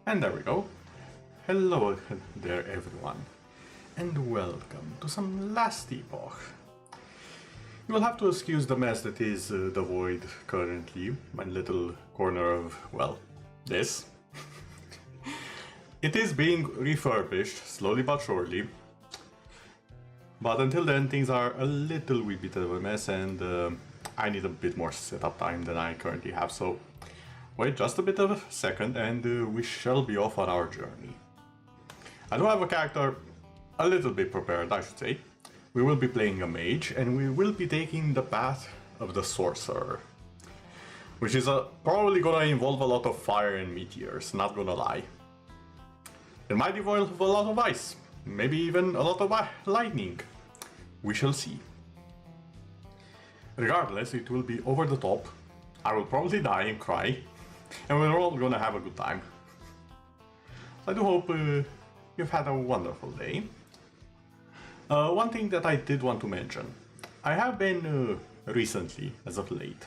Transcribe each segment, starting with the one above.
And there we go. Hello there everyone, and welcome to some last Epoch. You will have to excuse the mess that is the void currently, my little corner of, well, this. It is being refurbished, slowly but surely. But until then, things are a little wee bit of a mess, and I need a bit more setup time than I currently have, so wait just a bit of a second and we shall be off on our journey. I do have a character a little bit prepared, I should say. We will be playing a mage, and we will be taking the path of the sorcerer, which is probably gonna involve a lot of fire and meteors, not gonna lie. It might involve a lot of ice, maybe even a lot of lightning. We shall see. Regardless, it will be over the top. I will probably die and cry, and we're all gonna have a good time. I do hope you've had a wonderful day. One thing that I did want to mention. I have been recently, as of late,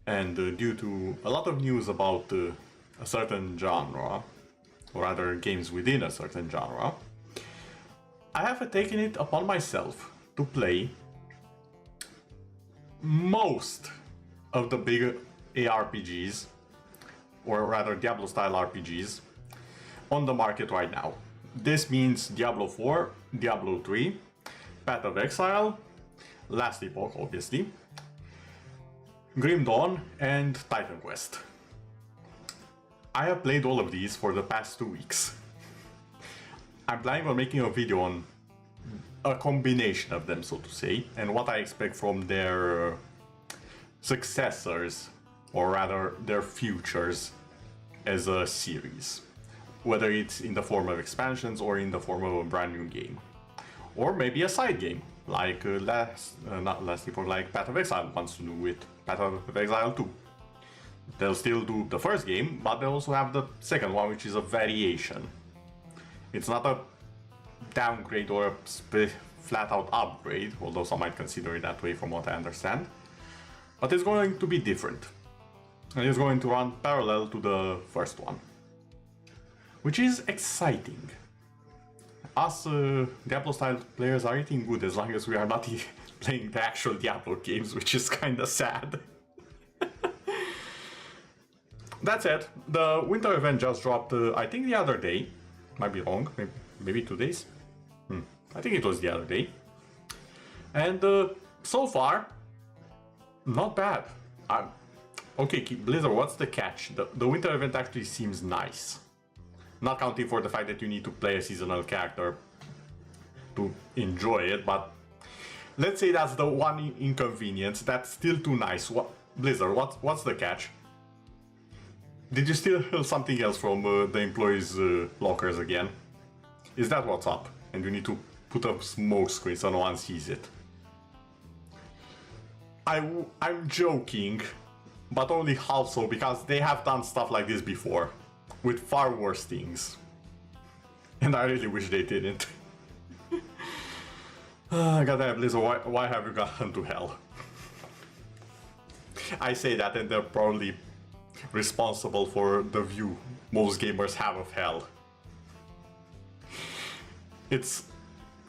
and due to a lot of news about a certain genre, or rather games within a certain genre, I have taken it upon myself to play most of the big ARPGs, or rather Diablo-style RPGs, on the market right now. This means Diablo 4, Diablo 3, Path of Exile, Last Epoch obviously, Grim Dawn, and Titan Quest. I have played all of these for the past 2 weeks. I'm planning on making a video on a combination of them, so to say, and what I expect from their successors, or rather their futures, as a series. Whether it's in the form of expansions or in the form of a brand new game. Or maybe a side game, like not Last Epoch, like Path of Exile wants to do with Path of Exile 2. They'll still do the first game, but they also have the second one, which is a variation. It's not a downgrade or a flat out upgrade, although some might consider it that way from what I understand. But it's going to be different. And it's going to run parallel to the first one, which is exciting. Us Diablo-style players are eating good as long as we are not playing the actual Diablo games, which is kinda sad. That said, the winter event just dropped, I think the other day. Might be wrong, maybe 2 days? I think it was the other day. And so far, not bad. Okay, Blizzard, what's the catch? The winter event actually seems nice. Not counting for the fact that you need to play a seasonal character to enjoy it, but let's say that's the one inconvenience. That's still too nice. Blizzard, what's the catch? Did you steal something else from the employees' lockers again? Is that what's up? And you need to put up smoke screen so no one sees it. I'm joking, but only half so, because they have done stuff like this before, with far worse things. And I really wish they didn't. Goddamn, Blizzard, why have you gotten to hell? I say that, and they're probably responsible for the view most gamers have of hell. It's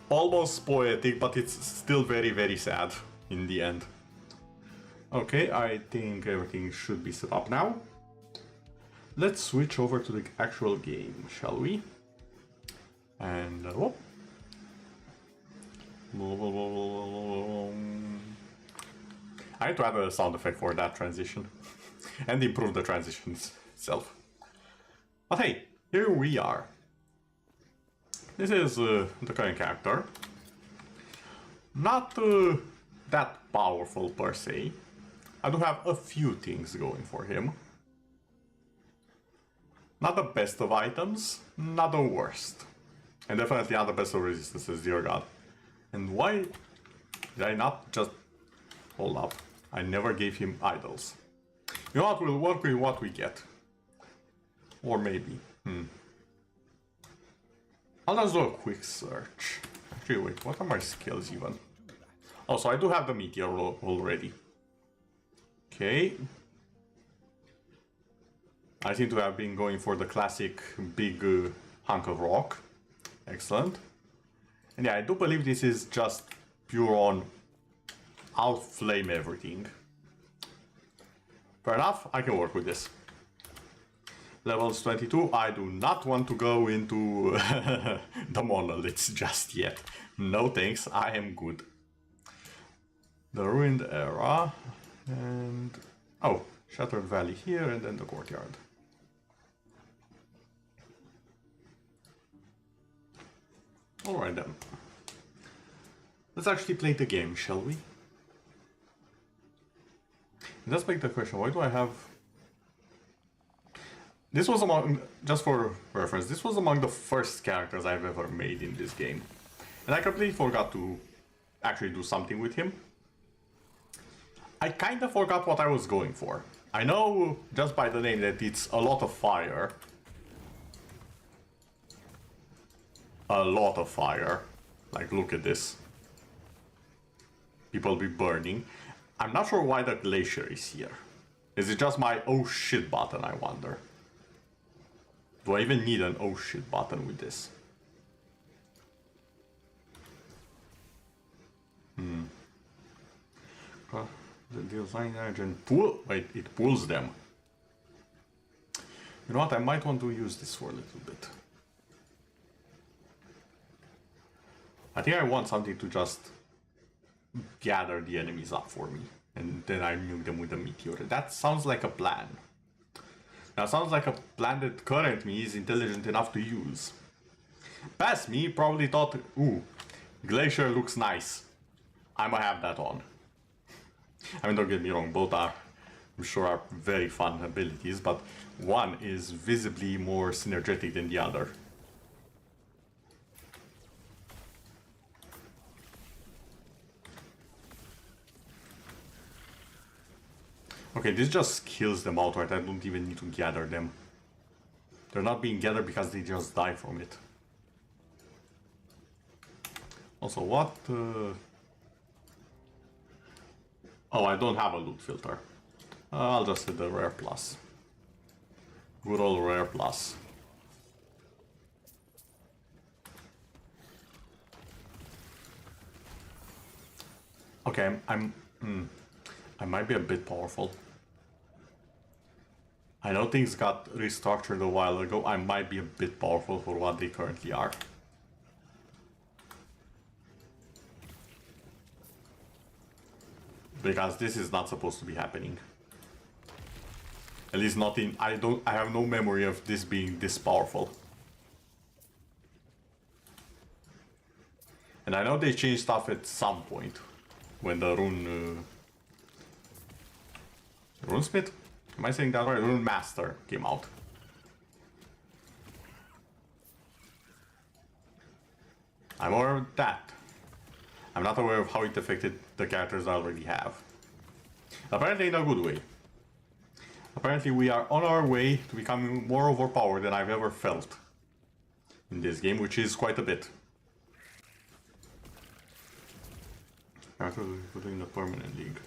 almost poetic, but it's still very, very sad in the end. Okay, I think everything should be set up now. Let's switch over to the actual game, shall we? And whoop. I need to add a sound effect for that transition and improve the transitions itself. But hey, here we are. This is the current character. Not that powerful per se. I do have a few things going for him. Not the best of items, not the worst. And definitely not the best of resistances, dear god. And why did I not just... Hold up. I never gave him idols. You know what, we'll work with what we get. Or maybe. I'll just do a quick search. Actually, wait, what are my skills even? Oh, so I do have the meteor already. Okay. I seem to have been going for the classic big hunk of rock. Excellent. And yeah, I do believe this is just pure on I'll flame everything. Fair enough, I can work with this. Levels 22, I do not want to go into the monoliths just yet. No thanks, I am good. The Ruined Era, and... oh, Shattered Valley here, and then the Courtyard. Alright then. Let's actually play the game, shall we? It does make the question, why do I have... This was among, just for reference, this was among the first characters I've ever made in this game. And I completely forgot to actually do something with him. I kinda forgot what I was going for. I know just by the name that it's a lot of fire. A lot of fire. Like, look at this. People be burning. I'm not sure why the glacier is here. Is it just my oh shit button, I wonder? Do I even need an oh shit button with this? The design agent pull. Wait, it pulls them. You know what? I might want to use this for a little bit. I think I want something to just gather the enemies up for me, and then I nuke them with a meteor. That sounds like a plan. Now, sounds like a plan that current me is intelligent enough to use. Past me probably thought, ooh, Glacier looks nice. I'ma have that on. I mean, don't get me wrong, both are, I'm sure, are very fun abilities, but one is visibly more synergetic than the other. Okay, this just kills them outright. I don't even need to gather them. They're not being gathered because they just die from it. Also, what? Oh, I don't have a loot filter. I'll just hit the rare plus. Good old rare plus. Okay, I might be a bit powerful. I know things got restructured a while ago. I might be a bit powerful for what they currently are. Because this is not supposed to be happening. At least not in... I have no memory of this being this powerful. And I know they changed stuff at some point. When the Runesmith? Am I saying that right? Rune Master came out. I'm aware of that. I'm not aware of how it affected the characters I already have. Apparently in a good way. Apparently we are on our way to becoming more overpowered than I've ever felt in this game, which is quite a bit. After putting the permanent league.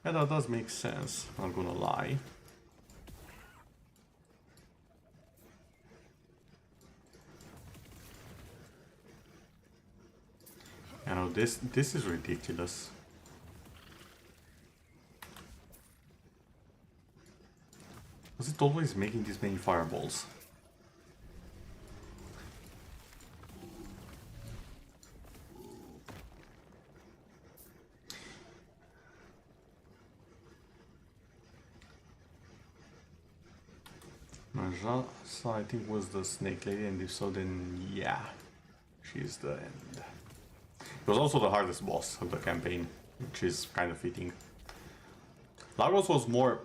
Yeah, that does make sense, not gonna lie. You know, this is ridiculous. Was it always making this many fireballs? Marjasa, I think, was the snake lady, and if so, then yeah, she's the end. It was also the hardest boss of the campaign, which is kind of fitting. Lagos was more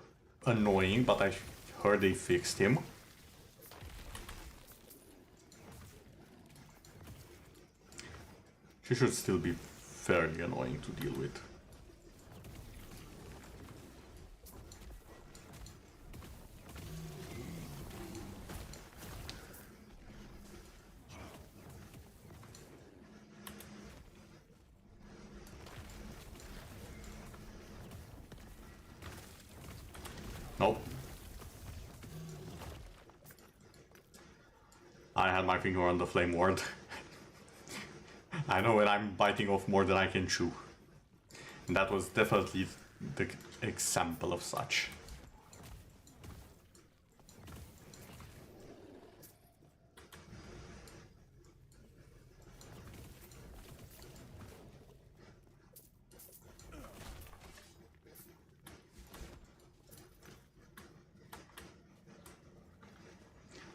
annoying, but I heard they fixed him. She should still be fairly annoying to deal with. I had my finger on the flame ward. I know when I'm biting off more than I can chew. And that was definitely the example of such.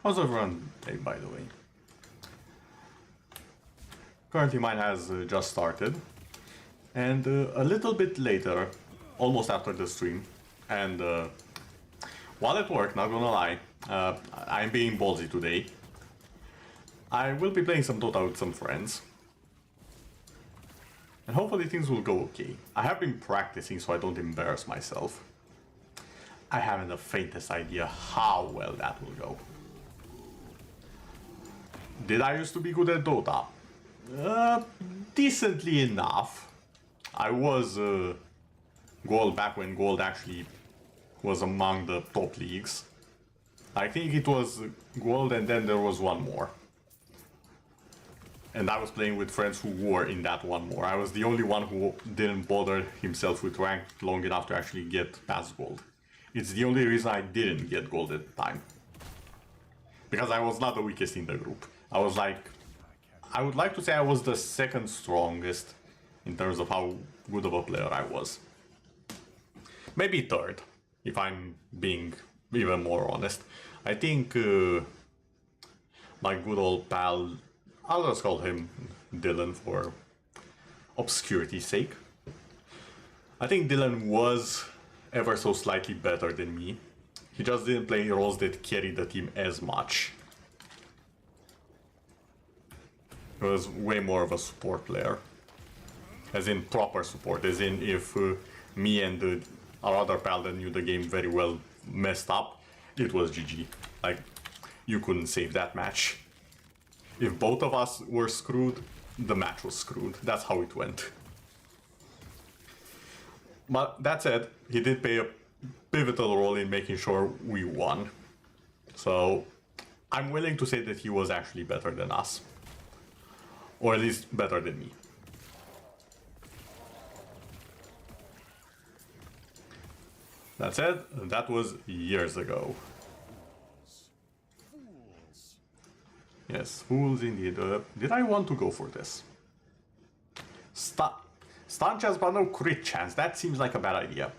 How's everyone day, by the way? Currently mine has just started. And a little bit later, almost after the stream, and while at work, not gonna lie, I'm being ballsy today. I will be playing some Dota with some friends. And hopefully things will go okay. I have been practicing so I don't embarrass myself. I haven't the faintest idea how well that will go. Did I used to be good at Dota? Decently enough. I was Gold back when Gold actually was among the top leagues. I think it was Gold and then there was one more. And I was playing with friends who were in that one more. I was the only one who didn't bother himself with rank long enough to actually get past Gold. It's the only reason I didn't get Gold at the time. Because I was not the weakest in the group. I was like, I would like to say I was the second strongest in terms of how good of a player I was. Maybe third, if I'm being even more honest. I think my good old pal, I'll just call him Dylan for obscurity's sake. I think Dylan was ever so slightly better than me. He just didn't play roles that carried the team as much. He was way more of a support player. As in proper support, as in if me and our other pal that knew the game very well messed up, it was GG. Like, you couldn't save that match. If both of us were screwed, the match was screwed. That's how it went. But that said, he did play a pivotal role in making sure we won. So I'm willing to say that he was actually better than us. Or at least better than me. That said, that was years ago. Yes, fools indeed. Did I want to go for this? Stun chance but no crit chance. That seems like a bad idea.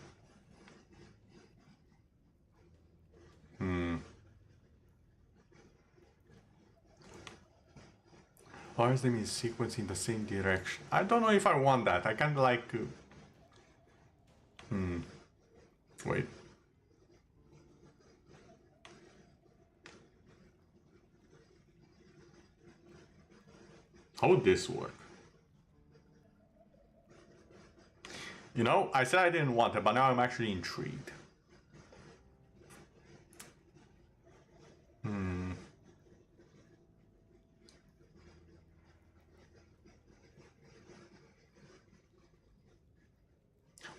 Fires them in sequence in the same direction. I don't know if I want that. I kind of like... Wait. How would this work? You know, I said I didn't want it, but now I'm actually intrigued.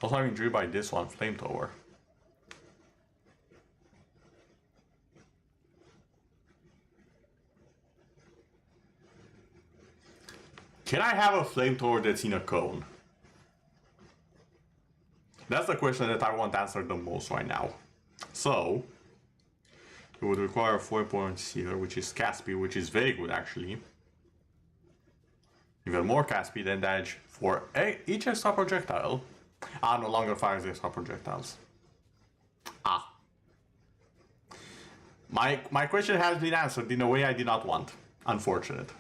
Also, I'm intrigued by this one, Flamethrower. Can I have a Flamethrower that's in a cone? That's the question that I want answered the most right now. So, it would require 4 points here, which is cast speed, which is very good actually. Even more cast speed and damage for each extra projectile. No longer fires extra projectiles. My question has been answered in a way I did not want. Unfortunate.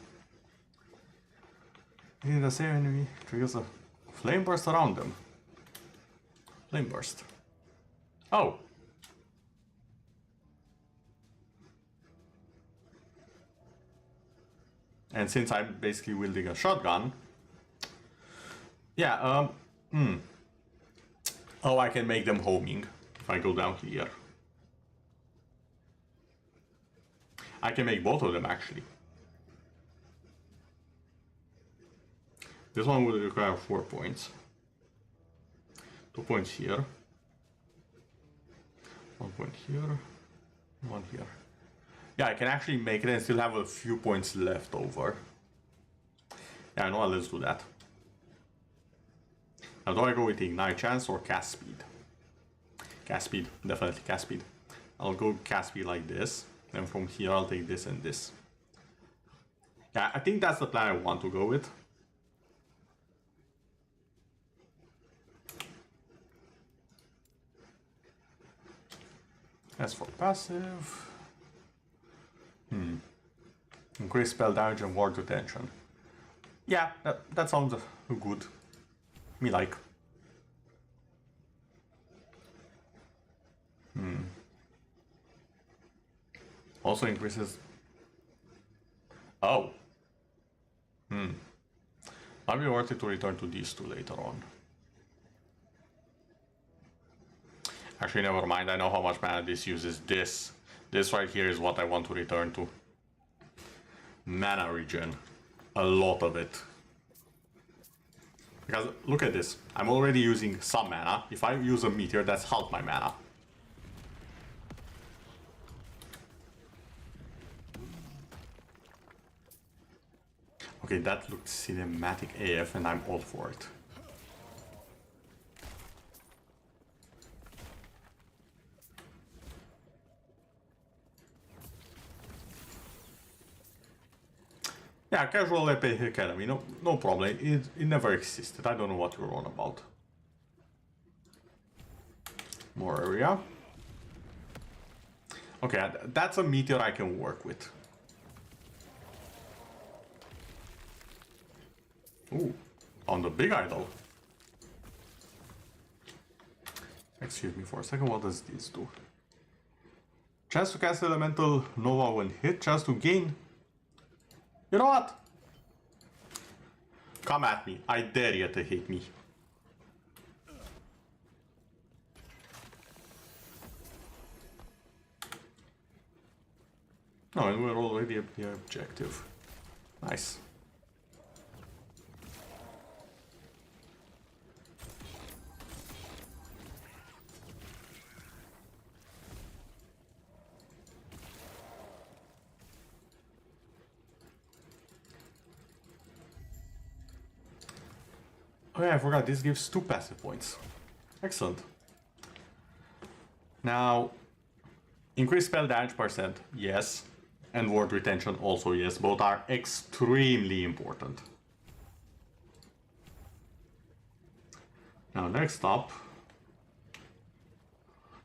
The same enemy triggers a flame burst around them. Flame burst. Oh. And since I'm basically wielding a shotgun, yeah, oh, I can make them homing if I go down here. I can make both of them actually. This one would require 4 points. 2 points here. 1 point here. 1 here. Yeah, I can actually make it and still have a few points left over. Yeah, I know, let's do that. Now, do I go with Ignite Chance or Cast Speed? Cast Speed, definitely Cast Speed. I'll go Cast Speed like this, and from here I'll take this and this. Yeah, I think that's the plan I want to go with. As for passive... Increase spell damage and ward retention. Yeah, that sounds good. Me like. Also increases... Oh. Might be worth it to return to these two later on. Actually, never mind. I know how much mana this uses. This right here is what I want to return to. Mana regen. A lot of it. Because look at this. I'm already using some mana. If I use a meteor, that's half my mana. Okay, that looks cinematic AF and I'm all for it. Yeah, casual Epoch Academy, no problem. It never existed. I don't know what you're on about. More area. Okay, that's a meteor I can work with. Ooh, on the big idol. Excuse me for a second, what does this do? Chance to cast Elemental Nova when hit, chance to gain... You know what? Come at me, I dare you to hit me. Oh, and we're already at the objective. Nice. Oh yeah, I forgot, this gives 2 passive points. Excellent. Now, increase spell damage %, yes. And ward retention also, yes. Both are extremely important. Now, next up...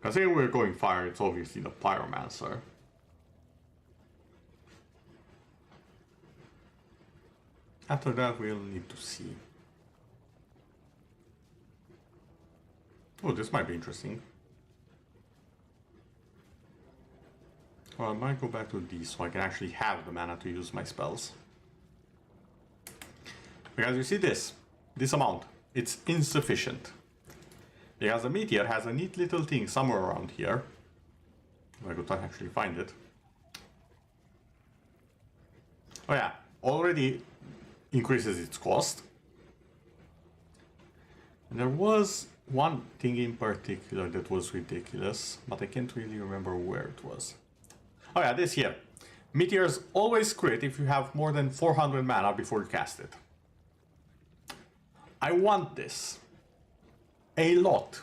Considering we're going fire, it's obviously the Pyromancer. After that, we'll need to see. Oh, this might be interesting. Well, I might go back to these so I can actually have the mana to use my spells. Because you see this amount, it's insufficient. Because the meteor has a neat little thing somewhere around here. If I could actually find it. Oh yeah, already increases its cost. And there was one thing in particular that was ridiculous, but I can't really remember where it was. Oh yeah, this here. Meteors always crit if you have more than 400 mana before you cast it. I want this. A lot.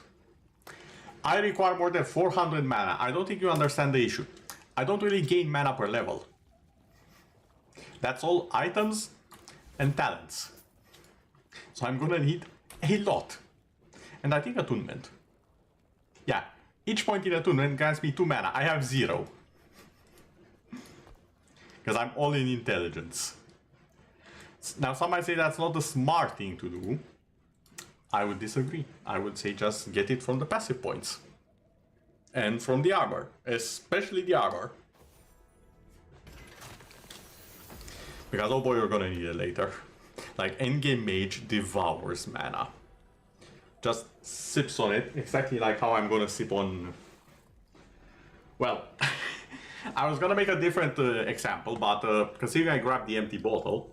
I require more than 400 mana. I don't think you understand the issue. I don't really gain mana per level. That's all items and talents. So I'm gonna need a lot. And I think attunement. Yeah, each point in attunement grants me 2 mana. I have 0. Because I'm all in intelligence. Now some might say that's not the smart thing to do. I would disagree. I would say just get it from the passive points. And from the armor. Especially the armor. Because oh boy, you're gonna need it later. Like endgame mage devours mana. Just sips on it, exactly like how I'm gonna sip on... Well, I was gonna make a different example, but considering I grabbed the empty bottle,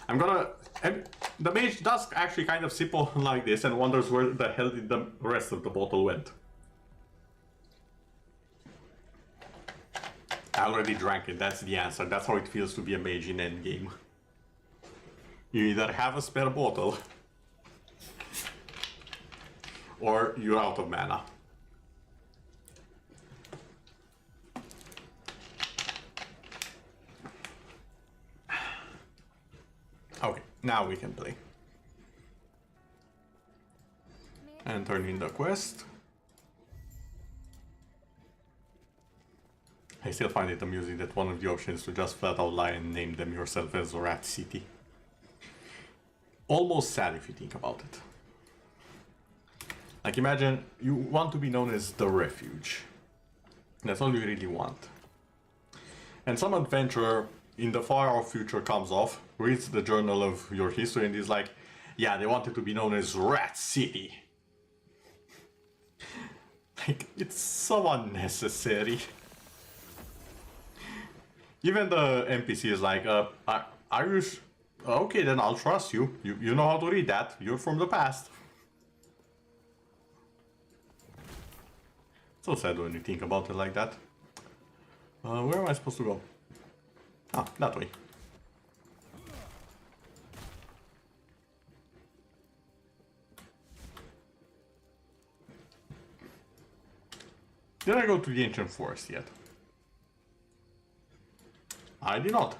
I'm gonna... The mage does actually kind of sip on like this and wonders where the hell did the rest of the bottle went. I already drank it, that's the answer. That's how it feels to be a mage in endgame. You either have a spare bottle, or you're out of mana. Okay, now we can play. And turn in the quest. I still find it amusing that one of the options is to just flat out lie and name them yourself as Rat City. Almost sad if you think about it. Like imagine you want to be known as the Refuge. That's all you really want. And some adventurer in the far off future comes off, reads the journal of your history and is like, yeah, they wanted to be known as Rat City. Like, it's so unnecessary. Even the NPC is like, are you... Okay, then I'll trust you. You know how to read that. You're from the past. So sad when you think about it like that. Where am I supposed to go? Ah, that way. Did I go to the ancient forest yet? I did not.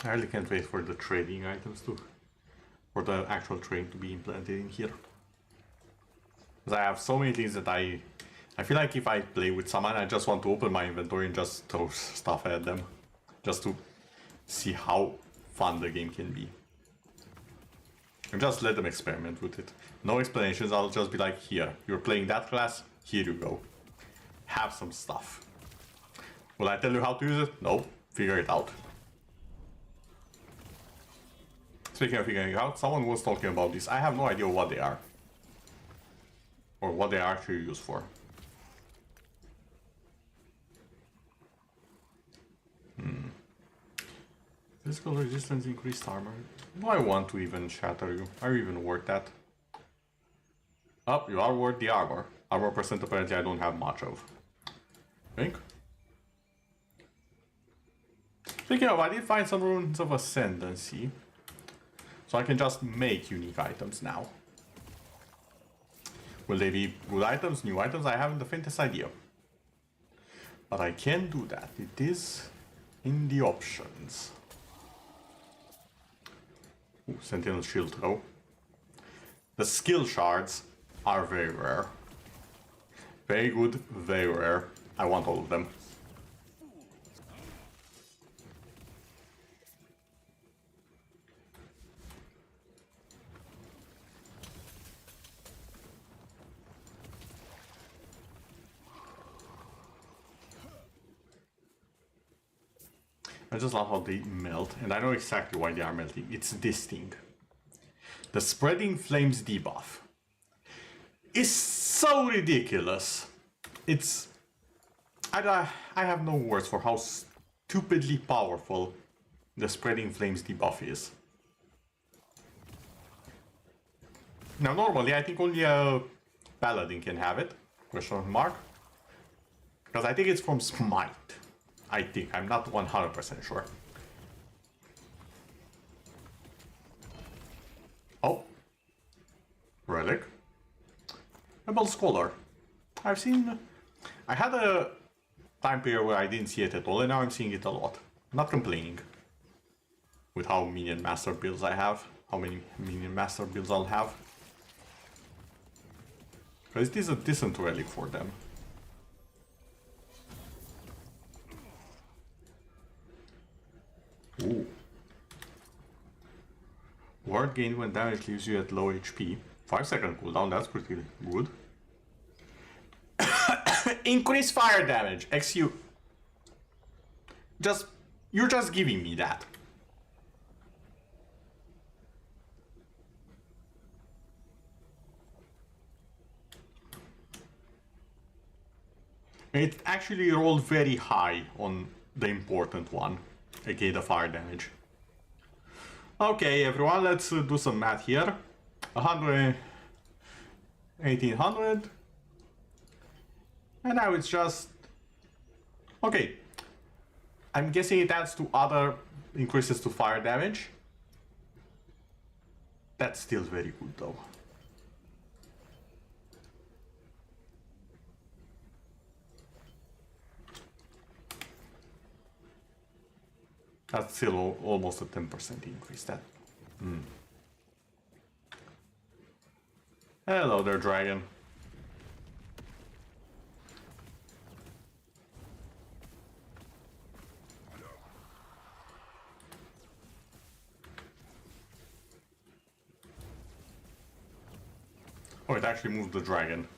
I really can't wait for the trading items for the actual trading to be implemented in here. Because I have so many things that I feel like if I play with someone, I just want to open my inventory and just throw stuff at them. Just to see how fun the game can be. And just let them experiment with it. No explanations, I'll just be like, here, you're playing that class, here you go. Have some stuff. Will I tell you how to use it? No, figure it out. Speaking of figuring it out, someone was talking about this. I have no idea what they are. Or what they are actually used for. Physical resistance, increased armor. Do I want to even shatter you? Are you even worth that? Oh, you are worth the armor. Armor percent apparently I don't have much of. Think? Speaking of, I did find some runes of ascendancy. So I can just make unique items now. Will they be good items, new items? I haven't the faintest idea. But I can do that. It is in the options. Ooh, Sentinel Shield Throw. The skill shards are very rare. Very good, very rare. I want all of them. I just love how they melt, and I know exactly why they are melting. It's this thing. The Spreading Flames debuff is so ridiculous. It's... I have no words for how stupidly powerful the Spreading Flames debuff is. Now normally I think only a paladin can have it, question mark. Because I think it's from Smite. I think, I'm not 100% sure. Oh. Relic. Rebel Scholar. I've seen... I had a time period where I didn't see it at all, and now I'm seeing it a lot. I'm not complaining. With how minion master builds I have. How many minion master builds I'll have. Because it is a decent relic for them. Ooh. Ward gain when damage leaves you at low HP. 5-second cooldown, that's pretty good. Increase fire damage. XU. You're just giving me that. It actually rolled very high on the important one, aka the fire damage. Okay, everyone, let's do some math here. 100, 1800, and now it's just... Okay, I'm guessing it adds to other increases to fire damage. That's still very good though. That's still almost a 10% increase. That. Hello there, dragon. Oh, it actually moved the dragon.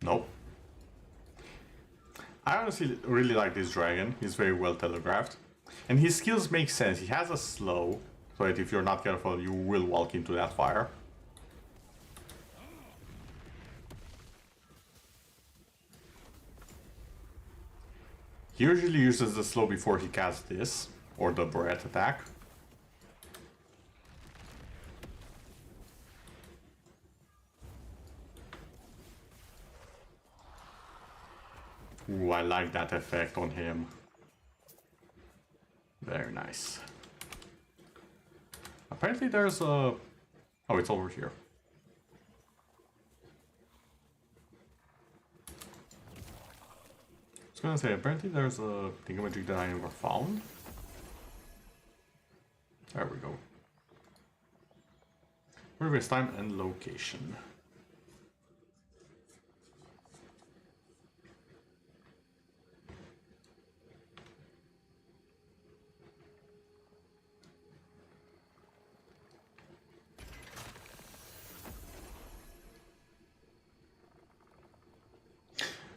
Nope. I honestly really like this dragon. He's very well telegraphed. And his skills make sense. He has a slow, so that if you're not careful, you will walk into that fire. He usually uses the slow before he casts this, or the breath attack. Ooh, I like that effect on him. Very nice. Apparently there's a... Oh, it's over here. I was gonna say, apparently there's a thingamajig that I never found. There we go. Previous time and location.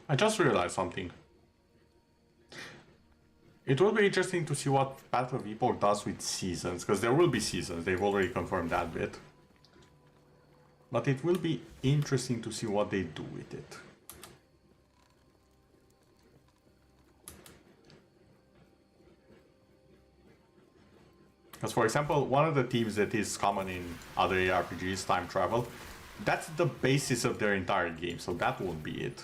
I just realized something. It will be interesting to see what Battle of Epoch does with seasons, because there will be seasons, they've already confirmed that bit. But it will be interesting to see what they do with it. Because for example, one of the themes that is common in other ARPGs, time travel, that's the basis of their entire game, so that won't be it.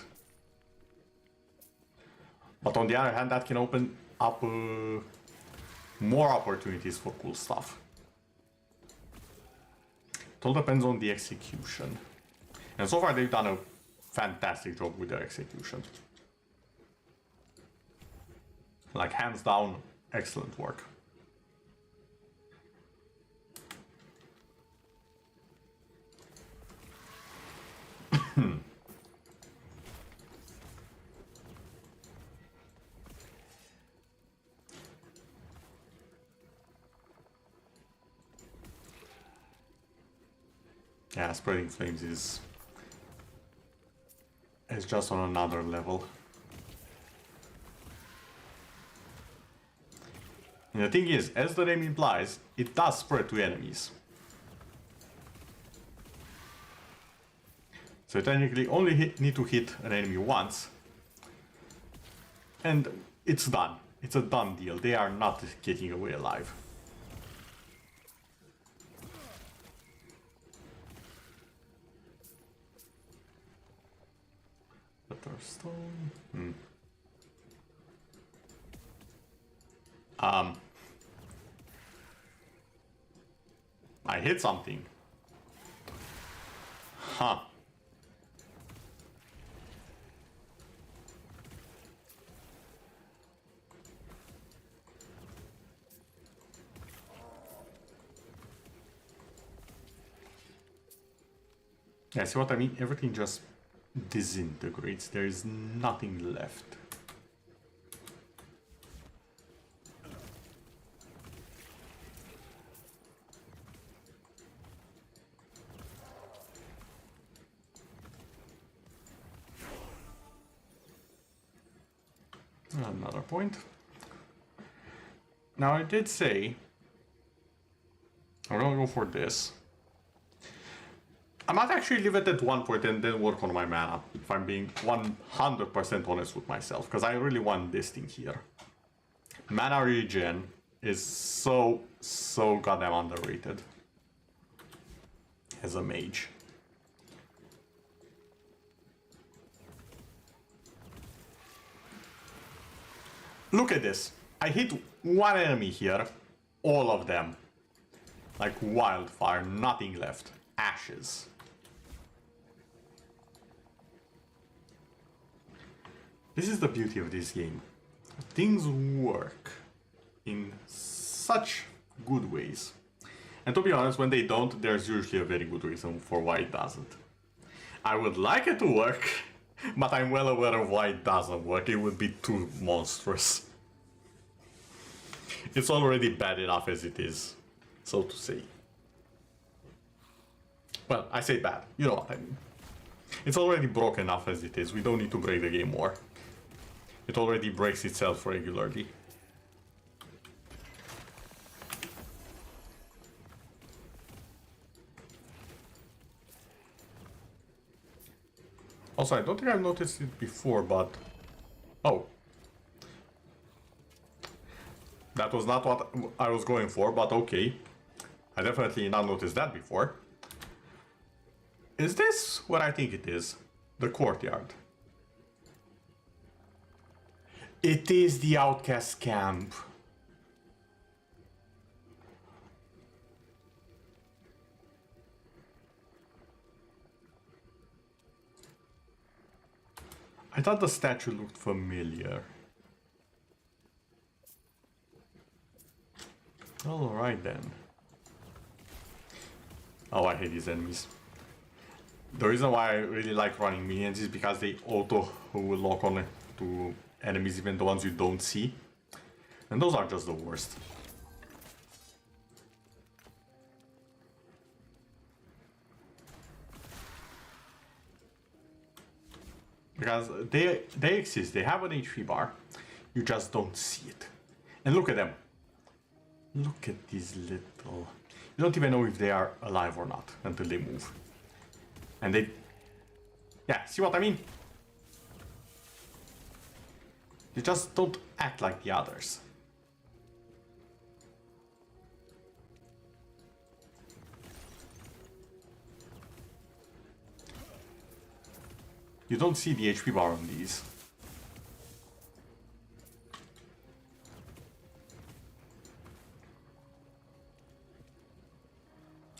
But on the other hand, that can open up more opportunities for cool stuff. It all depends on the execution. And so far they've done a fantastic job with their execution. Like, hands down, excellent work. Yeah, spreading flames is just on another level. And the thing is, as the name implies, it does spread to enemies. So you technically only need to hit an enemy once, and it's done. It's a done deal. They are not getting away alive. Stone. I hit something. Huh. Yeah, see what I mean? Everything just disintegrates. There is nothing left. Another point. Now I did say I'm gonna go for this. I might actually leave it at 1 point and then work on my mana, if I'm being 100% honest with myself, because I really want this thing here. Mana regen is so goddamn underrated as a mage. Look at this. I hit one enemy here, all of them. Like wildfire, nothing left. Ashes. This is the beauty of this game. Things work in such good ways. And to be honest, when they don't, there's usually a very good reason for why it doesn't. I would like it to work, but I'm well aware of why it doesn't work. It would be too monstrous. It's already bad enough as it is, so to say. Well, I say bad, you know what I mean. It's already broken enough as it is. We don't need to break the game more. It already breaks itself regularly. Also, I don't think I've noticed it before, but... Oh. That was not what I was going for, but okay. I definitely not noticed that before. Is this what I think it is? The courtyard. It is the outcast camp. I thought the statue looked familiar. Alright then. Oh, I hate these enemies. The reason why I really like running minions is because they auto will lock on to enemies, even the ones you don't see. And those are just the worst. Because they exist, they have an HP bar, you just don't see it. And look at them. Look at these little... You don't even know if they are alive or not until they move. And they... Yeah, see what I mean? They just don't act like the others. You don't see the HP bar on these.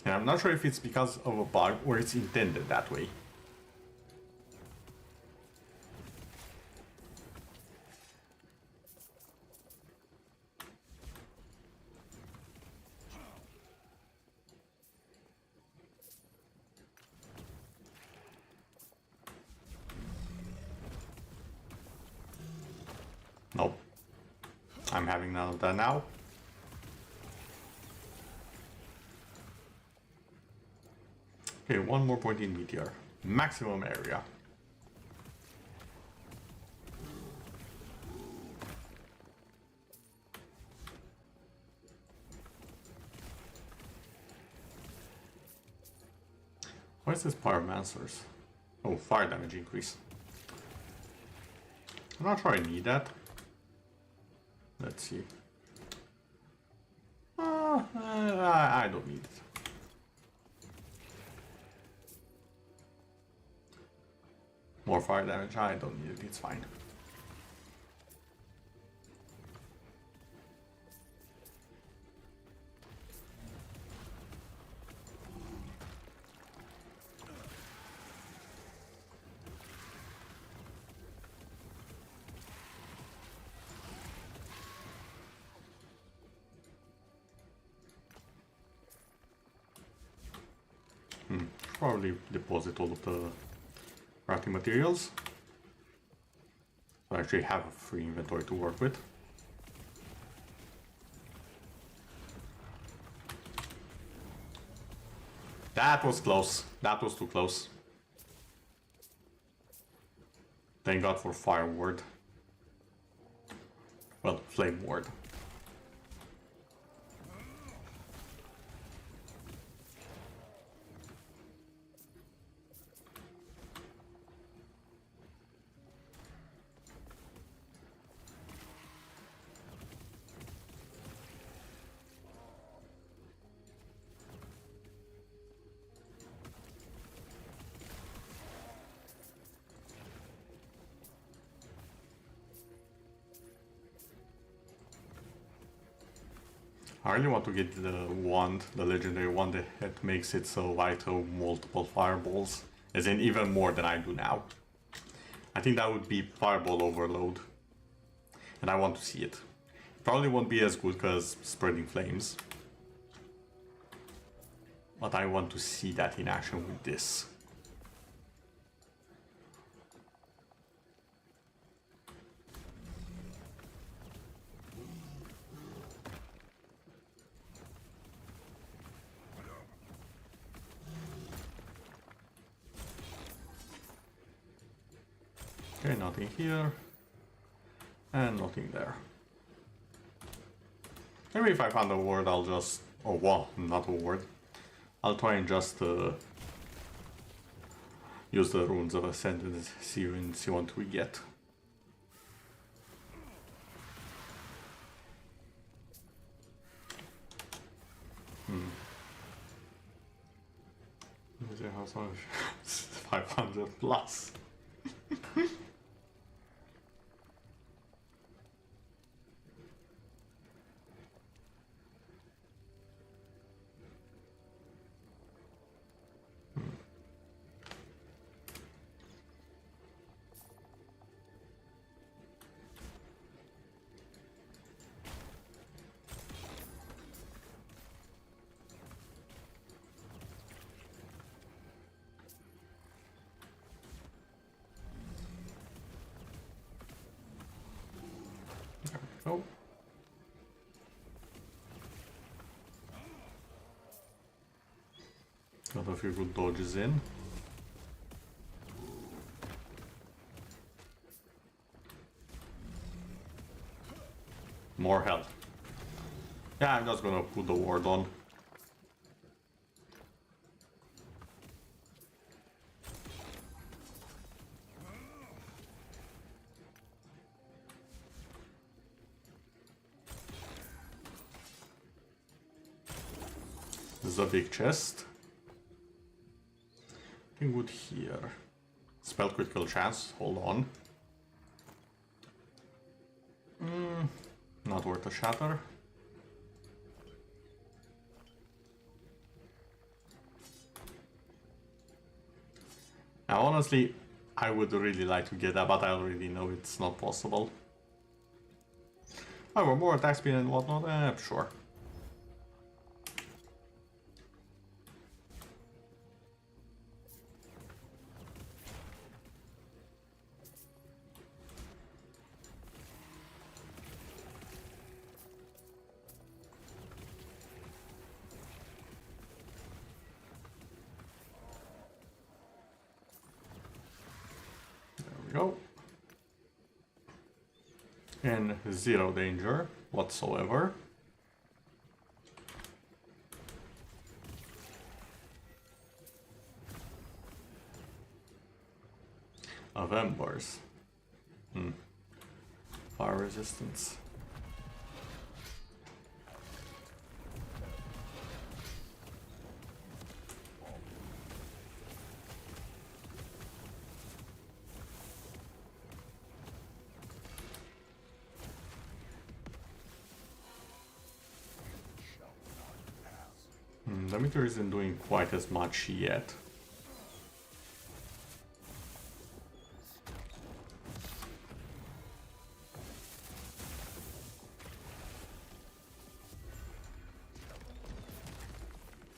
And I'm not sure if it's because of a bug or it's intended that way. Nope. I'm having none of that now. Okay, one more point in meteor. Maximum area. What is this pyromancers? Oh, fire damage increase. I'm not sure I need that. Let's see. I don't need it. More fire damage, I don't need it, it's fine. Probably deposit all of the crafting materials. So I actually have a free inventory to work with. That was close. That was too close. Thank God for Fire Ward. Well, Flame Ward. I really want to get the wand, the legendary wand that makes it so I throw multiple fireballs, as in even more than I do now. I think that would be fireball overload, and I want to see it. Probably won't be as good because spreading flames, but I want to see that in action with this. Okay, nothing here, and nothing there. Maybe if I find a word, I'll just... oh, wow, not a word. I'll try and just use the runes of Ascent and see what we get. Let's see how much. 500 plus. Oh. Got a few good dodges in. More health. Yeah, I'm just gonna put the ward on. This is a big chest. Nothing good here. Spell critical chance, hold on. Not worth a shatter. Now honestly, I would really like to get that, but I already know it's not possible. However, more attack speed and whatnot, sure. Go. And zero danger whatsoever. Of embers. Fire resistance. The meter isn't doing quite as much yet.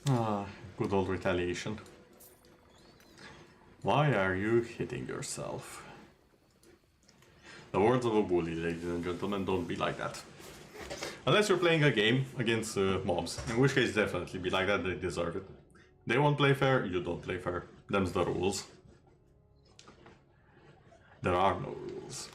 Ah, good old retaliation. Why are you hitting yourself? The words of a bully, ladies and gentlemen, don't be like that. Unless you're playing a game against mobs, in which case definitely be like that, they deserve it. They won't play fair, you don't play fair. Them's the rules. There are no rules.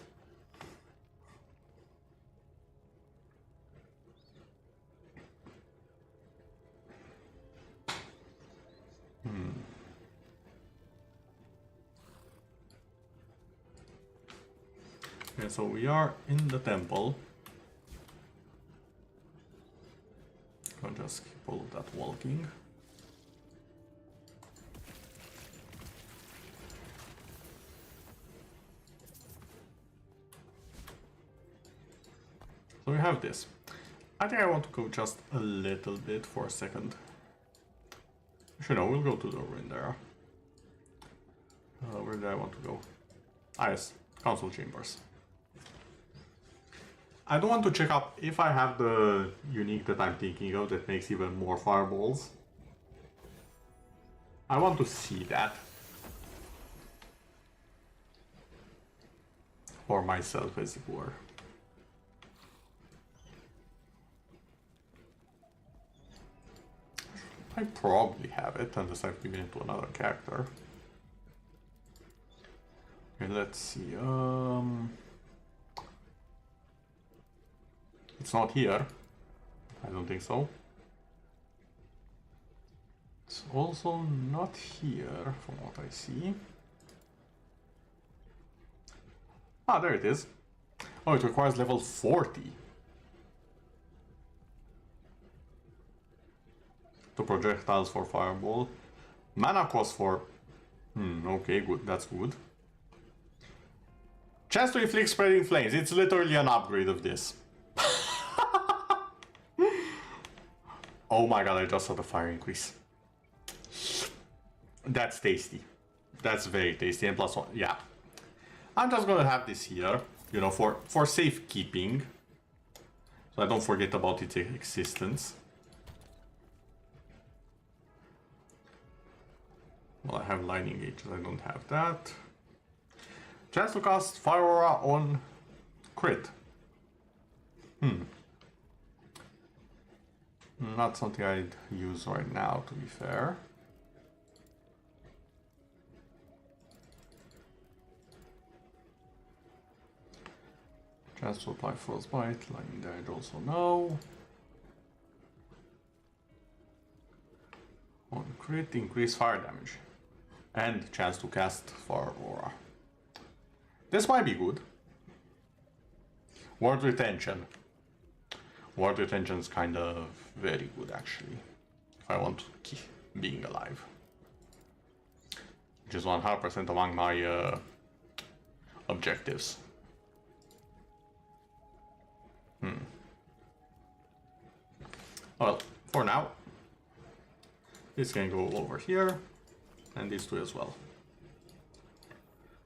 Okay, so we are in the temple. I'll just keep all of that walking. So we have this. I think I want to go just a little bit for a second. Actually, no, we'll go to the ruin there. Where do I want to go? Ah, yes, council chambers. I do want to check up if I have the unique that I'm thinking of that makes even more fireballs. I want to see that. For myself, as it were. I probably have it, unless I've given it to another character. Okay, let's see. It's not here. I don't think so. It's also not here, from what I see. Ah, there it is. Oh, it requires level 40. To projectiles for fireball. Mana cost for... okay, good, that's good. Chance to inflict spreading flames. It's literally an upgrade of this. Oh my god, I just saw the fire increase. That's tasty. That's very tasty. And plus one, yeah. I'm just gonna have this here, you know, for safekeeping. So I don't forget about its existence. Well, I have lightning gauges, I don't have that. Chance to cast Fire Aura on crit. Not something I'd use right now, to be fair. Chance to apply Frostbite, lightning damage also no. On crit, increase fire damage. And chance to cast Fire Aura. This might be good. Ward retention. Ward retention is kind of very good, actually. If I want to keep being alive. Which is 100% among my objectives. Well, for now, this can go over here, and these two as well.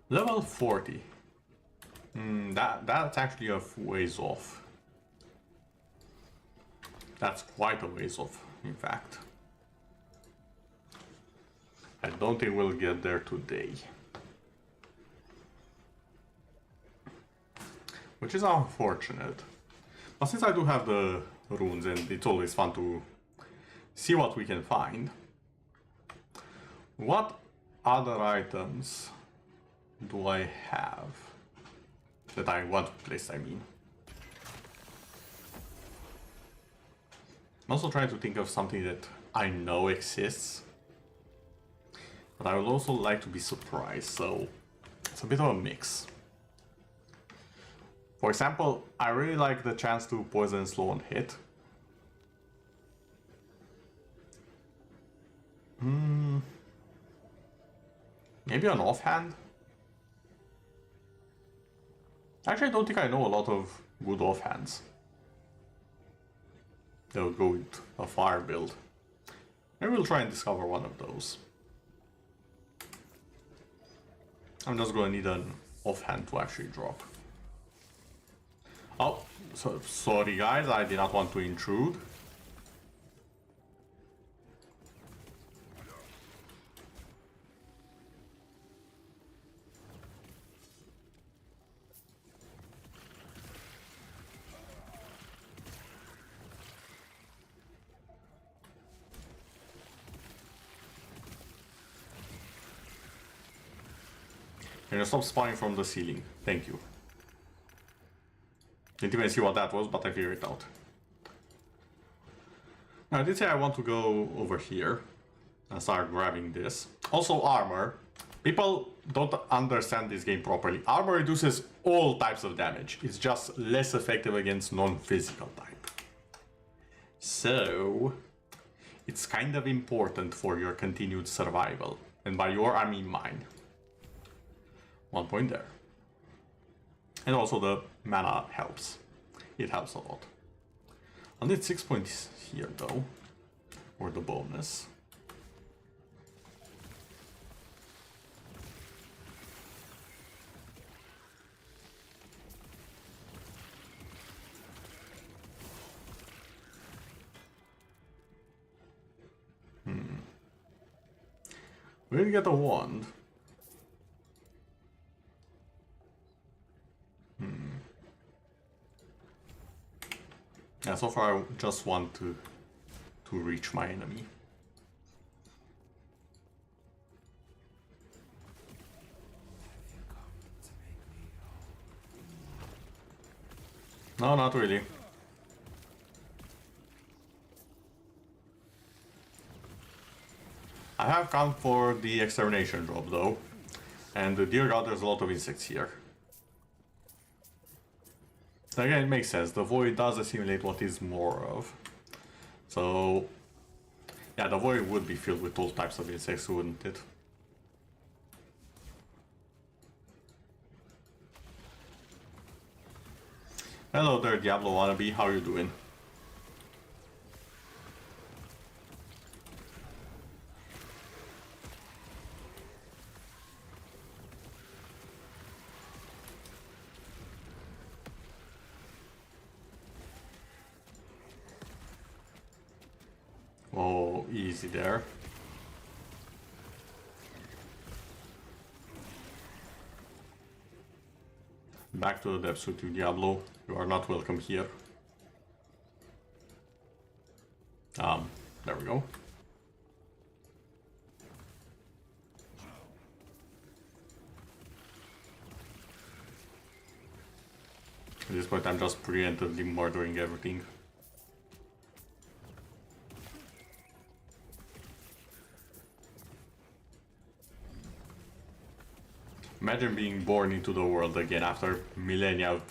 Level 40. That's actually a ways off. That's quite a ways off, in fact. I don't think we'll get there today. Which is unfortunate. But since I do have the runes and it's always fun to see what we can find. What other items do I have that I want to place, I mean? I'm also trying to think of something that I know exists. But I would also like to be surprised, so it's a bit of a mix. For example, I really like the chance to poison slow on hit. Maybe an offhand? Actually, I don't think I know a lot of good offhands. That would go with a fire build. Maybe we'll try and discover one of those. I'm just gonna need an offhand to actually drop. Oh, so sorry guys, I did not want to intrude. Can you stop spawning from the ceiling? Thank you. Didn't even see what that was, but I figured it out. Now, I did say I want to go over here and start grabbing this. Also armor. People don't understand this game properly, armor reduces all types of damage. It's just less effective against non-physical type. So it's kind of important for your continued survival. And by your, I mean mine. 1 point there. And also the mana helps. It helps a lot. I'll need 6 points here though. Or the bonus. We didn't get a wand. Yeah, so far I just want to reach my enemy. No, not really. I have come for the extermination job though, and dear god, there's a lot of insects here. Again, it makes sense, the void does assimilate what is more of. So, yeah, the void would be filled with all types of insects, wouldn't it? Hello there, Diablo wannabe, how are you doing? Oh, easy there. Back to the depths with you, Diablo. You are not welcome here. There we go. At this point, I'm just preemptively murdering everything. Imagine being born into the world again after millennia of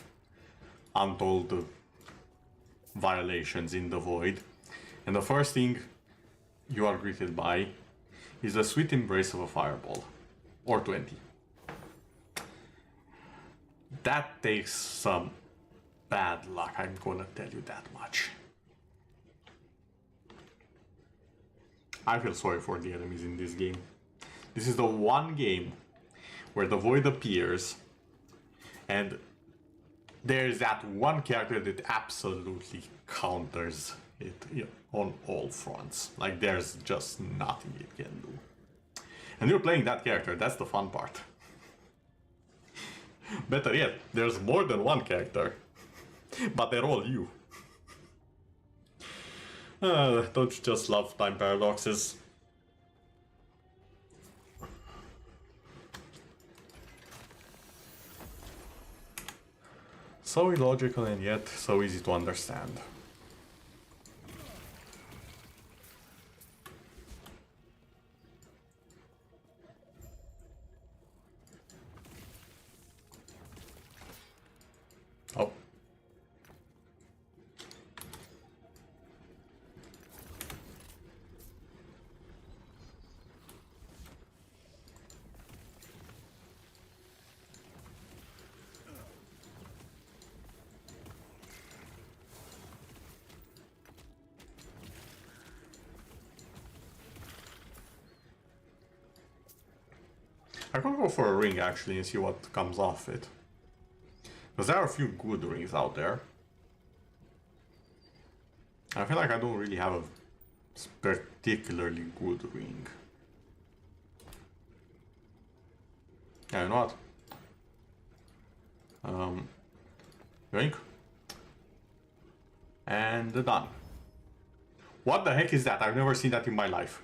untold violations in the void. And the first thing you are greeted by is the sweet embrace of a fireball. Or 20. That takes some bad luck, I'm gonna tell you that much. I feel sorry for the enemies in this game. This is the one game where the void appears and there's that one character that absolutely counters it, you know, on all fronts. Like there's just nothing it can do. And you're playing that character, that's the fun part. Better yet, there's more than one character, but they're all you. Don't you just love time paradoxes? So illogical and yet so easy to understand. Oh. I could go for a ring actually and see what comes off it. Because there are a few good rings out there. I feel like I don't really have a particularly good ring. Yeah, you know what? Yoink. And done. What the heck is that? I've never seen that in my life.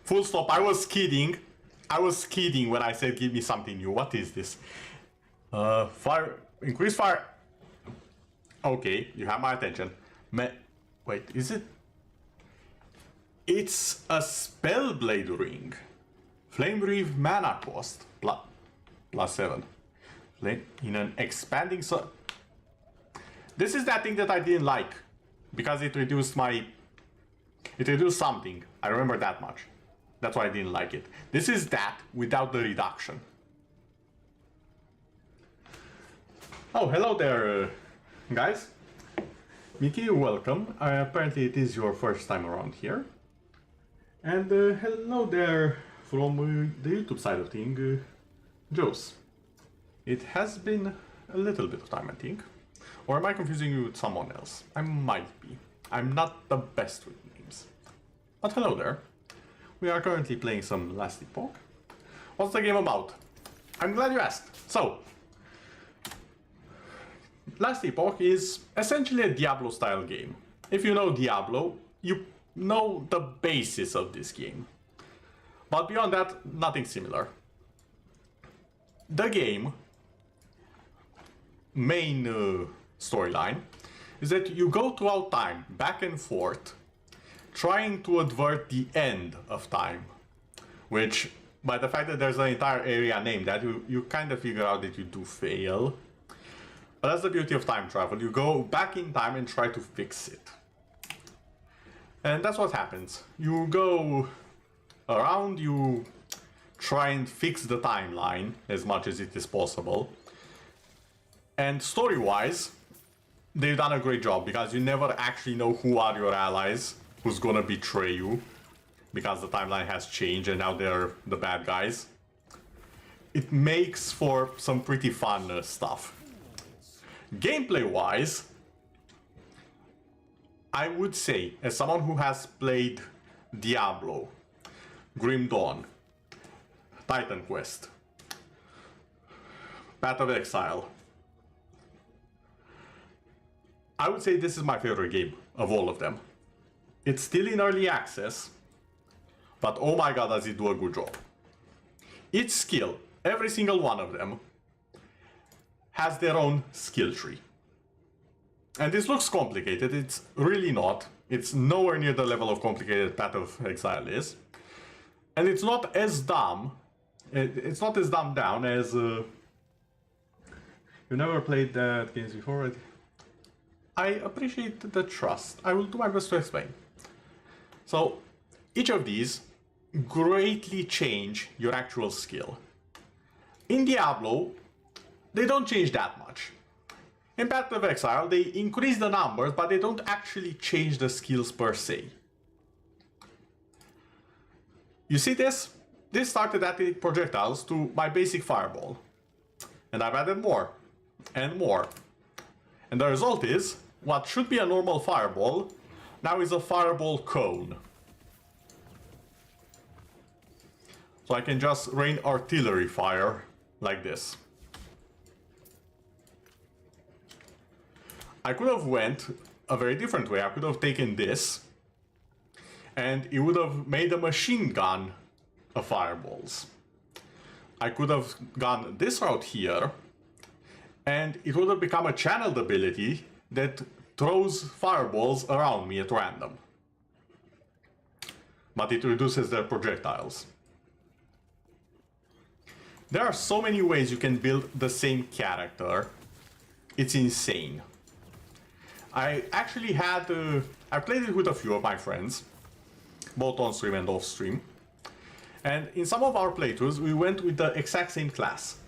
Full stop, I was kidding. I was kidding when I said give me something new. What is this? Fire, increase fire. Okay, you have my attention. Wait, is it? It's a Spellblade ring. Flame Breathe mana cost plus 7. In an expanding this is that thing that I didn't like because it reduced something. I remember that much. That's why I didn't like it. This is that without the reduction. Oh, hello there, guys. Mickey, welcome. Apparently it is your first time around here. And hello there from the YouTube side of things, Joes. It has been a little bit of time, I think. Or am I confusing you with someone else? I might be. I'm not the best with names. But hello there. We are currently playing some Last Epoch. What's the game about? I'm glad you asked. So, Last Epoch is essentially a Diablo-style game. If you know Diablo, you know the basis of this game. But beyond that, nothing similar. The game main storyline is that you go throughout time, back and forth, trying to avert the end of time. Which, by the fact that there's an entire area named that, you kind of figure out that you do fail. But that's the beauty of time travel. You go back in time and try to fix it. And that's what happens. You go around, you try and fix the timeline as much as it is possible. And story-wise, they've done a great job because you never actually know who are your allies, who's gonna betray you, because the timeline has changed and now they're the bad guys. It makes for some pretty fun stuff. Gameplay-wise, I would say, as someone who has played Diablo, Grim Dawn, Titan Quest, Path of Exile, I would say this is my favorite game of all of them. It's still in early access, but oh my god does it do a good job. Each skill, every single one of them, has their own skill tree. And this looks complicated, it's really not. It's nowhere near the level of complicated Path of Exile is. And it's not as dumb, it's not as dumbed down as... You never played that games before, right? I appreciate the trust. I will do my best to explain. So, each of these greatly change your actual skill. In Diablo, they don't change that much. In Path of Exile, they increase the numbers, but they don't actually change the skills per se. You see this? This started adding projectiles to my basic fireball. And I've added more, and more. And the result is, what should be a normal fireball, now is a fireball cone. So I can just rain artillery fire like this. I could have went a very different way. I could have taken this, and it would have made a machine gun of fireballs. I could have gone this route here, and it would have become a channeled ability that throws fireballs around me at random. But it reduces their projectiles. There are so many ways you can build the same character. It's insane. I actually had... I played it with a few of my friends, both on stream and off stream. And in some of our playthroughs, we went with the exact same class.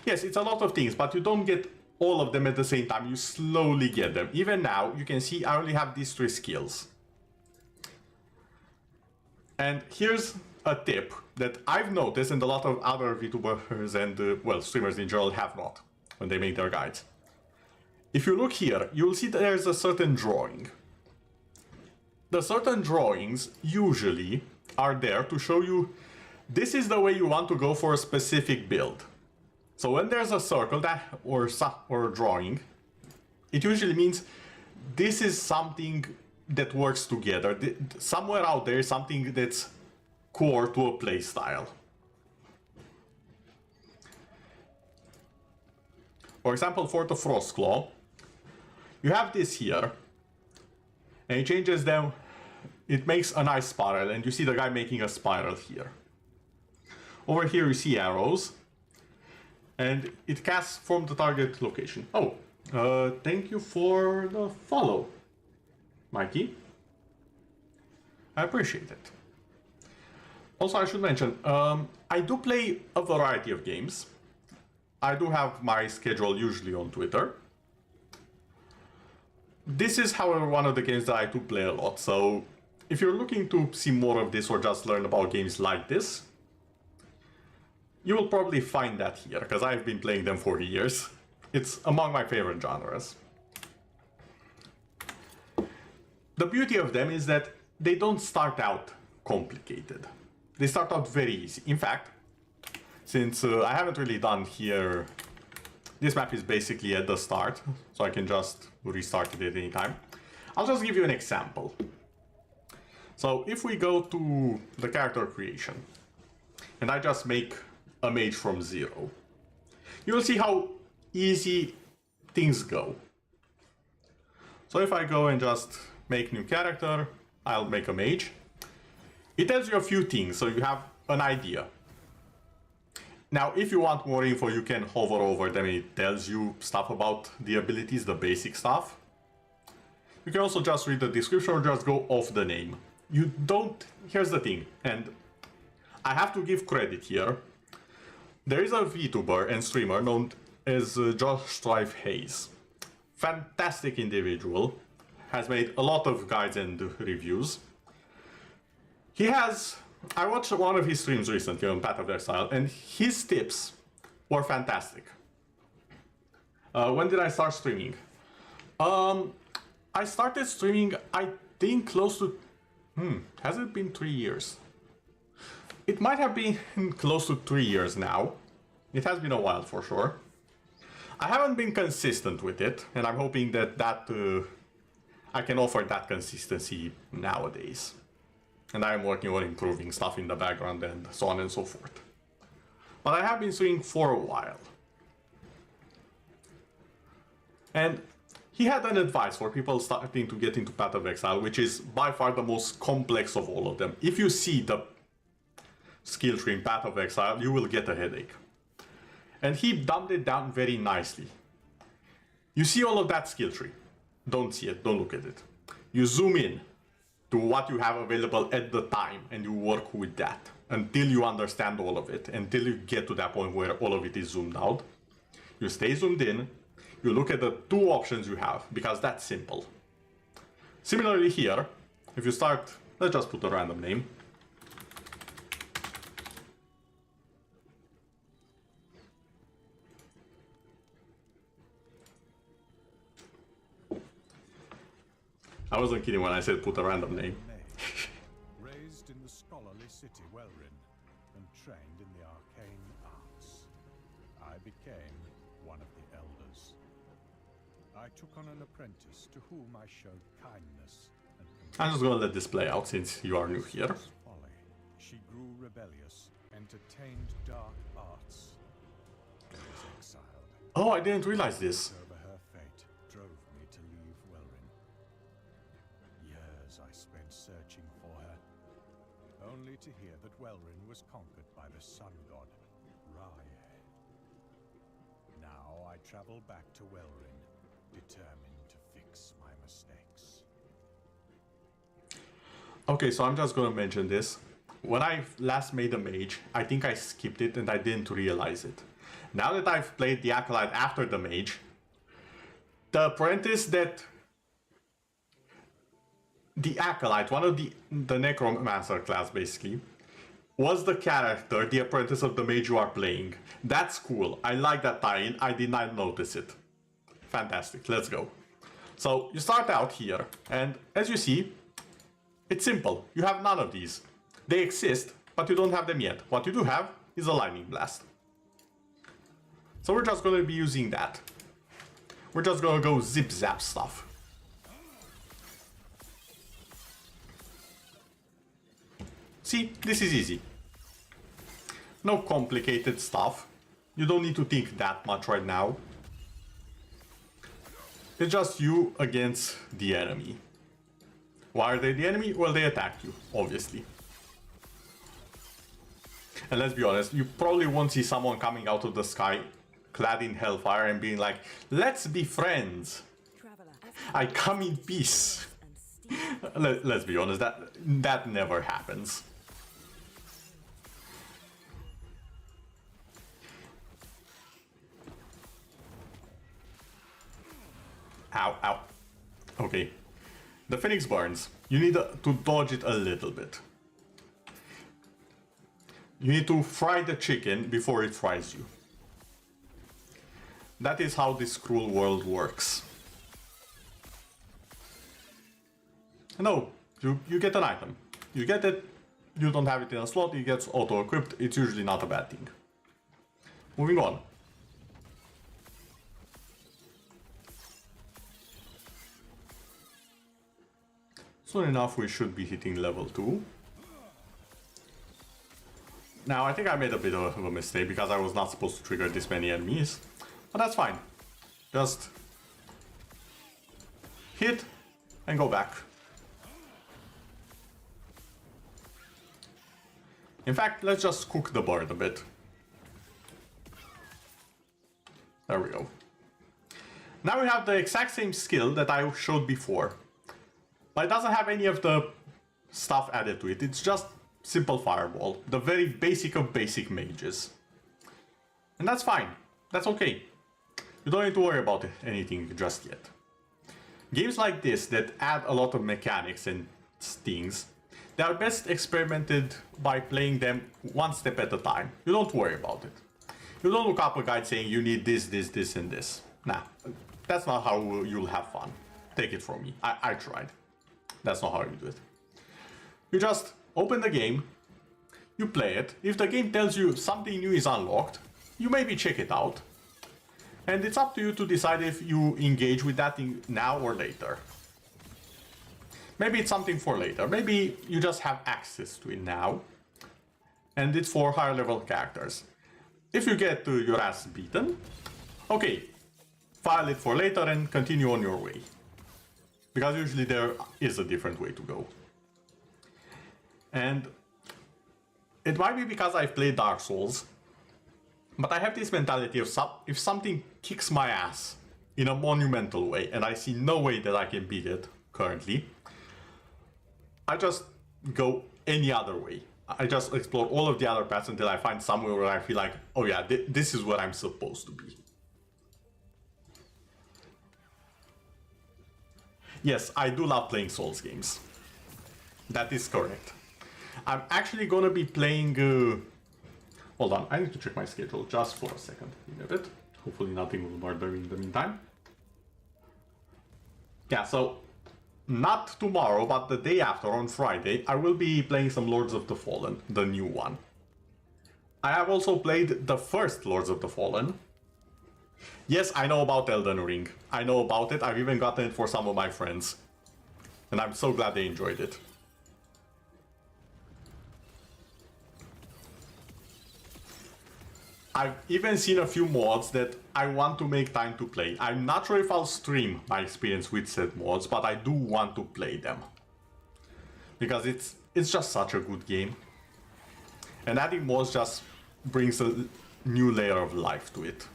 Yes, it's a lot of things, but you don't get all of them at the same time. You slowly get them. Even now, you can see I only have these 3 skills. And here's a tip that I've noticed and a lot of other VTubers and, well, streamers in general have not when they make their guides. If you look here, you'll see that there's a certain drawing. The certain drawings usually are there to show you this is the way you want to go for a specific build. So when there's a circle that or a drawing, it usually means this is something that works together. Somewhere out there is something that's core to a playstyle. For example, for the Frostclaw, you have this here, and it changes them. It makes a nice spiral, and you see the guy making a spiral here. Over here you see arrows, and it casts from the target location. Oh, thank you for the follow, Mikey. I appreciate it. Also, I should mention, I do play a variety of games. I do have my schedule usually on Twitter. This is, however, one of the games that I do play a lot, so if you're looking to see more of this or just learn about games like this, you will probably find that here, because I've been playing them for years. It's among my favorite genres. The beauty of them is that they don't start out complicated. They start out very easy. In fact, since I haven't really done here, this map is basically at the start, so I can just restart it at any time. I'll just give you an example. So if we go to the character creation, and I just make a mage from 0, you will see how easy things go. So if I go and just make new character, I'll make a mage. It tells you a few things, so you have an idea. Now, if you want more info, you can hover over them and it tells you stuff about the abilities, the basic stuff. You can also just read the description or just go off the name. You don't... Here's the thing, and I have to give credit here. There is a VTuber and streamer known as Josh Strife Hayes. Fantastic individual. Has made a lot of guides and reviews. He has... I watched one of his streams recently on Path of Exile, and his tips were fantastic. When did I start streaming? I started streaming, I think, close to... has it been 3 years? It might have been close to 3 years now. It has been a while for sure. I haven't been consistent with it, and I'm hoping that I can offer that consistency nowadays. And I'm working on improving stuff in the background and so on and so forth. But I have been streaming for a while. And he had an advice for people starting to get into Path of Exile, which is by far the most complex of all of them. If you see the skill tree in Path of Exile, you will get a headache. And he dumbed it down very nicely. You see all of that skill tree. Don't see it, don't look at it. You zoom in to what you have available at the time and you work with that until you understand all of it, until you get to that point where all of it is zoomed out. You stay zoomed in, you look at the 2 options you have, because that's simple. Similarly here, if you start, let's just put a random name. I wasn't kidding when I said put a random name. Raised in the scholarly city Welrin and trained in the arcane arts, I became one of the elders. I took on an apprentice to whom I showed kindness and I'm just gonna let this play out since you are new here. folly. She grew rebellious, entertained dark arts, and was exiled. Oh, I didn't realize this. Over her fate drove me to leave Welrin. Years I spent searching for her, only to hear that Welrin was conquered by the sun god, Rye. Now I travel back to Welrin, determined to fix my mistakes. Okay, so I'm just gonna mention this. When I last made a mage, I think I skipped it and I didn't realize it. Now that I've played the Acolyte after the mage, the apprentice that... The Acolyte, one of the Necromancer class basically, was the character, the apprentice of the mage you are playing. That's cool. I like that tie-in. I did not notice it. Fantastic. Let's go. So you start out here, and as you see, it's simple. You have none of these. They exist, but you don't have them yet. What you do have is a lightning blast. So we're just going to be using that. We're just going to go zip zap stuff. See, this is easy. No complicated stuff. You don't need to think that much right now. It's just you against the enemy. Why are they the enemy? Well, they attack you, obviously. And let's be honest, you probably won't see someone coming out of the sky clad in hellfire and being like, let's be friends. I come in peace. Let's be honest, that never happens. Ow, ow. Okay. The Phoenix burns. You need to dodge it a little bit. You need to fry the chicken before it fries you. That is how this cruel world works. No, you get an item. You get it, you don't have it in a slot, it gets auto-equipped, it's usually not a bad thing. Moving on. Soon enough we should be hitting level 2. Now I think I made a bit of a mistake because I was not supposed to trigger this many enemies. But that's fine. Just hit and go back. In fact, let's just cook the bird a bit. There we go. Now we have the exact same skill that I showed before. But it doesn't have any of the stuff added to it. It's just simple fireball. The very basic of basic mages. And that's fine. That's okay. You don't need to worry about anything just yet. Games like this that add a lot of mechanics and things, they are best experimented by playing them one step at a time. You don't worry about it. You don't look up a guide saying you need this, this, this, and this. Nah, that's not how you'll have fun. Take it from me. I tried. That's not how you do it. You just open the game, you play it. If the game tells you something new is unlocked, you maybe check it out. And it's up to you to decide if you engage with that thing now or later. Maybe it's something for later. Maybe you just have access to it now. And it's for higher level characters. If you get your ass beaten, okay, file it for later and continue on your way. Because usually there is a different way to go. And it might be because I've played Dark Souls, but I have this mentality of if something kicks my ass in a monumental way, and I see no way that I can beat it currently, I just go any other way. I just explore all of the other paths until I find somewhere where I feel like, oh yeah, this is where I'm supposed to be. Yes, I do love playing Souls games. That is correct. I'm actually gonna be playing... Hold on, I need to check my schedule just for a second. Give me a bit. Hopefully nothing will murder me in the meantime. Yeah, so not tomorrow, but the day after, on Friday, I will be playing some Lords of the Fallen, the new one. I have also played the first Lords of the Fallen. Yes, I know about Elden Ring. I know about it. I've even gotten it for some of my friends. And I'm so glad they enjoyed it. I've even seen a few mods that I want to make time to play. I'm not sure if I'll stream my experience with said mods, but I do want to play them. Because it's just such a good game. And adding mods just brings a new layer of life to it.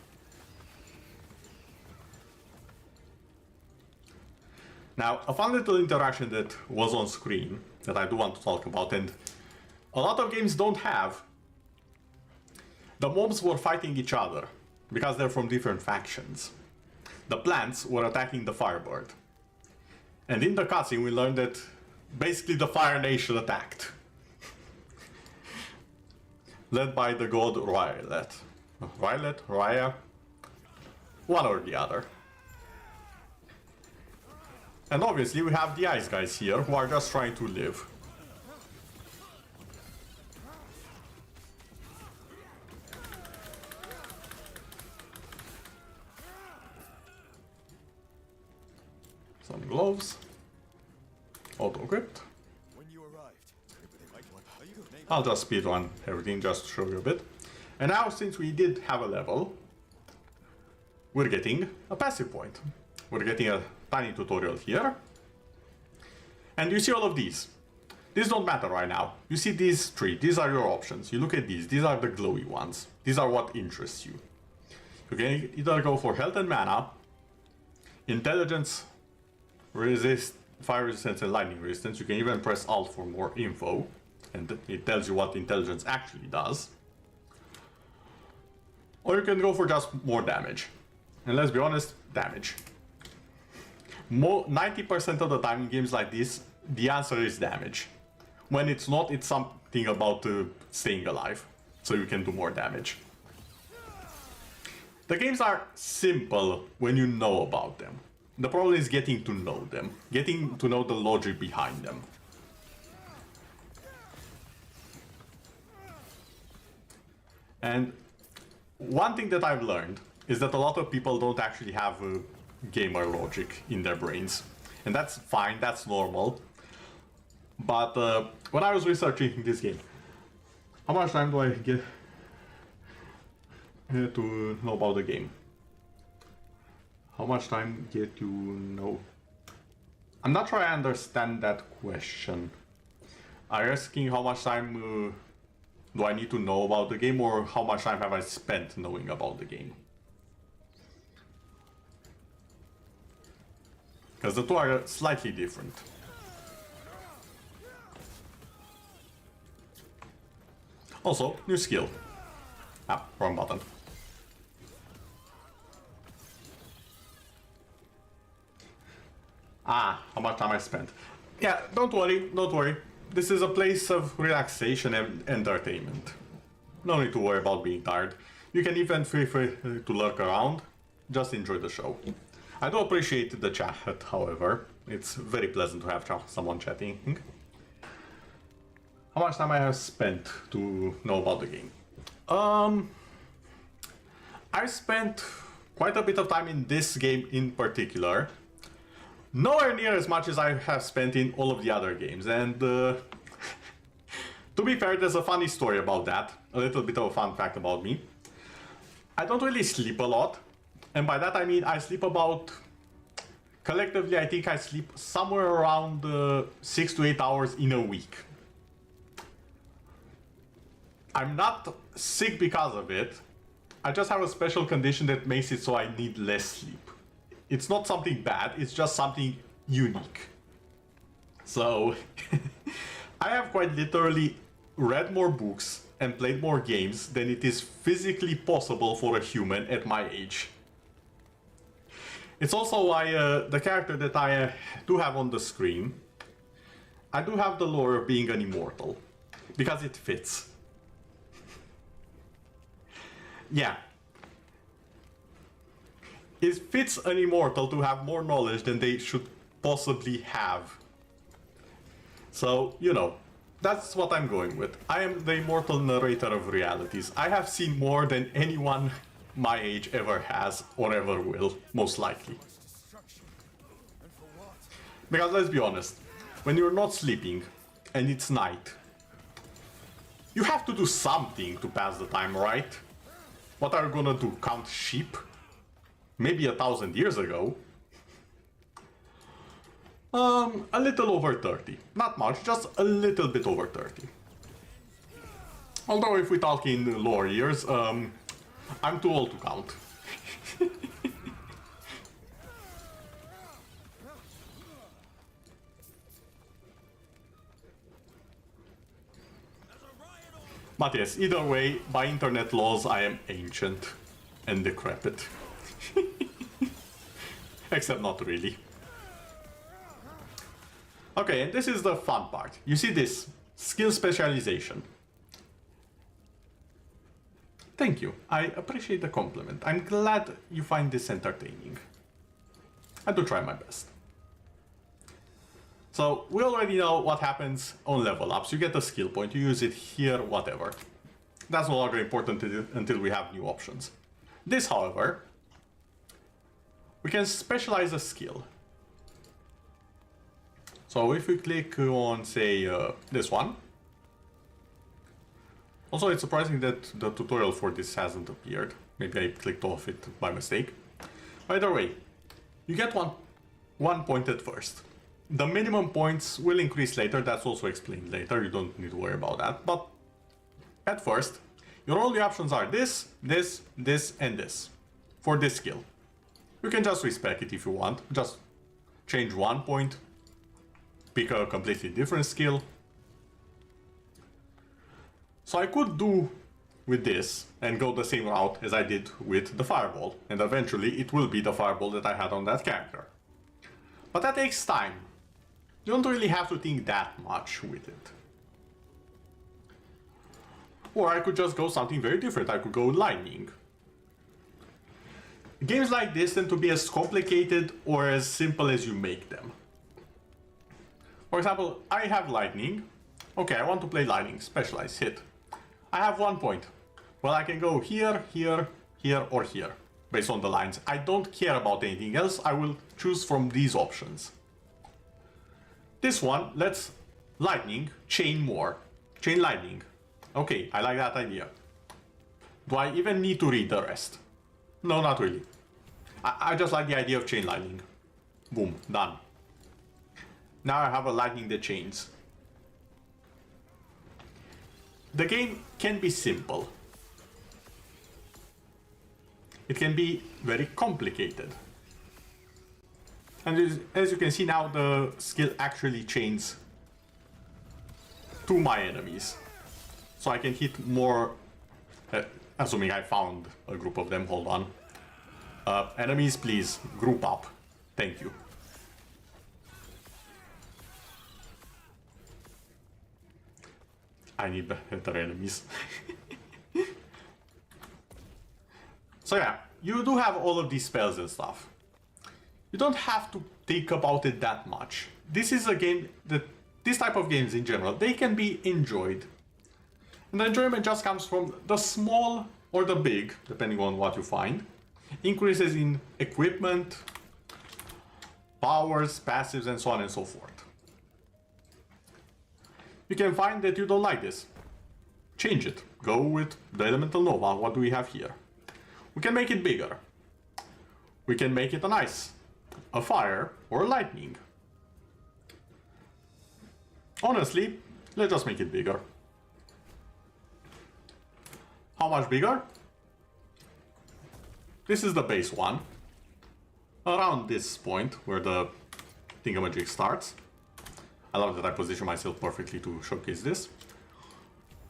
Now, a fun little interaction that was on screen that I do want to talk about, and a lot of games don't have. The mobs were fighting each other because they're from different factions. The plants were attacking the Firebird. And in the cutscene we learned that basically the Fire Nation attacked. Led by the god Ryleth. Ryleth? Raya? One or the other. And obviously we have the ice guys here who are just trying to live. Some gloves. Auto-equipped. I'll just speedrun everything just to show you a bit. And now, since we did have a level, we're getting a passive point. We're getting a tiny tutorial here. And you see all of these. These don't matter right now. You see these three, these are your options. You look at these are the glowy ones. These are what interests you. You can either go for health and mana, intelligence, resist, fire resistance and lightning resistance. You can even press Alt for more info, and it tells you what intelligence actually does. Or you can go for just more damage. And let's be honest, damage. 90% of the time in games like this, the answer is damage. When it's not, it's something about staying alive, so you can do more damage. The games are simple when you know about them. The problem is getting to know them, getting to know the logic behind them. And one thing that I've learned is that a lot of people don't actually have gamer logic in their brains. And that's fine, that's normal. But when I was researching this game, how much time do I get to know about the game? How much time get to know? I'm not sure I understand that question. Are you asking how much time do I need to know about the game, or how much time have I spent knowing about the game? Because the two are slightly different. Also, new skill. Ah, wrong button. Ah, how much time I spent. Yeah, don't worry, don't worry. This is a place of relaxation and entertainment. No need to worry about being tired. You can even feel free to lurk around. Just enjoy the show. I do appreciate the chat, however. It's very pleasant to have someone chatting. How much time I have spent to know about the game? I spent quite a bit of time in this game in particular. Nowhere near as much as I have spent in all of the other games, and to be fair, there's a funny story about that. A little bit of a fun fact about me. I don't really sleep a lot, and by that I mean I sleep about... Collectively, I think I sleep somewhere around 6 to 8 hours in a week. I'm not sick because of it. I just have a special condition that makes it so I need less sleep. It's not something bad, it's just something unique. So, I have quite literally read more books and played more games than it is physically possible for a human at my age. It's also why the character that I do have on the screen, I do have the lore of being an immortal, because it fits. Yeah. It fits an immortal to have more knowledge than they should possibly have. So, you know, that's what I'm going with. I am the immortal narrator of realities. I have seen more than anyone my age ever has or ever will, most likely. Because let's be honest, when you're not sleeping and it's night, you have to do something to pass the time, right? What are you gonna do, count sheep? Maybe 1,000 years ago. A little over 30. Not much, just a little bit over 30. Although if we talk in lore years, I'm too old to count. But yes, either way, by internet laws, I am ancient and decrepit. Except not really. Okay, and this is the fun part. You see this skill specialization. Thank you. I appreciate the compliment. I'm glad you find this entertaining. I do try my best. So, we already know what happens on level ups. You get a skill point, you use it here, whatever. That's no longer important until we have new options. This, however, we can specialize a skill. So if we click on, say, this one. Also, it's surprising that the tutorial for this hasn't appeared. Maybe I clicked off it by mistake. Either way, you get one point at first. The minimum points will increase later, that's also explained later, you don't need to worry about that. But at first, your only options are this, this, this, and this for this skill. You can just respec it if you want, just change 1 point, pick a completely different skill. So I could do with this and go the same route as I did with the fireball, and eventually it will be the fireball that I had on that character. But that takes time. You don't really have to think that much with it. Or I could just go something very different. I could go lightning. Games like this tend to be as complicated or as simple as you make them. For example, I have lightning. Okay, I want to play lightning, specialize, hit. I have 1 point. Well, I can go here, here, here, or here, based on the lines. I don't care about anything else. I will choose from these options. This one, let's lightning, chain more. Chain lightning. Okay, I like that idea. Do I even need to read the rest? No, not really. I just like the idea of chain lightning. Boom, done. Now I have a lightning that chains. The game can be simple. It can be very complicated. And as you can see now, the skill actually chains to my enemies. So I can hit more, assuming I found a group of them, hold on. Enemies, please, group up. Thank you. I need better enemies. So yeah, you do have all of these spells and stuff. You don't have to think about it that much. This is a game that, this type of games in general, they can be enjoyed. And the enjoyment just comes from the small or the big, depending on what you find, increases in equipment, powers, passives, and so on and so forth. You can find that you don't like this. Change it. Go with the Elemental Nova. What do we have here? We can make it bigger. We can make it an ice, a fire, or lightning. Honestly, let's just make it bigger. How much bigger? This is the base one. Around this point where the thingamajig starts. I love that I position myself perfectly to showcase this.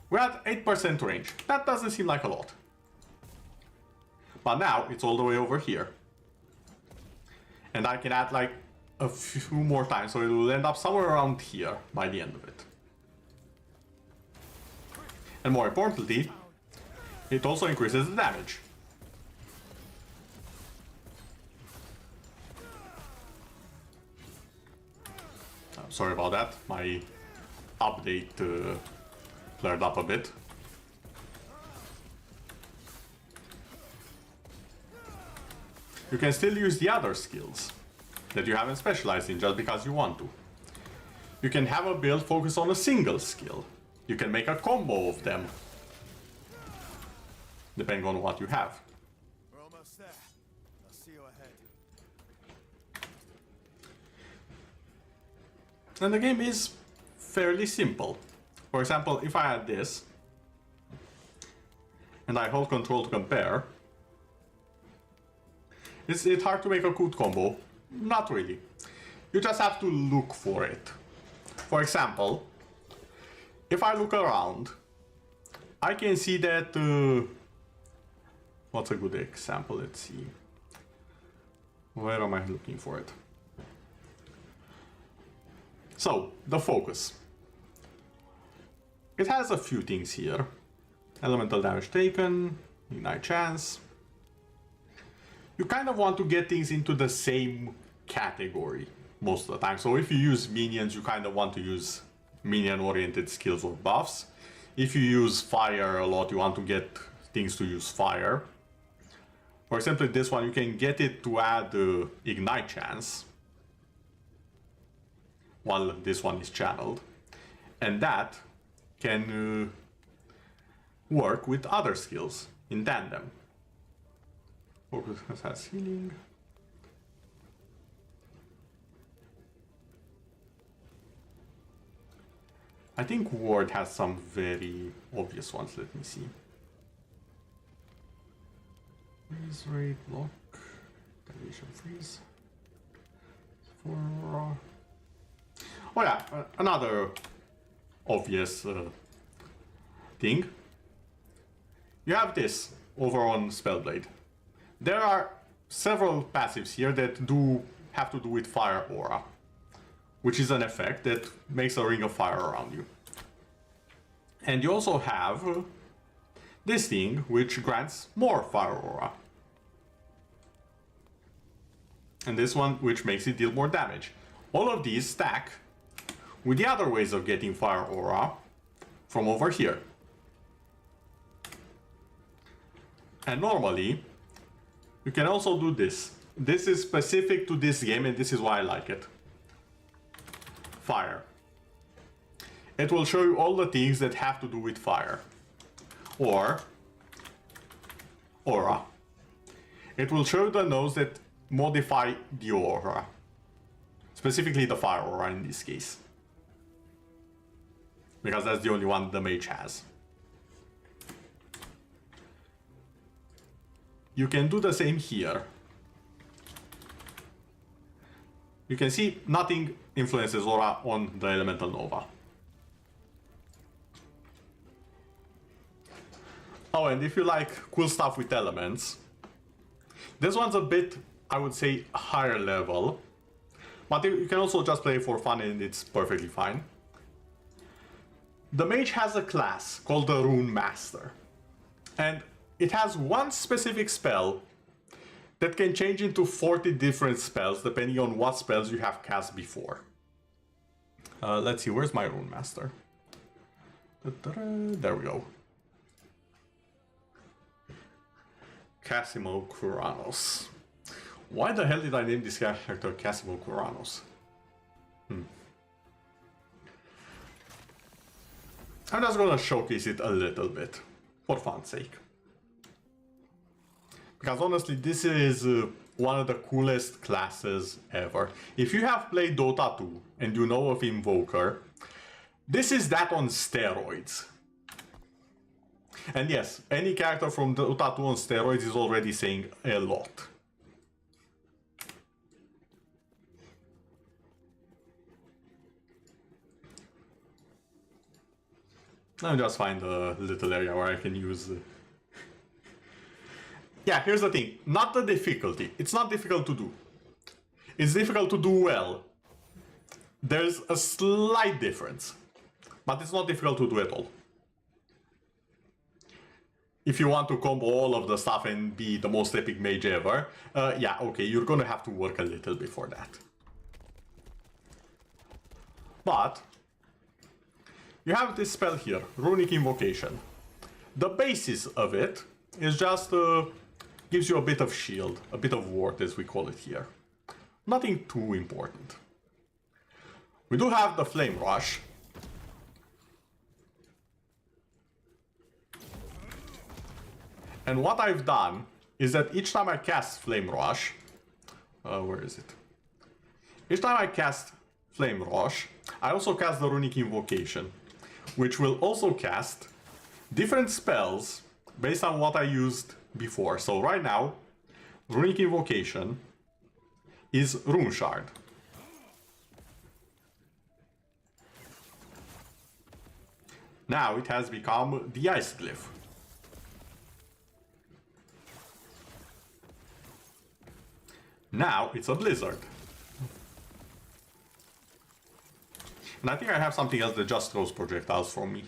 We're at 8% range. That doesn't seem like a lot. But now it's all the way over here. And I can add like a few more times, so it will end up somewhere around here by the end of it. And more importantly, it also increases the damage. Sorry about that, my update flared up a bit. You can still use the other skills that you haven't specialized in just because you want to. You can have a build focus on a single skill. You can make a combo of them, depending on what you have. We're almost there. I'll see you ahead. And the game is fairly simple. For example, if I add this, and I hold control to compare, is it hard to make a good combo? Not really. You just have to look for it. For example, if I look around, I can see that... what's a good example? Let's see. Where am I looking for it? So, the focus. It has a few things here. Elemental damage taken, ignite chance. You kind of want to get things into the same category most of the time. So if you use minions, you kind of want to use minion-oriented skills or buffs. If you use fire a lot, you want to get things to use fire. For example, this one, you can get it to add ignite chance while this one is channeled. And that can work with other skills in tandem. Focus has healing. I think Ward has some very obvious ones. Let me see. Freeze rate, block, dilution freeze. For oh yeah, another obvious thing. You have this over on Spellblade. There are several passives here that do have to do with Fire Aura, which is an effect that makes a ring of fire around you. And you also have this thing, which grants more Fire Aura. And this one, which makes it deal more damage. All of these stack with the other ways of getting Fire Aura from over here. And normally, you can also do this. This is specific to this game, and this is why I like it. Fire. It will show you all the things that have to do with fire. Or aura. It will show you the nodes that modify the aura. Specifically the fire aura in this case. Because that's the only one the mage has. You can do the same here. You can see nothing influences aura on the elemental nova. Oh, and if you like cool stuff with elements, this one's a bit, I would say, higher level. But you can also just play for fun and it's perfectly fine. The mage has a class called the Rune Master. And it has one specific spell that can change into 40 different spells depending on what spells you have cast before. Let's see, where's my Rune Master? There we go. Casimo Kuranos. Why the hell did I name this character Casimo Kuranos? I'm just gonna showcase it a little bit, for fun's sake. Because honestly, this is one of the coolest classes ever. If you have played Dota 2 and you know of Invoker, this is that on steroids. And yes, any character from Dota 2 on steroids is already saying a lot. Let me just find a little area where I can use... Yeah, here's the thing. Not the difficulty. It's not difficult to do. It's difficult to do well. There's a slight difference. But it's not difficult to do at all. If you want to combo all of the stuff and be the most epic mage ever, yeah, okay, you're gonna have to work a little before that. But you have this spell here, Runic Invocation. The basis of it is just gives you a bit of shield, a bit of ward as we call it here. Nothing too important. We do have the Flame Rush. And what I've done is that each time I cast Flame Rush, where is it? Each time I cast Flame Rush, I also cast the Runic Invocation, which will also cast different spells based on what I used before. So right now, Runic Invocation is Rune Shard. Now it has become the Ice Glyph. Now it's a Blizzard. And I think I have something else that just throws projectiles from me.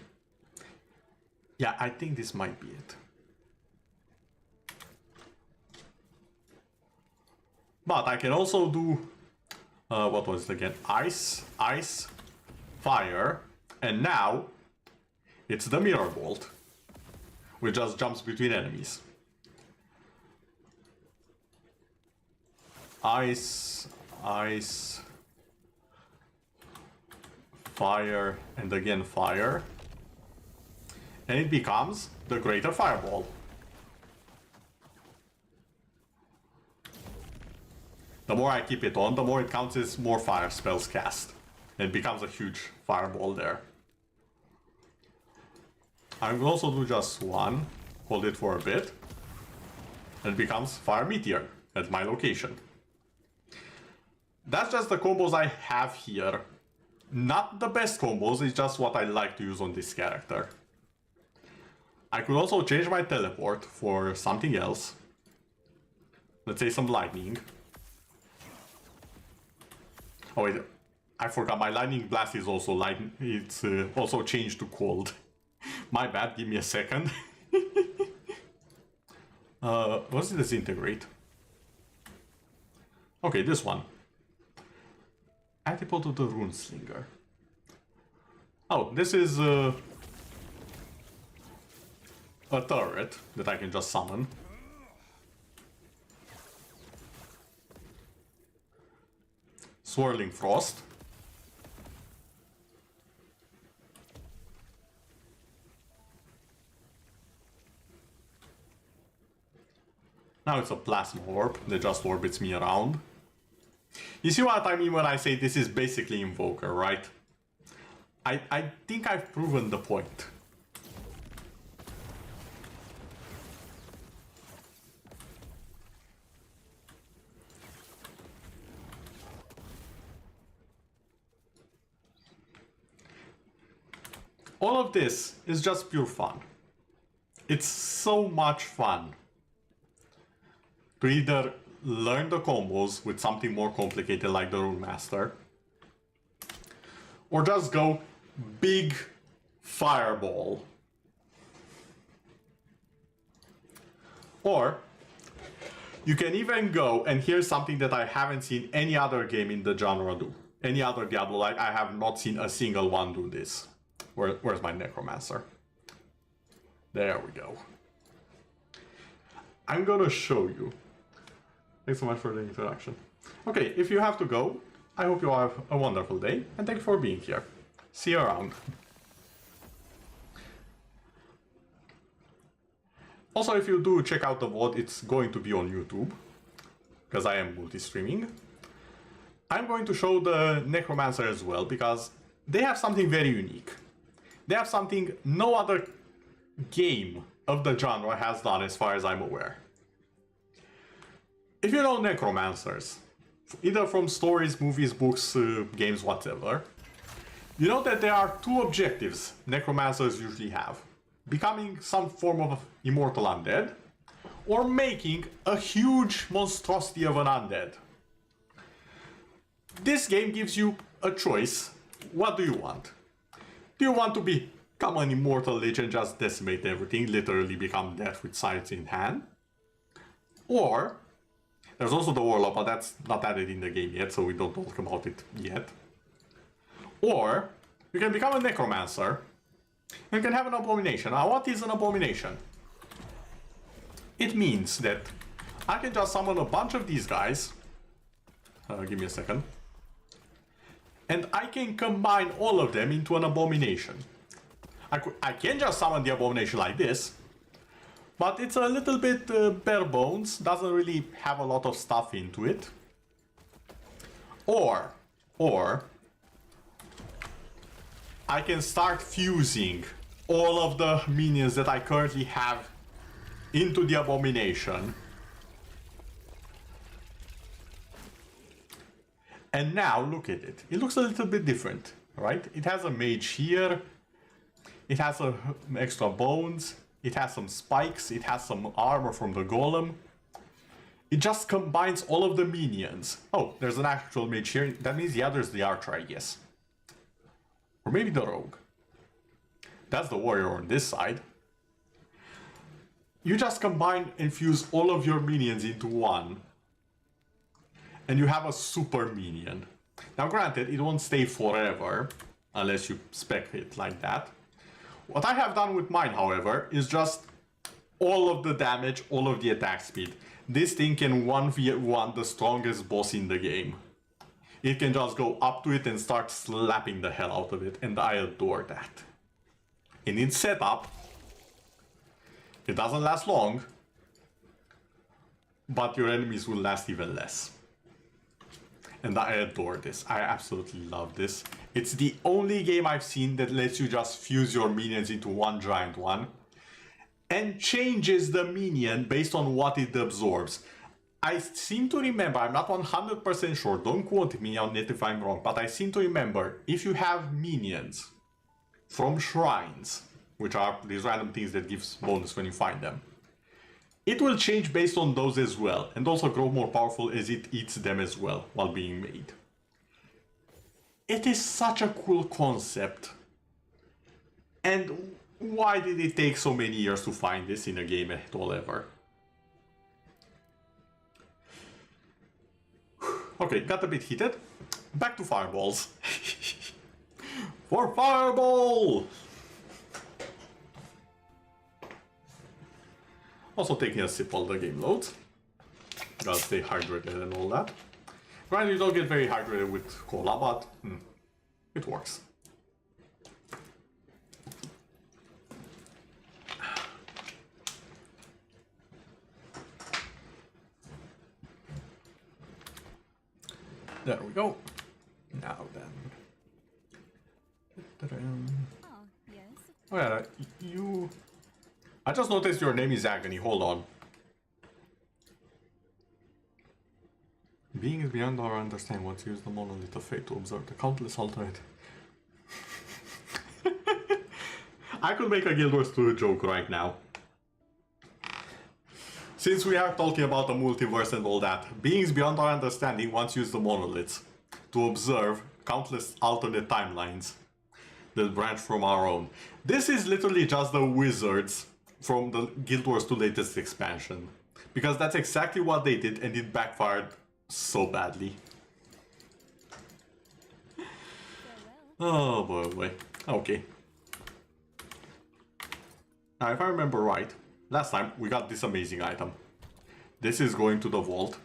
Yeah, I think this might be it. But I can also do, what was it again? Ice, fire, and now it's the Mirror Bolt, which just jumps between enemies. Ice, fire, and again fire. And it becomes the Greater Fireball. The more I keep it on, the more it counts as more fire spells cast. And it becomes a huge fireball there. I will also do just one, hold it for a bit, and it becomes Fire Meteor at my location. That's just the combos I have here. Not the best combos, it's just what I like to use on this character. I could also change my teleport for something else. Let's say some lightning. Oh wait, I forgot my lightning blast is also lightning. It's also changed to cold. My bad, give me a second. What's the disintegrate? Okay, this one. Antipode to the Rune Slinger. Oh, this is a turret that I can just summon. Swirling Frost. Now it's a Plasma Orb that just orbits me around. You see what I mean when I say this is basically Invoker, right? I think I've proven the point. All of this is just pure fun. It's so much fun to either learn the combos with something more complicated like the Rune Master, or just go big fireball. Or you can even go, and here's something that I haven't seen any other game in the genre do. Any other Diablo, like I have not seen a single one do this. Where's my Necromancer? There we go. I'm gonna show you. Thanks so much for the introduction. Okay, if you have to go, I hope you have a wonderful day, and thank you for being here. See you around. Also, if you do check out the VOD, it's going to be on YouTube, because I am multi-streaming. I'm going to show the Necromancer as well, because they have something very unique. They have something no other game of the genre has done as far as I'm aware. If you know Necromancers, either from stories, movies, books, games, whatever, you know that there are two objectives Necromancers usually have. Becoming some form of immortal undead, or making a huge monstrosity of an undead. This game gives you a choice. What do you want? Do you want to become an immortal lich and just decimate everything, literally become death with scythes in hand? Or, there's also the Warlock, but that's not added in the game yet, so we don't talk about it yet. Or, you can become a Necromancer, and can have an abomination. Now, what is an abomination? It means that I can just summon a bunch of these guys. Give me a second. And I can combine all of them into an abomination. I can just summon the abomination like this, but it's a little bit bare bones, doesn't really have a lot of stuff into it. Or I can start fusing all of the minions that I currently have into the abomination. And now look at it. It looks a little bit different, right? It has a mage here. It has some extra bones. It has some spikes. It has some armor from the golem. It just combines all of the minions. Oh, there's an actual mage here. That means the other's the archer, I guess. Or maybe the rogue. That's the warrior on this side. You just combine and fuse all of your minions into one. And you have a super minion. Now granted, it won't stay forever, unless you spec it like that. What I have done with mine, however, is just all of the damage, all of the attack speed. This thing can 1v1 the strongest boss in the game. It can just go up to it and start slapping the hell out of it, and I adore that. In its setup, it doesn't last long, but your enemies will last even less. And I adore this. I absolutely love this. It's the only game I've seen that lets you just fuse your minions into one giant one and changes the minion based on what it absorbs. I seem to remember, I'm not 100% sure, don't quote me on it if I'm wrong, but I seem to remember if you have minions from shrines, which are these random things that gives bonus when you find them, it will change based on those as well, and also grow more powerful as it eats them as well while being made. It is such a cool concept. And why did it take so many years to find this in a game at all ever? Okay, got a bit heated. Back to fireballs. For fireball! Also taking a sip while the game loads. Gotta stay hydrated and all that. Granted, you don't get very hydrated with cola, but it works. There we go. Now then. Oh yeah, you... I just noticed your name is Agony, hold on. Being is beyond our understanding, once use the monolith of fate to observe the countless alternate. I could make a Guild Wars 2 joke right now. Since we are talking about the multiverse and all that, beings beyond our understanding once use the monoliths to observe countless alternate timelines that branch from our own. This is literally just the wizards from the Guild Wars 2 latest expansion. Because that's exactly what they did and it backfired so badly. Oh boy, oh boy. Okay. Now if I remember right, last time we got this amazing item. This is going to the vault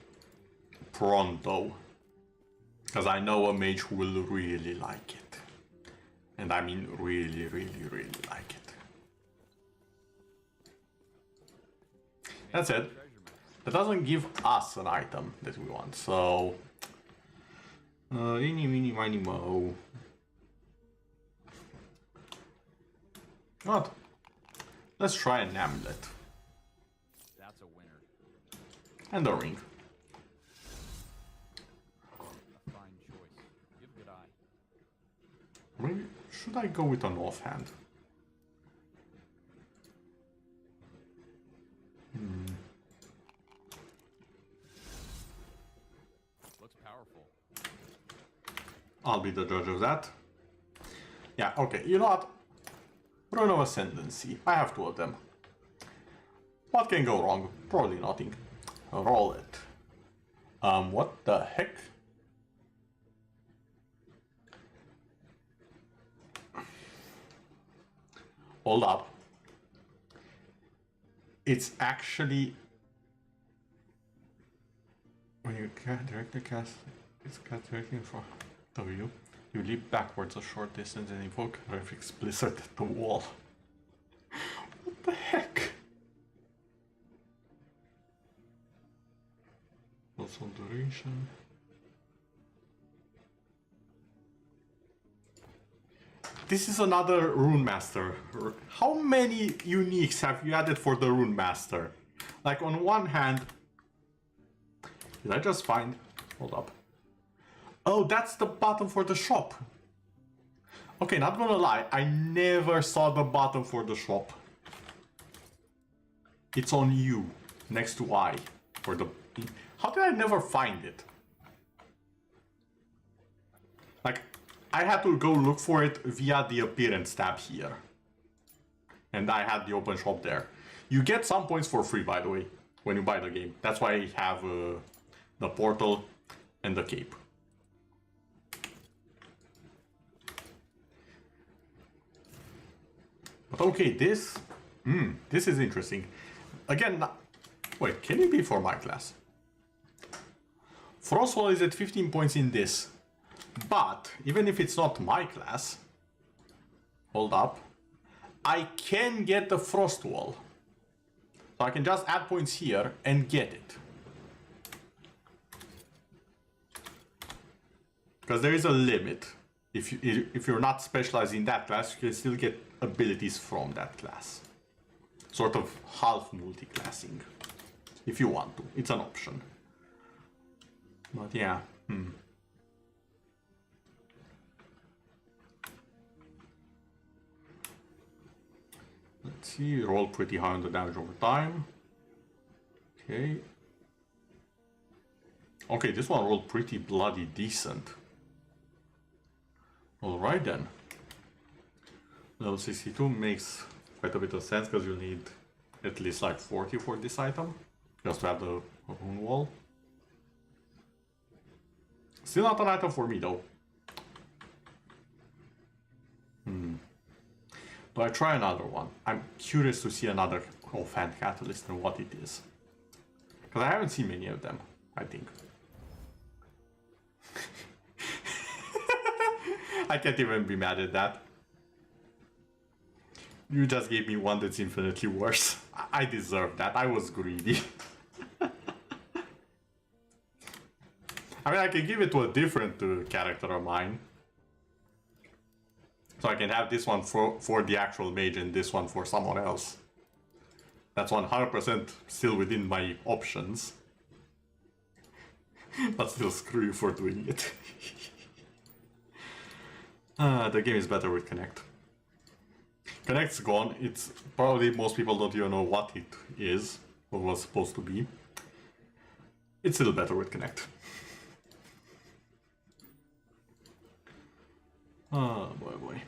pronto. Because I know a mage who will really like it. And I mean really, really, really like it. That said, that doesn't give us an item that we want, so... Eeny, meeny, miny, mo. What? Let's try an amulet. That's a winner. And a ring. A fine choice. You have a good eye. Maybe, should I go with an offhand? Looks powerful. I'll be the judge of that. Yeah, okay, you know what? Rune of Ascendancy. I have two of them. What can go wrong? Probably nothing. Roll it. What the heck? Hold up. It's actually... When you directly cast, it's cast directly in front of you. You leap backwards a short distance and evoke horrific blizzard at the wall. What the heck? Also duration. This is another Rune Master. How many uniques have you added for the Rune Master? Like on one hand... Did I just find... Hold up. Oh, that's the button for the shop. Okay, not gonna lie, I never saw the button for the shop. It's on U, next to I. For the... How did I never find it? Like, I had to go look for it via the appearance tab here. And I had the open shop there. You get some points for free, by the way, when you buy the game. That's why I have the portal and the cape. But okay, this is interesting. Again, wait, can it be for my class? Frostwall is at 15 points in this. But, even if it's not my class, hold up, I can get the Frostwall. So I can just add points here and get it. Because there is a limit if you're not specialized in that class, you can still get abilities from that class. Sort of half multi-classing, if you want to. It's an option. But yeah, Let's see, roll pretty high on the damage over time. Okay. Okay, this one rolled pretty bloody decent. Alright then. Level 62 makes quite a bit of sense because you need at least like 40 for this item. Just to have the rune wall. Still not an item for me though. Do I try another one? I'm curious to see another offhand catalyst and what it is. Because I haven't seen many of them, I think. I can't even be mad at that. You just gave me one that's infinitely worse. I deserve that. I was greedy. I mean, I can give it to a different character of mine. So I can have this one for the actual mage and this one for someone else. That's 100% still within my options. But still, screw you for doing it. The game is better with Connect. Connect's gone. It's probably most people don't even know what it is, what it was supposed to be. It's still better with Connect. Oh boy.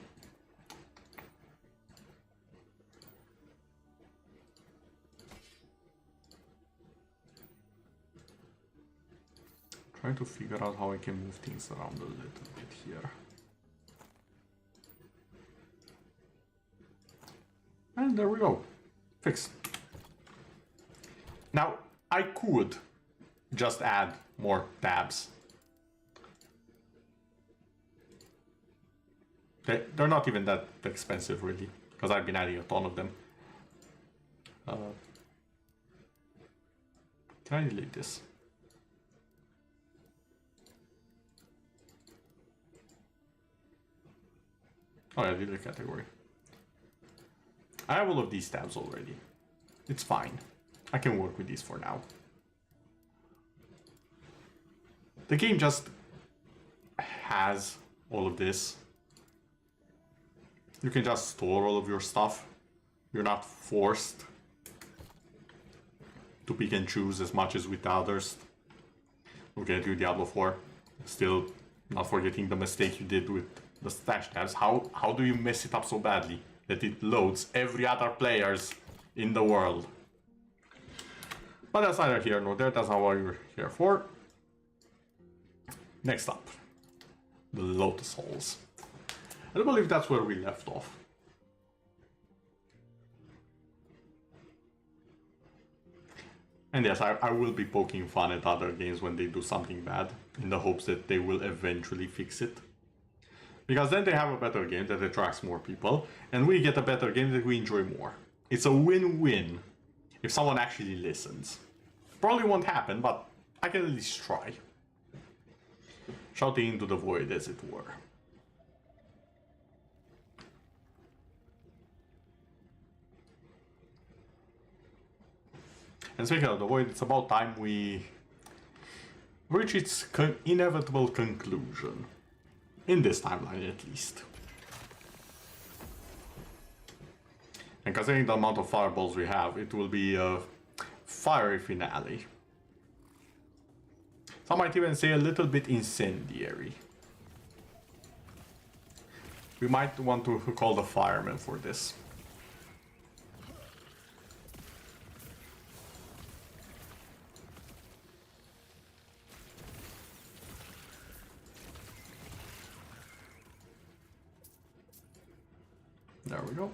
Trying to figure out how I can move things around a little bit here. And there we go. Fixed. Now, I could just add more tabs. They're not even that expensive, really, because I've been adding a ton of them. Can I delete this? Oh yeah, delete category. I have all of these tabs already. It's fine. I can work with these for now. The game just has all of this. You can just store all of your stuff. You're not forced to pick and choose as much as with the others. Okay, do Diablo 4. Still not forgetting the mistake you did with the stash tabs. How do you mess it up so badly that it loads every other players in the world? But that's neither here nor there. That's not what you're here for. Next up, the Lotus Halls. I don't believe that's where we left off. And yes, I will be poking fun at other games when they do something bad, in the hopes that they will eventually fix it. Because then they have a better game that attracts more people, and we get a better game that we enjoy more. It's a win-win if someone actually listens. Probably won't happen, but I can at least try. Shouting into the void, as it were. And speaking of the void, it's about time we reach its inevitable conclusion. In this timeline, at least. And considering the amount of fireballs we have, it will be a fiery finale. Some might even say a little bit incendiary. We might want to call the firemen for this. There we go.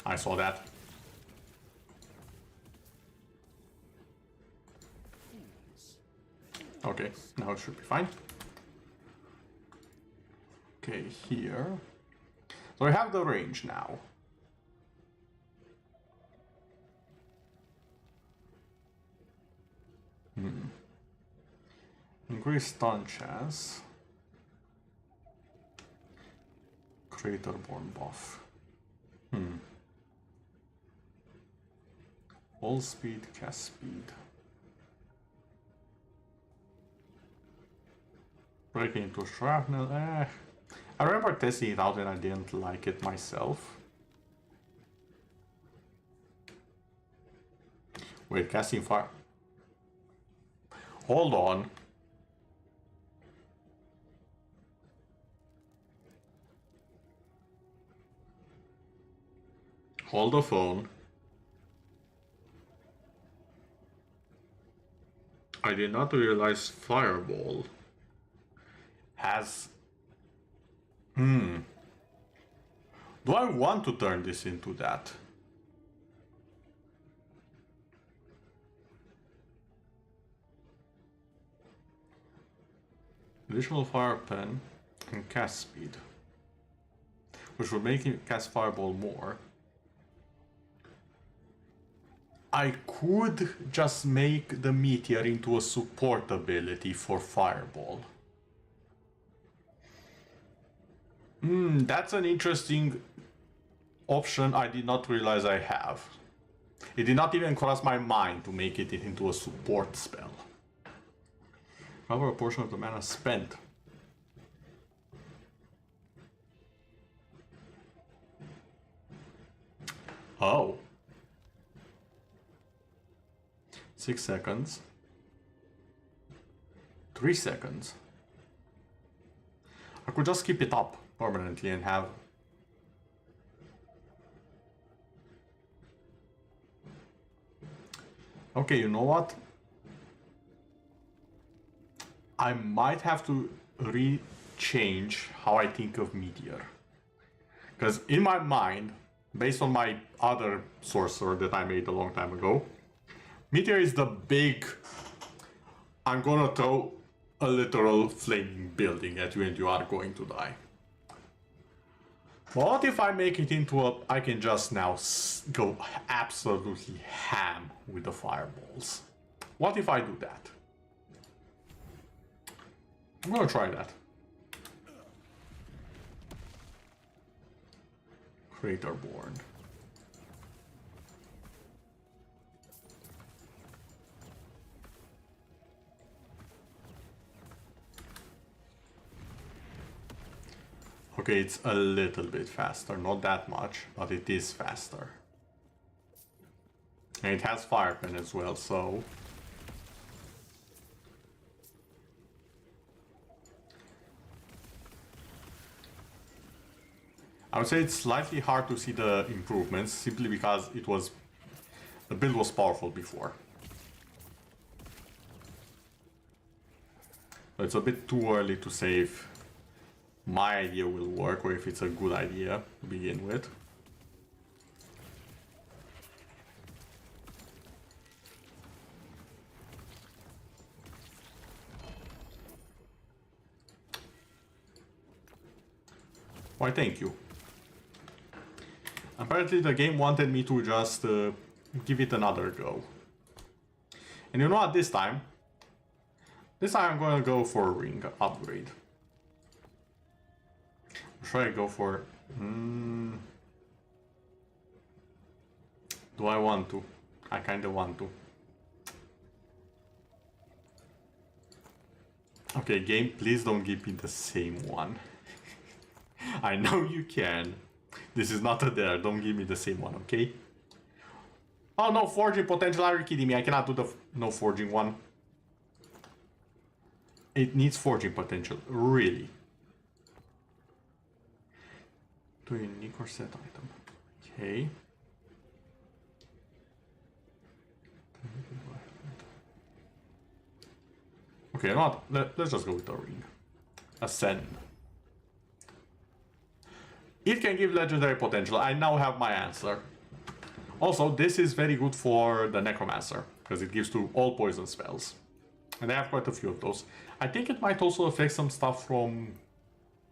I saw that. Okay, now it should be fine. Okay, here. So we have the range now. Increase stun chance. Craterborn buff. All speed, cast speed. Breaking into shrapnel. I remember testing it out and I didn't like it myself. Wait, casting fire. Hold on. Hold the phone. I did not realize Fireball has... Do I want to turn this into that? Additional fire pen and cast speed, which will make him cast Fireball more. I could just make the Meteor into a support ability for Fireball. That's an interesting option I did not realize I have. It did not even cross my mind to make it into a support spell. Recover a portion of the mana spent. Oh. 6 seconds. 3 seconds. I could just keep it up permanently and have... Okay, you know what? I might have to re-change how I think of Meteor. Because in my mind, based on my other sorcerer that I made a long time ago, Meteor is the big... I'm gonna throw a literal flaming building at you and you are going to die. What if I make it into a... I can just now go absolutely ham with the fireballs. What if I do that? I'm gonna try that. Craterborn. Okay, it's a little bit faster, not that much, but it is faster. And it has fire pen as well, so... I would say it's slightly hard to see the improvements, simply because it was... the build was powerful before. But it's a bit too early to say if my idea will work or if it's a good idea to begin with. Why, thank you. Apparently the game wanted me to just give it another go. And you know what, this time I'm going to go for a ring upgrade. Should I go for... Do I want to? I kinda want to. Okay, game, please don't give me the same one. I know you can. This is not a dare, don't give me the same one, okay? Oh no, forging potential, are you kidding me? I cannot do the no forging one. It needs forging potential, really. To a unique or set item. Okay. Okay, you know what? Let's just go with the ring. Ascend. It can give legendary potential. I now have my answer. Also, this is very good for the Necromancer, because it gives to all poison spells. And I have quite a few of those. I think it might also affect some stuff from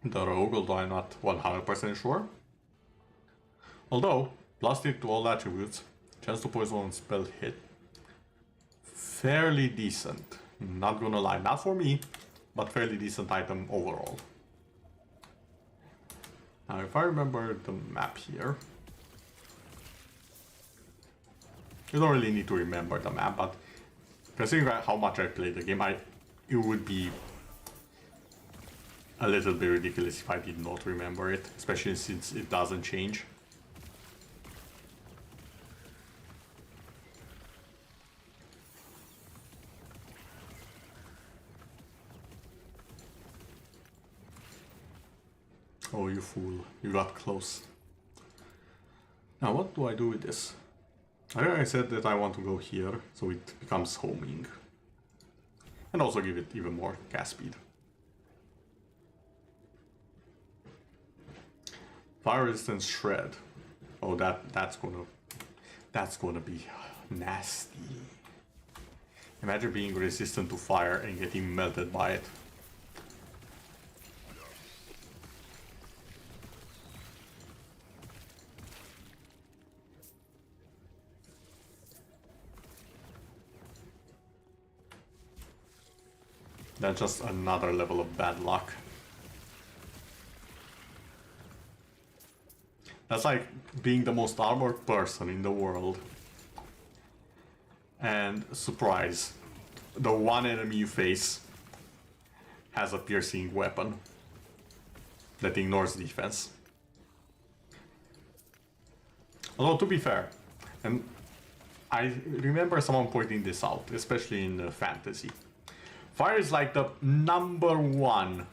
the Rogue, although I'm not 100% sure. Although, plus it to all attributes, chance to poison on spell hit. Fairly decent. Not gonna lie, not for me, but fairly decent item overall. Now, if I remember the map here, you don't really need to remember the map, but considering how much I played the game, it would be a little bit ridiculous if I did not remember it, especially since it doesn't change. Oh, you fool. You got close. Now, what do I do with this? I think I said that I want to go here, so it becomes homing. And also give it even more cast speed. Fire resistance shred. Oh, that's gonna be nasty. Imagine being resistant to fire and getting melted by it. That's just another level of bad luck. That's like being the most armored person in the world. And surprise, the one enemy you face has a piercing weapon that ignores defense. Although, to be fair, and I remember someone pointing this out, especially in fantasy. Fire is like the #1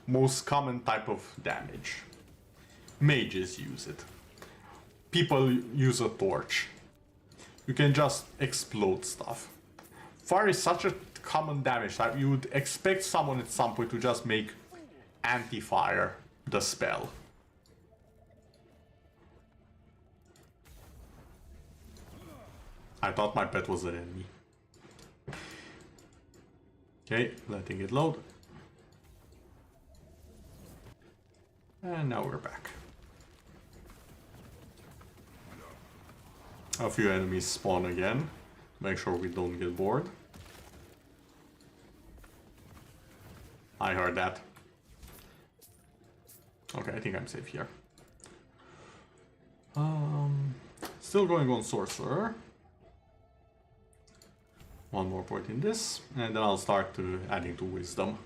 most common type of damage. Mages use it. People use a torch. You can just explode stuff. Fire is such a common damage type, you would expect someone at some point to just make anti-fire the spell. I thought my pet was an enemy. Okay, letting it load. And now we're back. A few enemies spawn again. Make sure we don't get bored. I heard that. Okay, I think I'm safe here. Still going on Sorcerer. One more point in this, and then I'll start adding to Wisdom.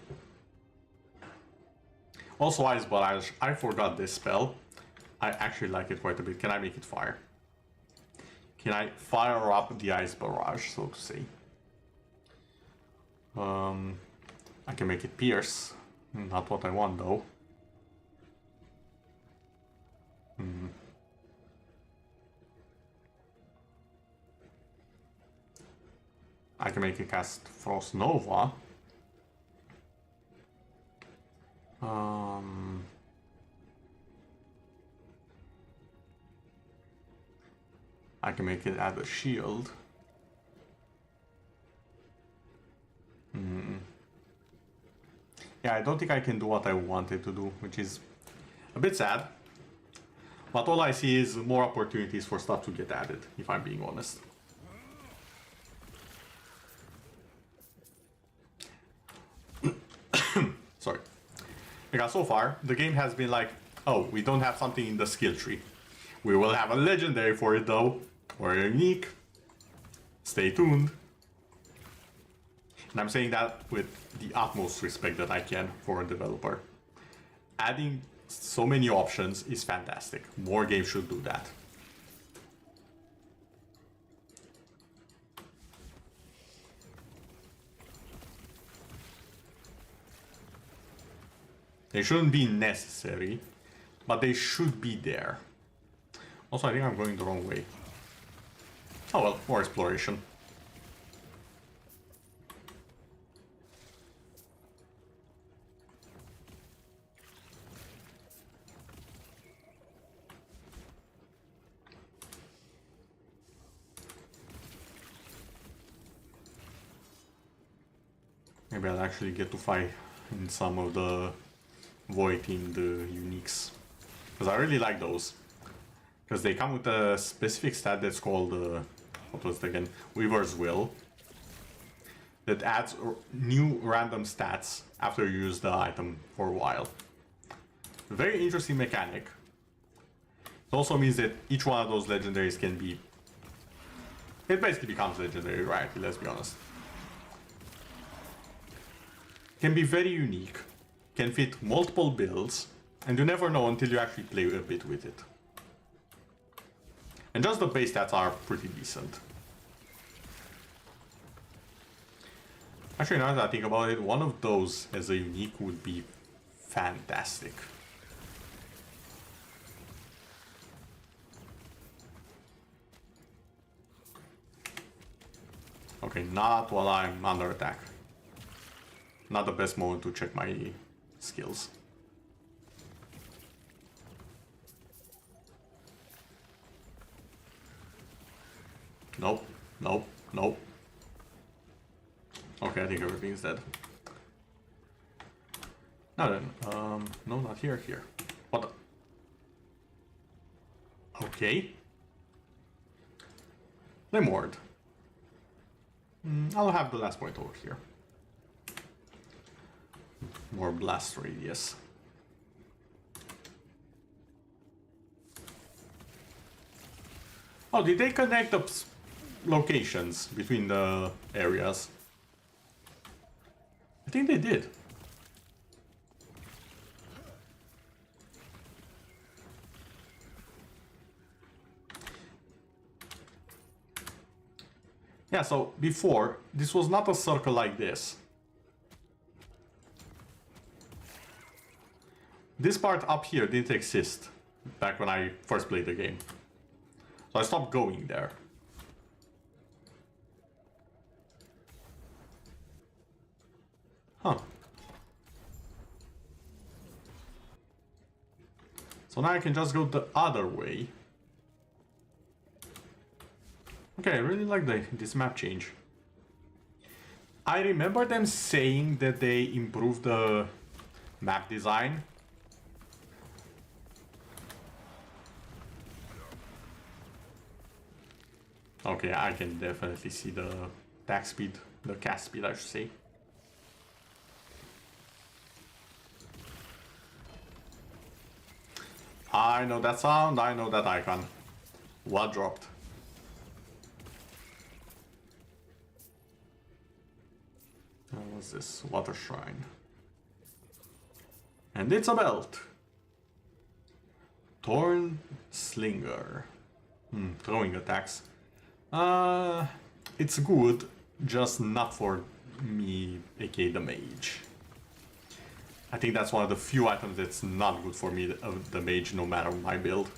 Also Ice Barrage, I forgot this spell. I actually like it quite a bit. Can I make it fire? Can I fire up the Ice Barrage, so to say? I can make it pierce. Not what I want though. I can make it cast Frost Nova. I can make it add a shield. Yeah, I don't think I can do what I wanted to do, which is a bit sad. But all I see is more opportunities for stuff to get added, if I'm being honest. Sorry. Because so far, the game has been like, oh, we don't have something in the skill tree. We will have a legendary for it though, or a unique. Stay tuned. And I'm saying that with the utmost respect that I can for a developer. Adding so many options is fantastic. More games should do that. They shouldn't be necessary, but they should be there. Also, I think I'm going the wrong way. Oh well, more exploration. Maybe I'll actually get to fight in some of the Void in the uniques. Because I really like those. Because they come with a specific stat that's called, what was it again? Weaver's Will. That adds new random stats after you use the item for a while. Very interesting mechanic. It also means that each one of those legendaries can be... It basically becomes legendary, right? Let's be honest. Can be very unique, can fit multiple builds, and you never know until you actually play a bit with it. And just the base stats are pretty decent. Actually, now that I think about it, one of those as a unique would be fantastic. Okay, not while I'm under attack. Not the best moment to check my skills. Nope, nope, nope. Okay, I think everything's dead. Now then, no, not here, here. What the? Okay. Limward. I'll have the last point over here. More blast radius. Oh, did they connect the locations between the areas? I think they did. Yeah, so before, this was not a circle like this. This part up here didn't exist back when I first played the game. So I stopped going there. Huh. So now I can just go the other way. Okay, I really like this map change. I remember them saying that they improved the map design. Okay, I can definitely see the attack speed, the cast speed, I should say. I know that sound, I know that icon. What dropped? What's this? Water Shrine. And it's a belt. Torn Slinger. Throwing attacks. It's good, just not for me, aka the Mage. I think that's one of the few items that's not good for me, the Mage, no matter my build.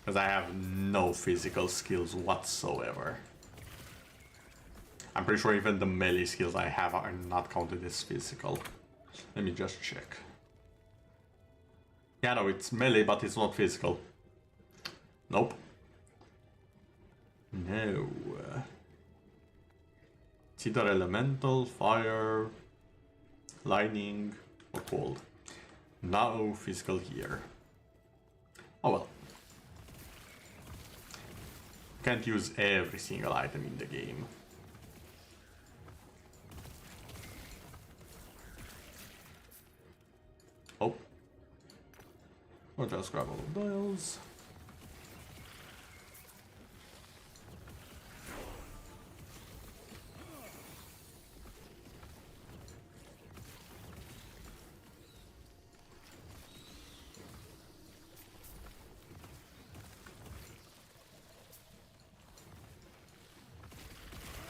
Because I have no physical skills whatsoever. I'm pretty sure even the melee skills I have are not counted as physical. Let me just check. Yeah, no, it's melee, but it's not physical. Nope. No. It's either elemental, fire, lightning, or cold. No physical here. Oh well. Can't use every single item in the game. Oh. I'll just grab all of those.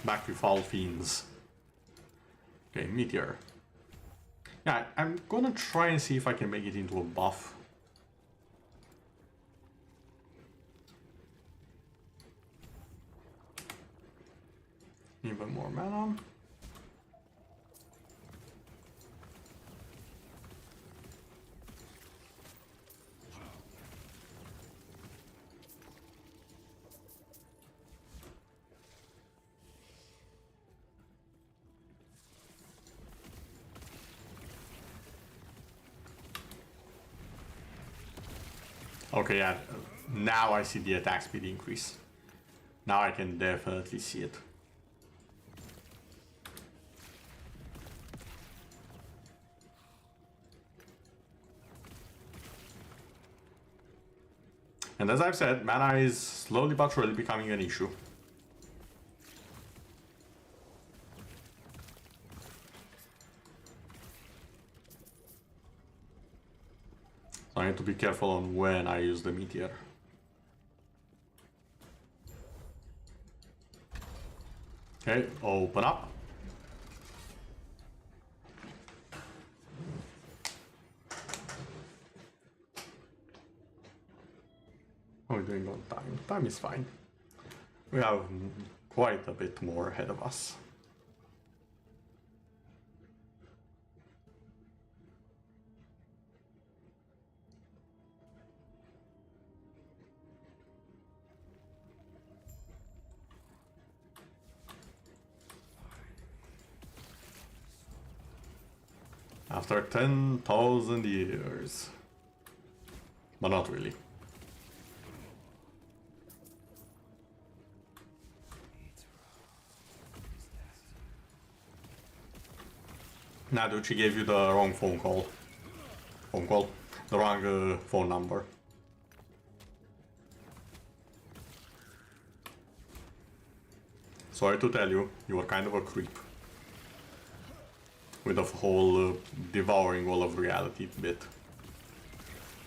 Back with all fiends. Okay, meteor. Yeah, I'm gonna try and see if I can make it into a buff. Even more mana. Okay, yeah, now I see the attack speed increase. Now I can definitely see it. And as I've said, mana is slowly but surely becoming an issue. So I need to be careful on when I use the meteor. Okay, open up. How are we doing on time? Time is fine. We have quite a bit more ahead of us. After 10,000 years. But not really. Naducci gave you the wrong phone call. The wrong phone number. Sorry to tell you, you were kind of a creep. With the whole devouring all of reality bit.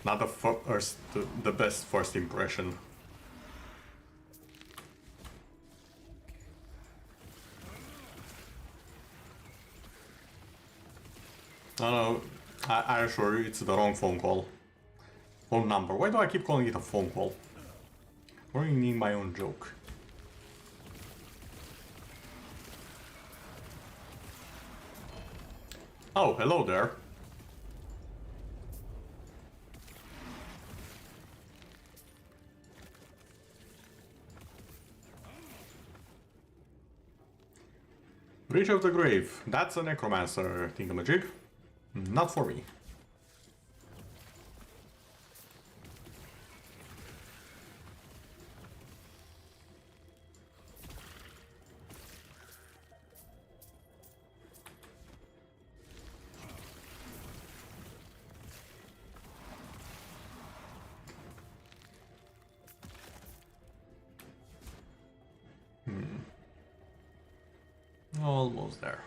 Not the best first impression. No, I assure you it's the wrong phone call. Phone number. Why do I keep calling it a phone call? Ruining my own joke. Oh, hello there. Breach of the Grave. That's a necromancer thingamajig. Not for me. Almost there.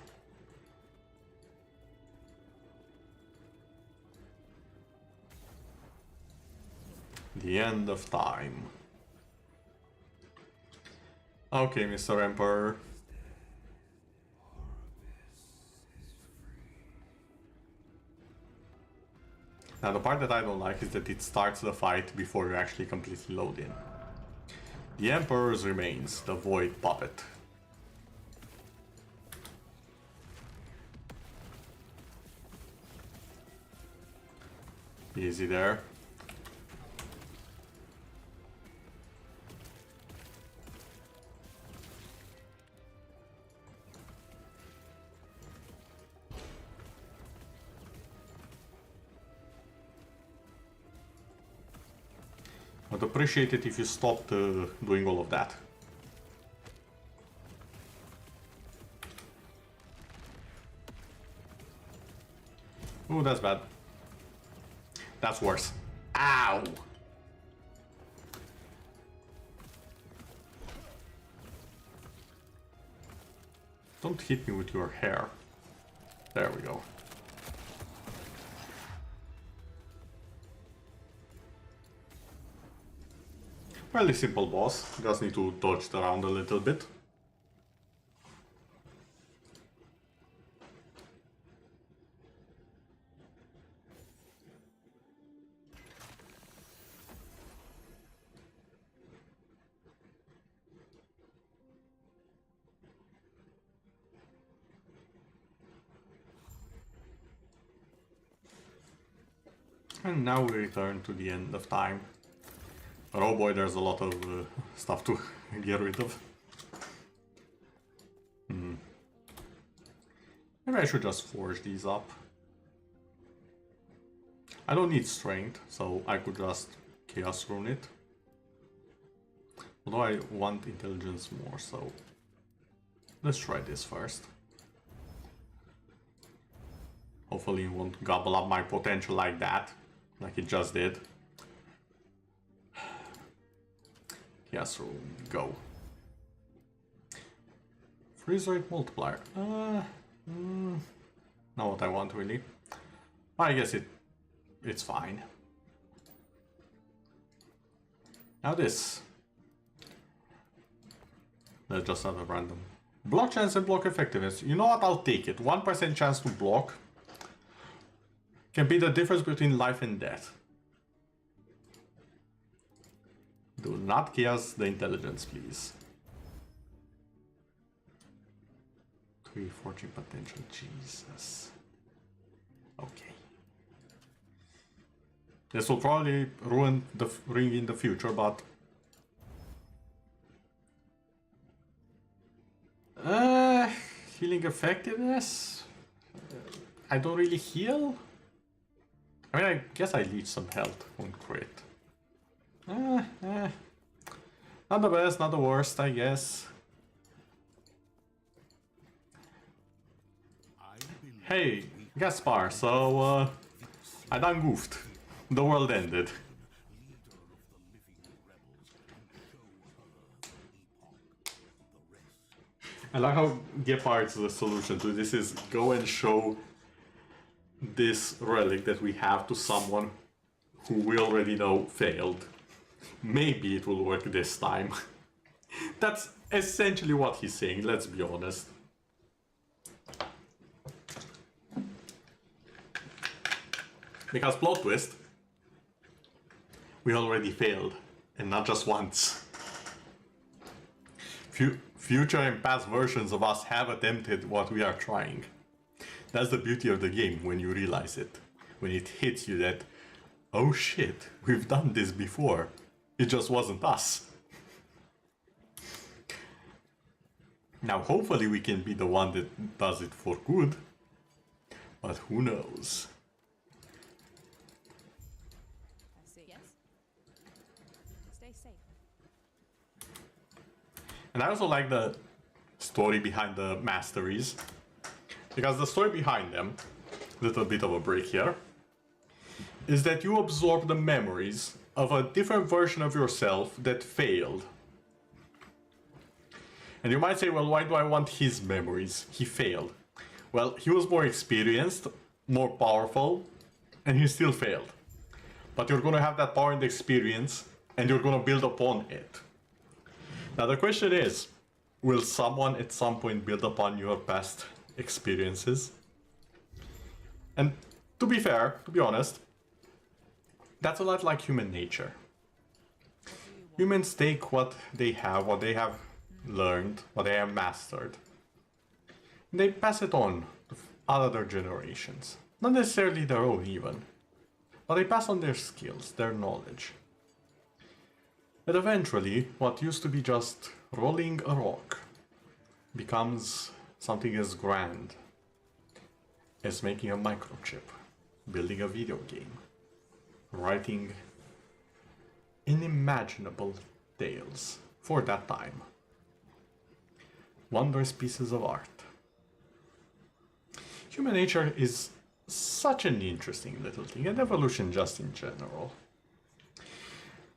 The end of time. Okay, Mr. Emperor. Now the part that I don't like is that it starts the fight before you actually completely load in. The Emperor's remains, the Void Puppet. Easy there. I'd appreciate it if you stopped doing all of that. Ooh, that's bad. That's worse. Ow! Don't hit me with your hair. There we go. Fairly simple boss. Just need to dodge it around a little bit. And now we return to the end of time. But oh boy, there's a lot of stuff to get rid of. Maybe I should just forge these up. I don't need strength, so I could just chaos rune it. Although I want intelligence more, so let's try this first. Hopefully it won't gobble up my potential like that, like it just did. He has to go. Freeze rate multiplier. Not what I want really. I guess it's fine. Now this. That's just not a random. Block chance and block effectiveness. You know what? I'll take it. 1% chance to block can be the difference between life and death. Do not chaos the intelligence, please. 3 fortune potential. Jesus. Okay. This will probably ruin the ring in the future, but healing effectiveness? I don't really heal? I mean, I guess I leech some health on crit. Not the best, not the worst, I guess. Hey, Gaspar, so, I done goofed. The world ended. I like how Gepard's solution to this is go and show this relic that we have to someone who we already know failed. Maybe it will work this time. That's essentially what he's saying, let's be honest. Because plot twist, we already failed, and not just once. Future and past versions of us have attempted what we are trying. That's the beauty of the game when you realize it. When it hits you that, oh shit, we've done this before. It just wasn't us. Now hopefully we can be the one that does it for good. But who knows? I see. Yes. Stay safe. And I also like the story behind the masteries. Because the story behind them, little bit of a break here, is that you absorb the memories of a different version of yourself that failed. And you might say, well, why do I want his memories? He failed. Well, he was more experienced, more powerful, and he still failed. But you're gonna have that power and experience, and you're gonna build upon it. Now the question is, will someone at some point build upon your past experiences? And to be fair, to be honest, that's a lot like human nature. Humans take what they have learned, what they have mastered, and they pass it on to other generations. Not necessarily their own even, but they pass on their skills, their knowledge. And eventually, what used to be just rolling a rock becomes something as grand as making a microchip, building a video game, writing unimaginable tales for that time. Wondrous pieces of art. Human nature is such an interesting little thing, and evolution just in general.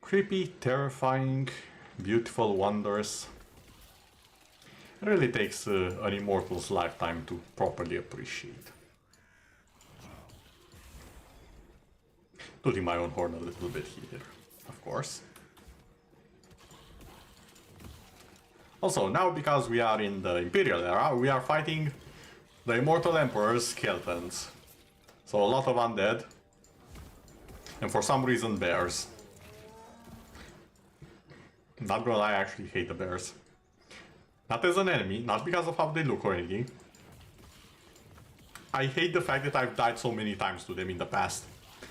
Creepy, terrifying, beautiful, wondrous. It really takes an immortal's lifetime to properly appreciate. Tooting my own horn a little bit here, of course. Also, now because we are in the Imperial era, we are fighting the Immortal Emperor's skeletons. So a lot of undead. And for some reason bears. Not gonna lie, I actually hate the bears. Not as an enemy, not because of how they look or anything. I hate the fact that I've died so many times to them in the past.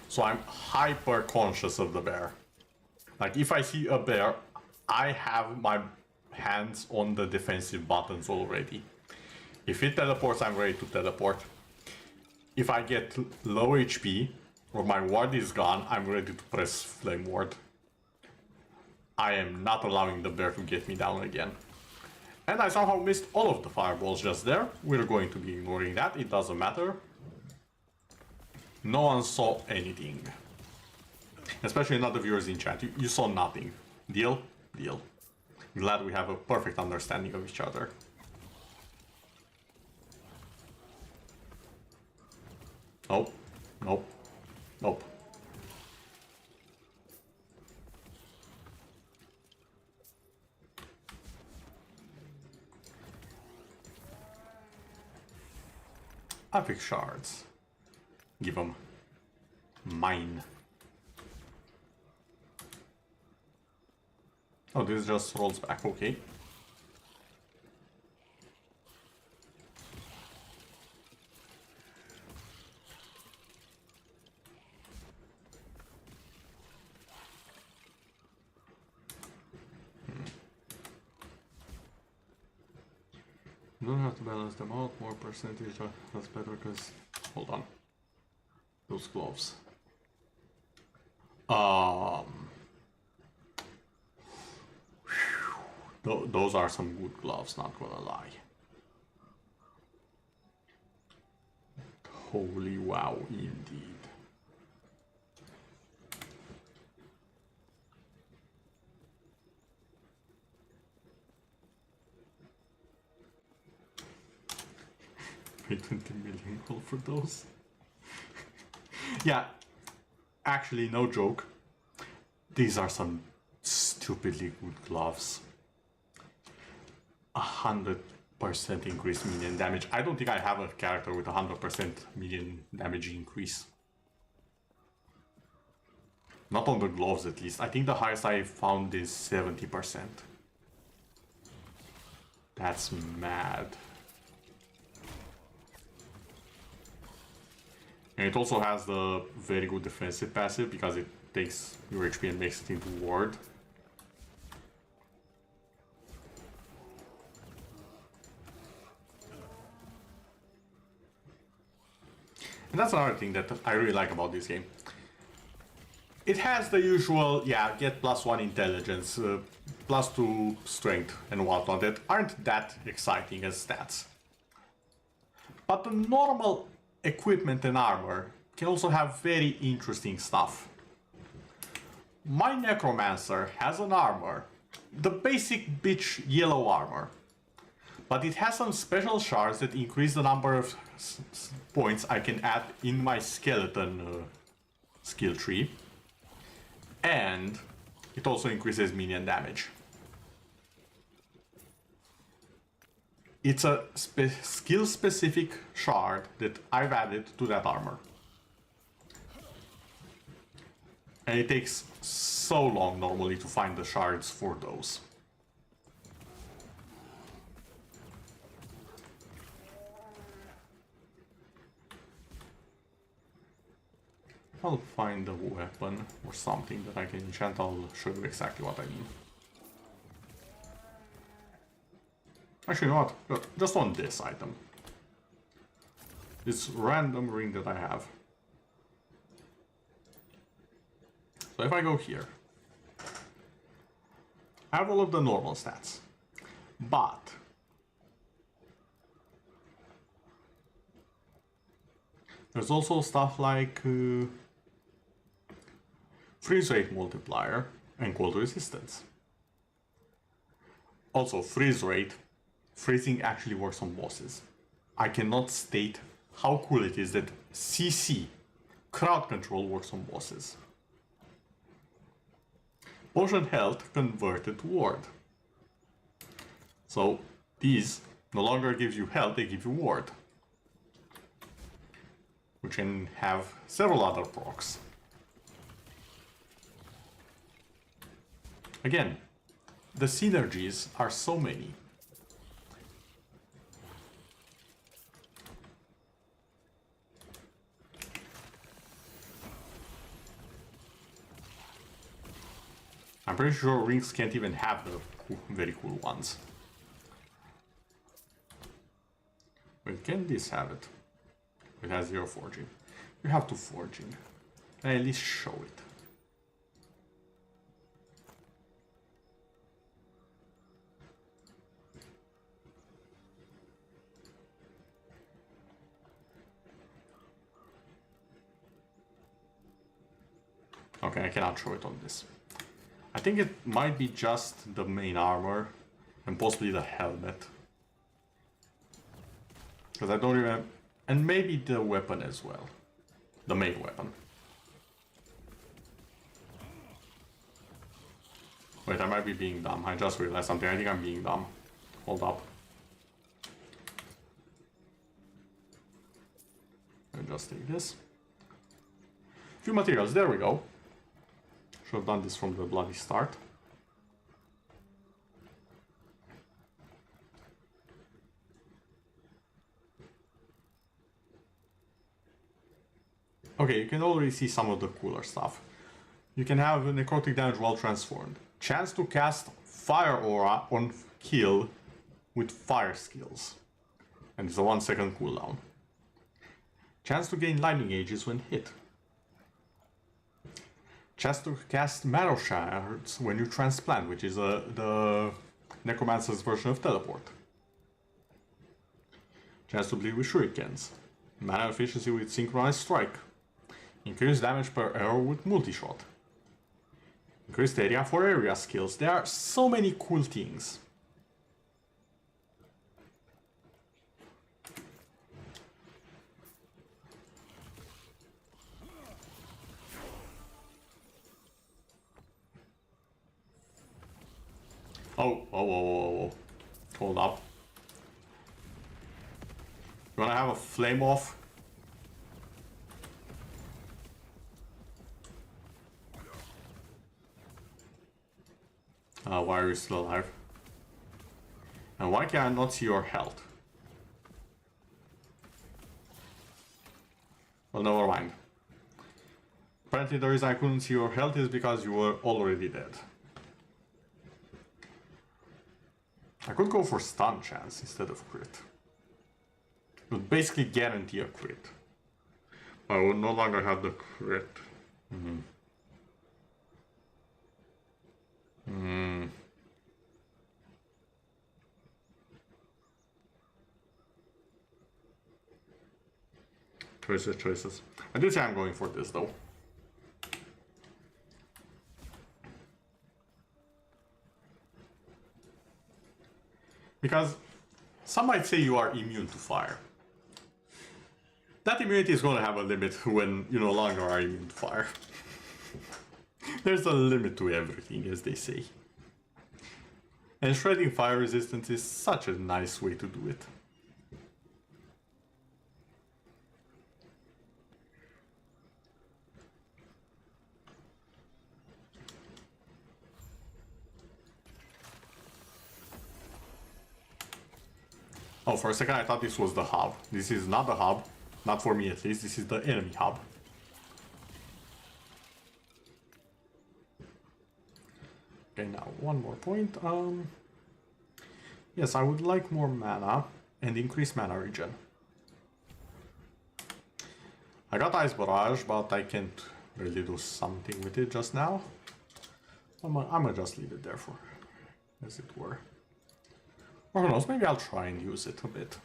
So I'm hyper conscious of the bear. Like if I see a bear, I have my hands on the defensive buttons already. If it teleports, I'm ready to teleport. If I get low HP or my ward is gone, I'm ready to press flame ward. I am not allowing the bear to get me down again. And I somehow missed all of the fireballs just there. We're going to be ignoring that, it doesn't matter. No one saw anything. Especially not the viewers in chat. You saw nothing. Deal? Deal. Glad we have a perfect understanding of each other. Nope. Nope. Nope. Epic shards. Give them mine. Oh, this just rolls back, okay. You don't have to balance them out, more percentage, that's better because, hold on, those gloves. Those are some good gloves, not gonna lie. Holy wow, indeed. Pay 20 million gold for those. Yeah, actually, no joke. These are some stupidly good gloves. 100% increase minion damage. I don't think I have a character with 100% minion damage increase. Not on the gloves at least. I think the highest I found is 70%. That's mad. And it also has the very good defensive passive because it takes your HP and makes it into ward. And that's another thing that I really like about this game. It has the usual, yeah, get +1 intelligence, +2 strength and whatnot that aren't that exciting as stats. But the normal equipment and armor can also have very interesting stuff. My Necromancer has an armor, the basic bitch yellow armor, but it has some special shards that increase the number of points I can add in my skeleton skill tree, and it also increases minion damage. It's a skill-specific shard that I've added to that armor. And it takes so long normally to find the shards for those. I'll find a weapon or something that I can enchant. I'll show you exactly what I mean. Actually, you know what? Just on this item. This random ring that I have. So if I go here, I have all of the normal stats. But there's also stuff like freeze rate multiplier and cold resistance. Also, freeze rate. Freezing actually works on bosses. I cannot state how cool it is that CC, crowd control, works on bosses. Potion health converted to ward. So these no longer give you health, they give you ward. Which can have several other procs. Again, the synergies are so many. I'm pretty sure rings can't even have the very cool ones. Wait, can this have it? It has 0 forging. You have to forging. At least show it. Okay, I cannot show it on this. I think it might be just the main armor and possibly the helmet. Because I don't remember. And maybe the weapon as well. The main weapon. Wait, I might be being dumb. I just realized something. I think I'm being dumb. Hold up. I'll just take this. Few materials, there we go. Should have done this from the bloody start. Okay, you can already see some of the cooler stuff. You can have necrotic damage while transformed. Chance to cast fire aura on kill with fire skills. And it's a 1 second cooldown. Chance to gain lightning ages when hit. Chance to cast marrow shards when you transplant, which is the necromancer's version of teleport. Chance to bleed with shurikens. Mana efficiency with synchronized strike. Increased damage per arrow with multi-shot. Increased area for area skills. There are so many cool things. Oh. Hold up. You wanna have a flame off? Why are you still alive? And why can I not see your health? Well, never mind. Apparently the reason I couldn't see your health is because you were already dead. I could go for stun chance instead of crit. It would basically guarantee a crit. I would no longer have the crit. Choices. I do say I'm going for this though. Because some might say you are immune to fire. That immunity is going to have a limit when you no longer are immune to fire. There's a limit to everything, as they say. And shredding fire resistance is such a nice way to do it. Oh, for a second I thought this was the hub. This is not the hub. Not for me at least. This is the enemy hub. Okay, now one more point. Yes, I would like more mana and increased mana regen. I got Ice Barrage, but I can't really do something with it just now. I'm gonna just leave it there for, as it were. Or who knows, maybe I'll try and use it a bit.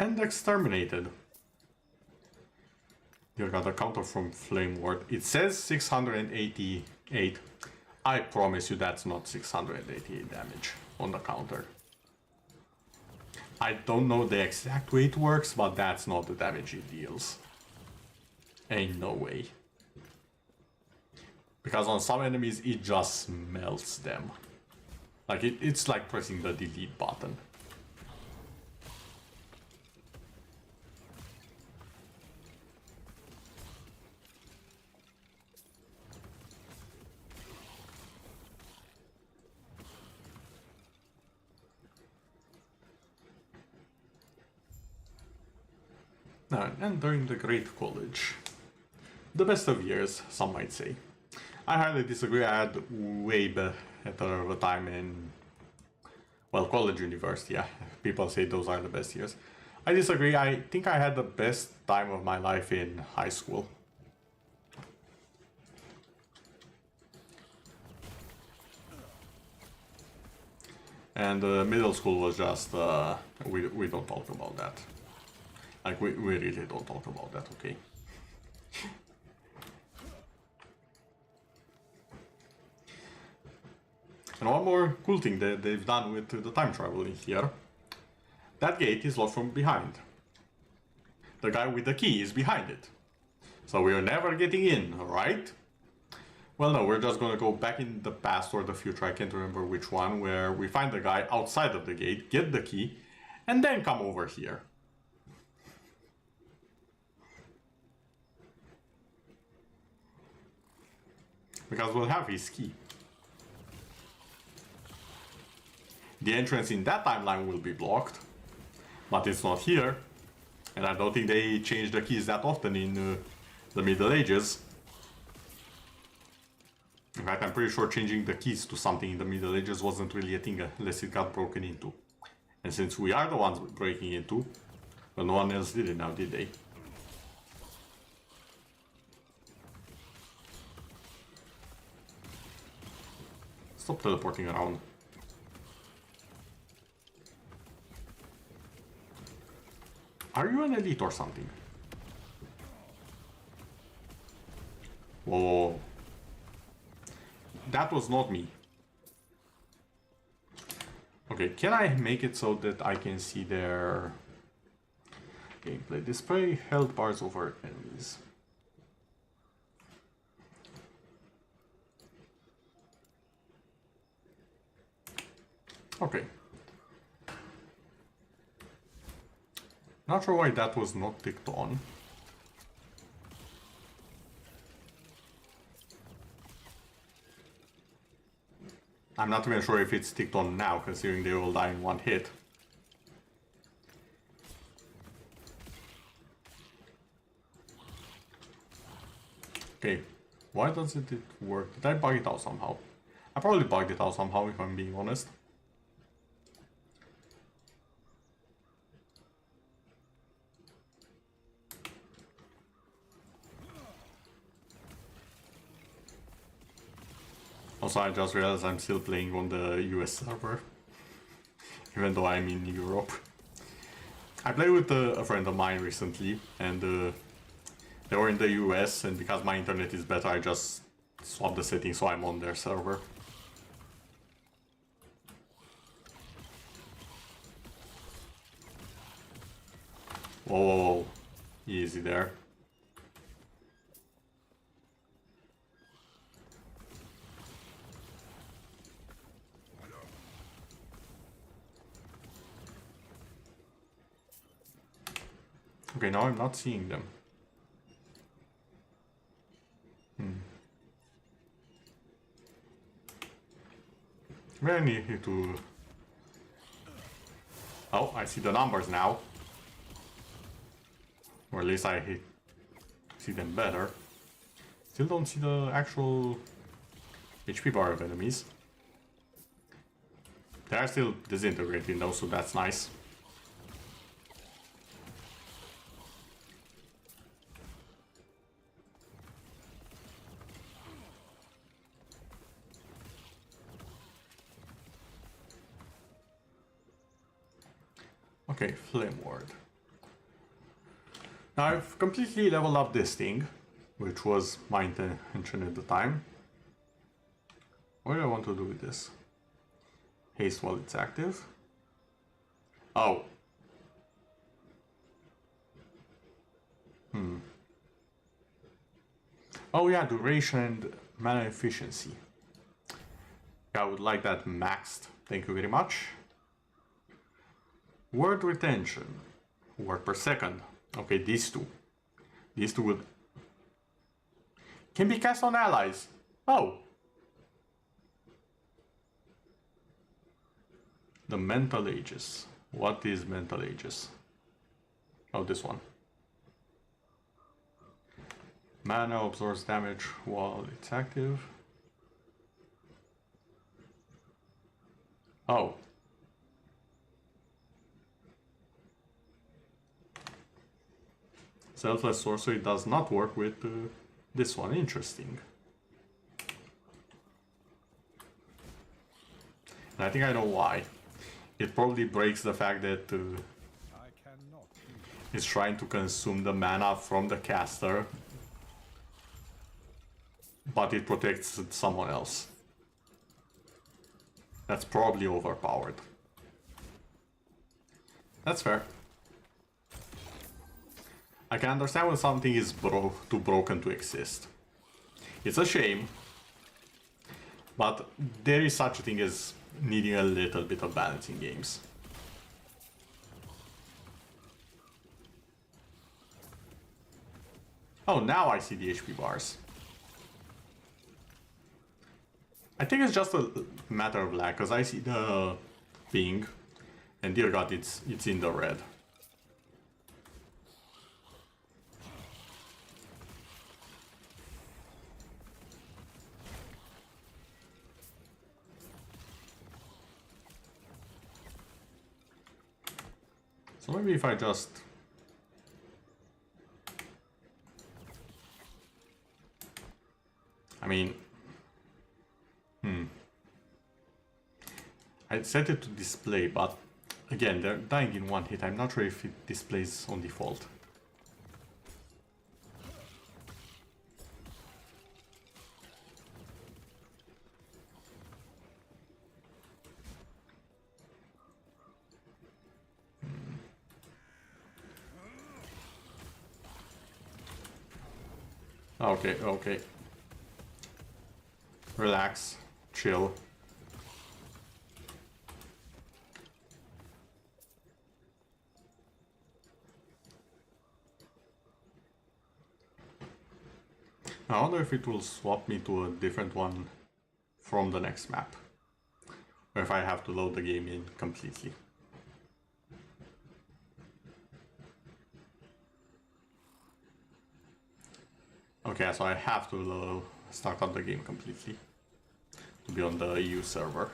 And exterminated. You got a counter from Flame Ward. It says 688. I promise you that's not 688 damage on the counter. I don't know the exact way it works, but that's not the damage it deals. Ain't no way. Because on some enemies it just melts them. Like it's like pressing the delete button. Now, entering the Great College. the best of years, some might say. I highly disagree. I had way better of a time in, well, college, university. Yeah, people say those are the best years. I disagree. I think I had the best time of my life in high school. And middle school was just, we don't talk about that. Like, we really don't talk about that, okay? And one more cool thing that they've done with the time traveling here. That gate is locked from behind. The guy with the key is behind it. So we are never getting in, right? Well, no, we're just gonna go back in the past or the future, I can't remember which one, where we find the guy outside of the gate, get the key, and then come over here. Because we'll have his key. The entrance in that timeline will be blocked, but it's not here. And I don't think they change the keys that often in the Middle Ages. In fact, I'm pretty sure changing the keys to something in the Middle Ages wasn't really a thing unless it got broken into. And since we are the ones breaking into, well, no one else did it now, did they? Stop teleporting around. Are you an elite or something? Whoa. That was not me. Okay, can I make it so that I can see their gameplay? Display health bars over enemies. Okay. Not sure why that was not ticked on. I'm not even sure if it's ticked on now, considering they will die in one hit. Okay, why doesn't it work? Did I bug it out somehow? I probably bugged it out somehow, if I'm being honest. Also, I just realized I'm still playing on the US server, even though I'm in Europe. I played with a friend of mine recently, and they were in the US, and because my internet is better, I just swapped the settings so I'm on their server. Whoa, whoa, whoa. Easy there. Okay, now I'm not seeing them. Maybe I need to... Oh, I see the numbers now. Or at least I see them better. Still don't see the actual HP bar of enemies. They are still disintegrating though, so that's nice. Okay, Flame Ward. Now I've completely leveled up this thing, which was my intention at the time. What do I want to do with this? Haste while it's active. Oh. Oh yeah, duration and mana efficiency. I would like that maxed. Thank you very much. Word retention. Word per second. Okay, these two. These two would... Can be cast on allies. Oh. The Mental Ages. What is Mental Ages? Oh, this one. Mana absorbs damage while it's active. Oh. Selfless sorcery does not work with this one. Interesting. And I think I know why. It probably breaks the fact that I cannot do it's trying to consume the mana from the caster, but it protects someone else. That's probably overpowered. That's fair. I can understand when something is too broken to exist. It's a shame, but there is such a thing as needing a little bit of balance in games. Oh, now I see the HP bars. I think it's just a matter of lag, because I see the ping, and dear god, it's in the red. So maybe if I just... I mean... I set it to display, but again, they're dying in one hit. I'm not sure if it displays on default. Okay, okay. Relax, chill. I wonder if it will swap me to a different one from the next map, or if I have to load the game in completely. Okay, so I have to start up the game completely to be on the EU server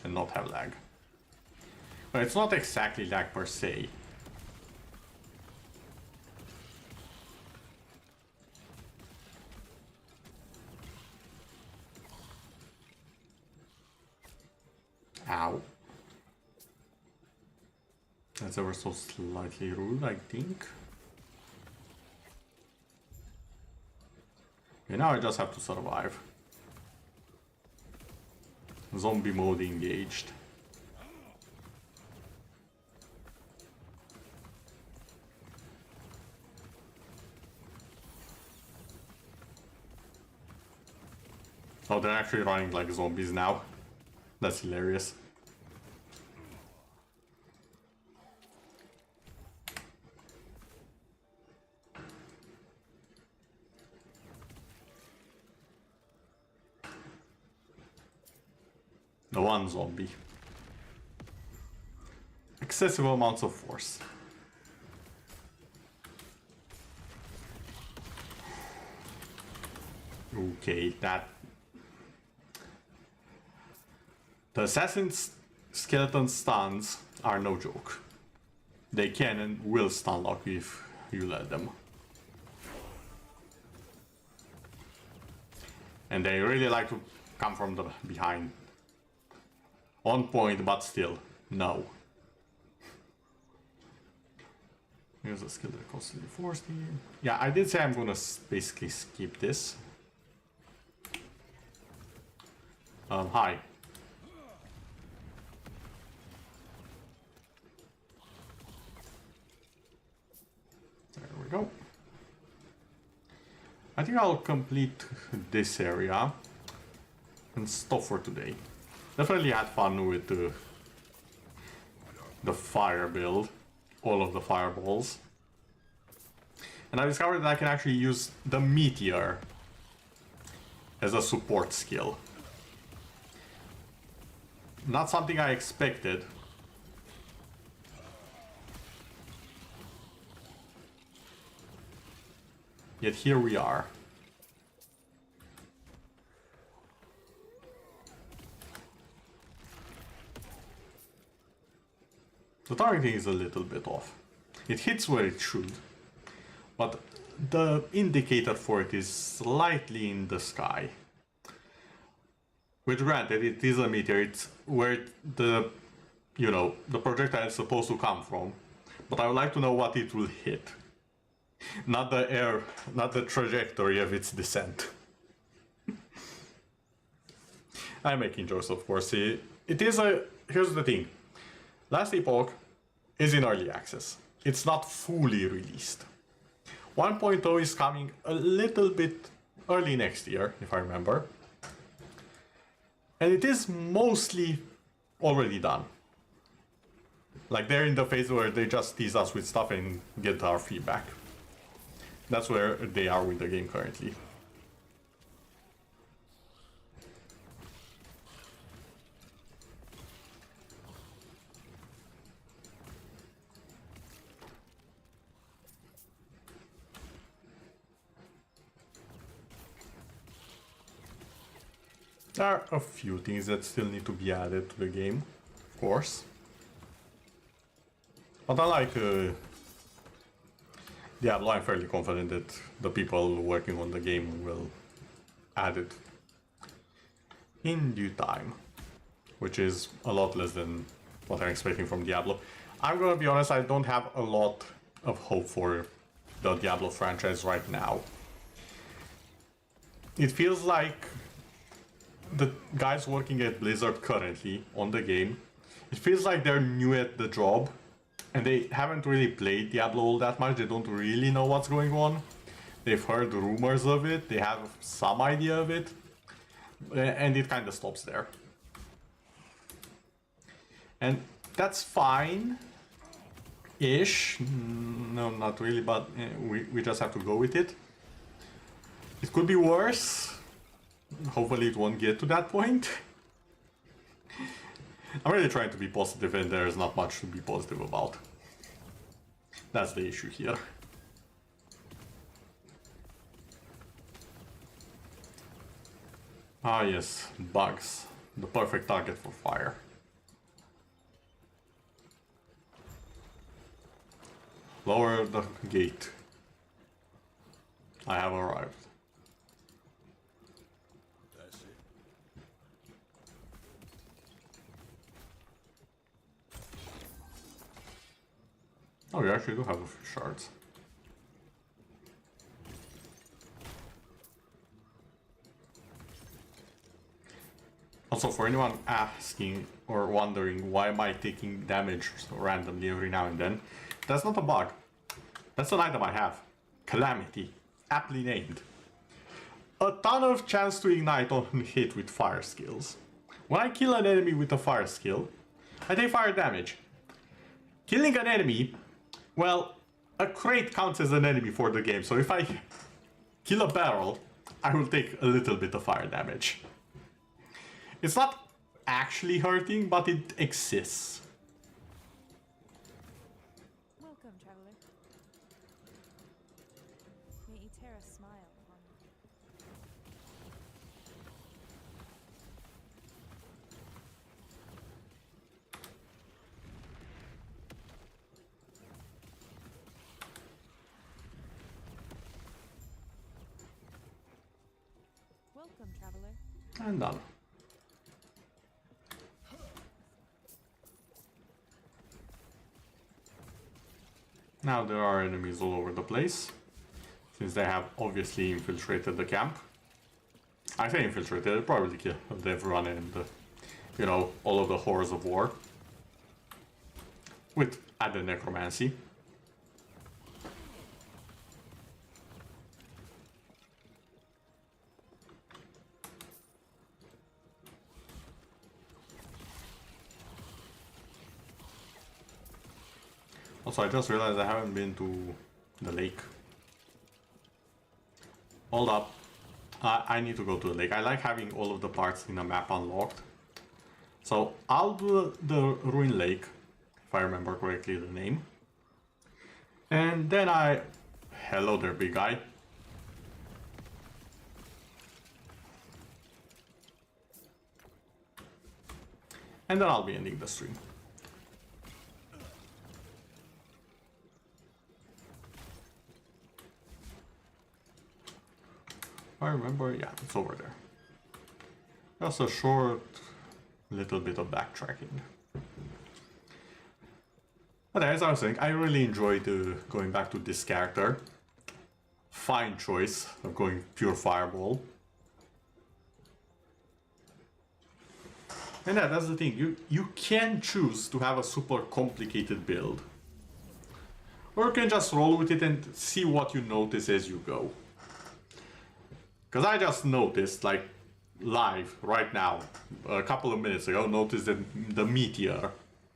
and not have lag. But it's not exactly lag per se. Ow. That's ever so slightly rude, I think. Okay, now I just have to survive. Zombie mode engaged. Oh, they're actually running like zombies now. That's hilarious. The one zombie. Excessive amounts of force. Okay, that... The assassin's skeleton stuns are no joke. They can and will stun lock you if you let them. And they really like to come from the behind. On point, but still, no. Here's a skill that constantly forced me. Yeah, I did say I'm gonna basically skip this. Hi. There we go. I think I'll complete this area and stop for today. Definitely had fun with the fire build, all of the fireballs. And I discovered that I can actually use the meteor as a support skill. Not something I expected. Yet here we are. The targeting is a little bit off. It hits where it should, but the indicator for it is slightly in the sky. Which, granted, it is a meteor, it's where the projectile is supposed to come from. But I would like to know what it will hit. Not the air, not the trajectory of its descent. I'm making jokes, of course. Here's the thing. Last Epoch is in early access. It's not fully released. 1.0 is coming a little bit early next year, if I remember. And it is mostly already done. Like, they're in the phase where they just tease us with stuff and get our feedback. That's where they are with the game currently. There are a few things that still need to be added to the game, of course. But unlike Diablo, I'm fairly confident that the people working on the game will add it in due time, which is a lot less than what I'm expecting from Diablo. I'm gonna be honest, I don't have a lot of hope for the Diablo franchise right now. It feels like the guys working at Blizzard currently on the game, it feels like they're new at the job and they haven't really played Diablo all that much. They don't really know what's going on. They've heard rumors of it, they have some idea of it, and it kind of stops there. And that's fine-ish. No, not really, but we just have to go with it. It could be worse. Hopefully it won't get to that point. I'm really trying to be positive and there's not much to be positive about. That's the issue here. Ah yes, bugs. The perfect target for fire. Lower the gate. I have arrived. Oh, we actually do have a few shards. Also, for anyone asking or wondering why am I taking damage randomly every now and then, that's not a bug. That's an item I have. Calamity. Aptly named. A ton of chance to ignite on hit with fire skills. When I kill an enemy with a fire skill, I take fire damage. Killing an enemy, well, a crate counts as an enemy for the game, so if I kill a barrel, I will take a little bit of fire damage. It's not actually hurting, but it exists. Welcome, traveler. May Eterra smile upon you. Welcome, traveler. And done. Now there are enemies all over the place, since they have obviously infiltrated the camp. I say infiltrated, they probably killed everyone and, all of the horrors of war. With added necromancy. Also, I just realized I haven't been to the lake. Hold up. I need to go to the lake. I like having all of the parts in a map unlocked. So I'll do the Ruin Lake, if I remember correctly the name. And then hello there, big guy. And then I'll be ending the stream. I remember, yeah, it's over there. Just a short little bit of backtracking. But as I was saying, I really enjoyed going back to this character. Fine choice of going pure fireball. And that's the thing, you can choose to have a super complicated build. Or you can just roll with it and see what you notice as you go. Because I just noticed, like, live, right now, a couple of minutes ago, noticed that the meteor,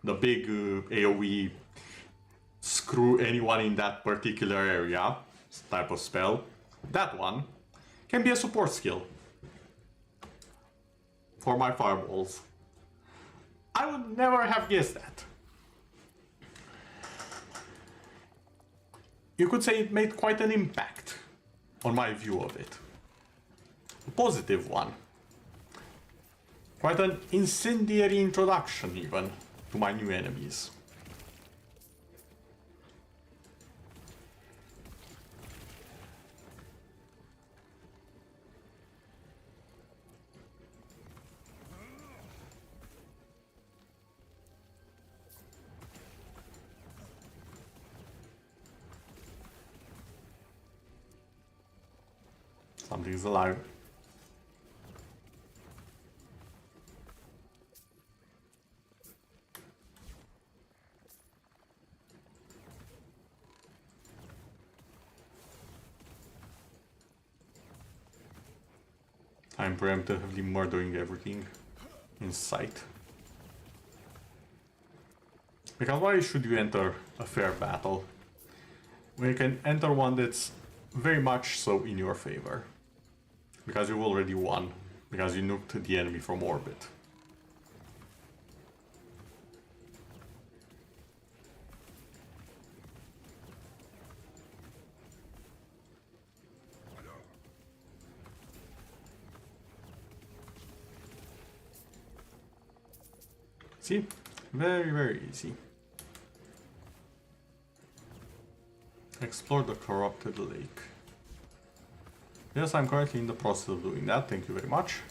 the big AoE, screw anyone in that particular area type of spell, that one can be a support skill for my fireballs. I would never have guessed that. You could say it made quite an impact on my view of it. A positive one. Quite an incendiary introduction even to my new enemies. Something's alive. I'm preemptively murdering everything in sight. Because why should you enter a fair battle when you can enter one that's very much so in your favor? Because you've already won, because you nuked the enemy from orbit. See? Very, very easy. Explore the corrupted lake. Yes, I'm currently in the process of doing that, thank you very much.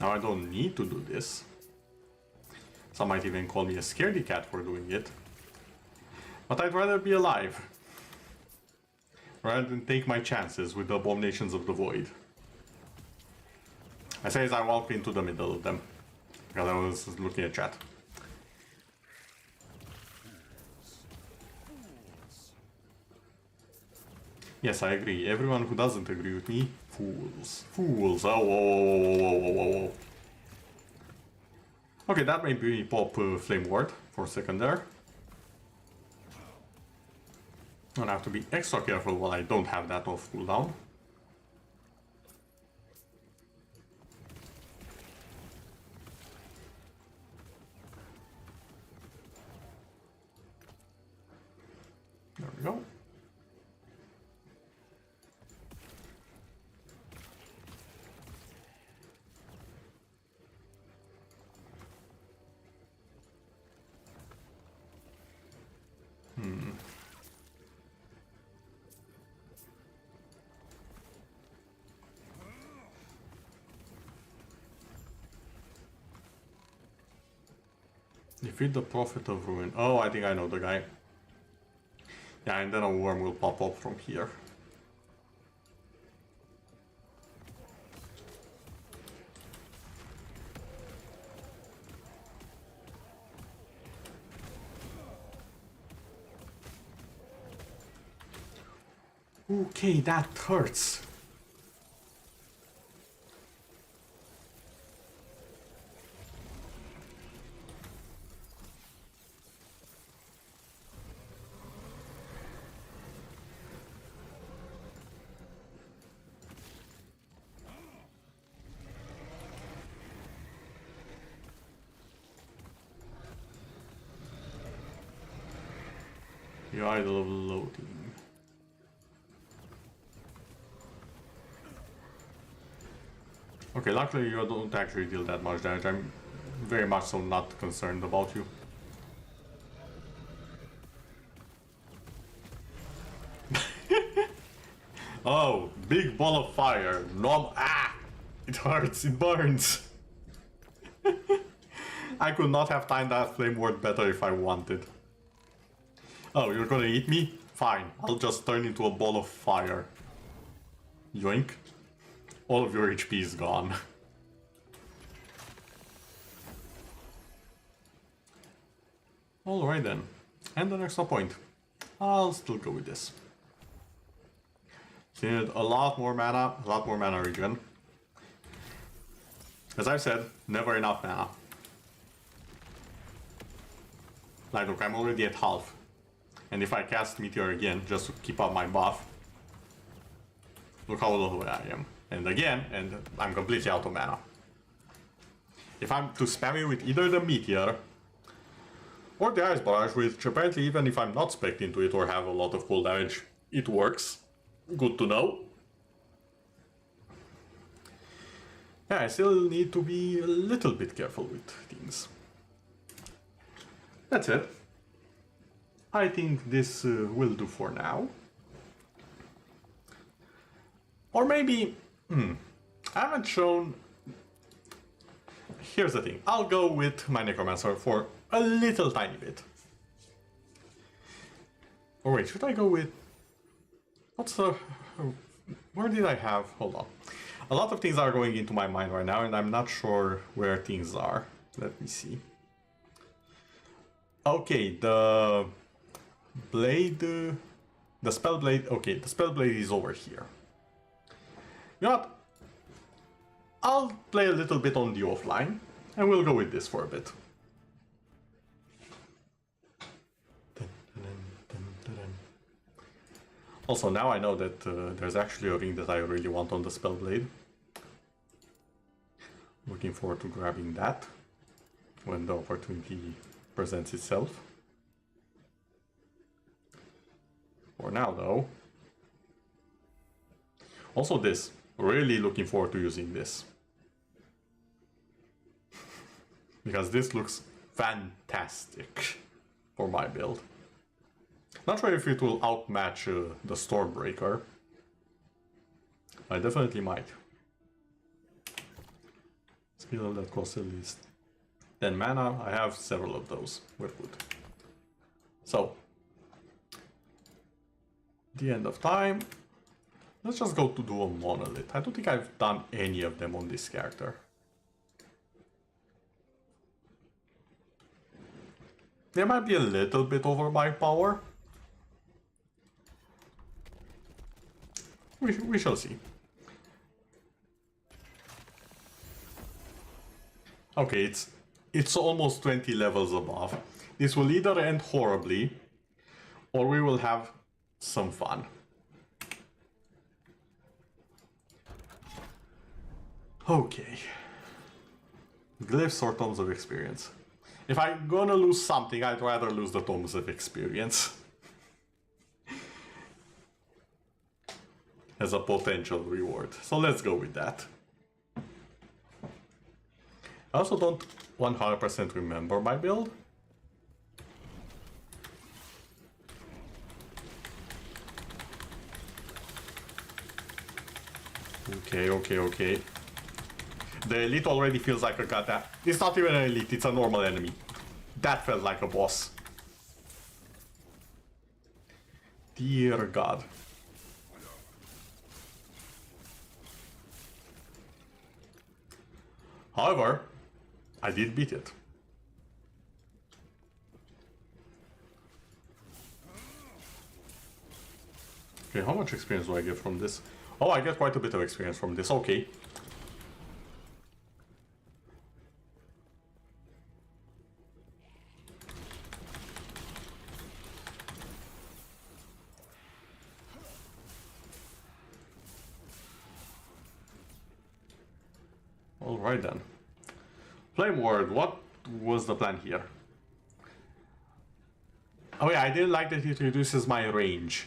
Now I don't need to do this. Some might even call me a scaredy cat for doing it. But I'd rather be alive, rather than take my chances with the abominations of the void. I say as I walk into the middle of them, because I was looking at chat. Yes, I agree. Everyone who doesn't agree with me, fools. Fools. Oh, whoa, whoa, whoa, whoa, whoa, whoa, whoa. Okay, that made me pop Flame Ward for a second there. I'm gonna have to be extra careful while I don't have that off cooldown. There we go. Defeat the Prophet of Ruin. Oh, I think I know the guy. Yeah, and then a worm will pop up from here. Okay, that hurts. The idol of loading. Okay, luckily you don't actually deal that much damage. I'm very much so not concerned about you. Oh, big ball of fire. Nom. Ah! It hurts, it burns. I could not have timed that flame word better if I wanted. Oh, you're gonna eat me? Fine, I'll just turn into a ball of fire. Yoink. All of your HP is gone. Alright then. And an extra point. I'll still go with this. Need a lot more mana regen. As I've said, never enough mana. Like, look, I'm already at half. And if I cast Meteor again, just to keep up my buff, look how low I am. And again, and I'm completely out of mana. If I'm to spam it with either the Meteor or the Ice Barrage, which apparently even if I'm not spec'd into it or have a lot of cold damage, it works. Good to know. Yeah, I still need to be a little bit careful with things. That's it. I think this will do for now. Or maybe... I haven't shown... Here's the thing. I'll go with my Necromancer for a little tiny bit. Or wait, should I go with... What's the... Where did I have... Hold on. A lot of things are going into my mind right now and I'm not sure where things are. Let me see. Okay, the... Blade... The spell blade... Okay, the spell blade is over here. You know what? I'll play a little bit on the offline and we'll go with this for a bit. Also, now I know that there's actually a ring that I really want on the spell blade. Looking forward to grabbing that when the opportunity presents itself. For now though. Also this. Really looking forward to using this. Because this looks fantastic for my build. Not sure if it will outmatch the Stormbreaker. I definitely might. Skill that costs at least 10 mana. I have several of those. We're good. So, the end of time. Let's just go to do a monolith. I don't think I've done any of them on this character. They might be a little bit over my power. We shall see. Okay, it's almost 20 levels above. This will either end horribly, or we will have some fun. Okay. Glyphs or Tomes of Experience. If I'm gonna lose something, I'd rather lose the Tomes of Experience. As a potential reward. So let's go with that. I also don't 100% remember my build. Okay. The elite already feels like a goddamn... It's not even an elite, it's a normal enemy. That felt like a boss. Dear God. However, I did beat it. Okay, how much experience do I get from this? Oh, I get quite a bit of experience from this, okay. Alright then. Flame Ward, what was the plan here? Oh yeah, I didn't like that it reduces my range.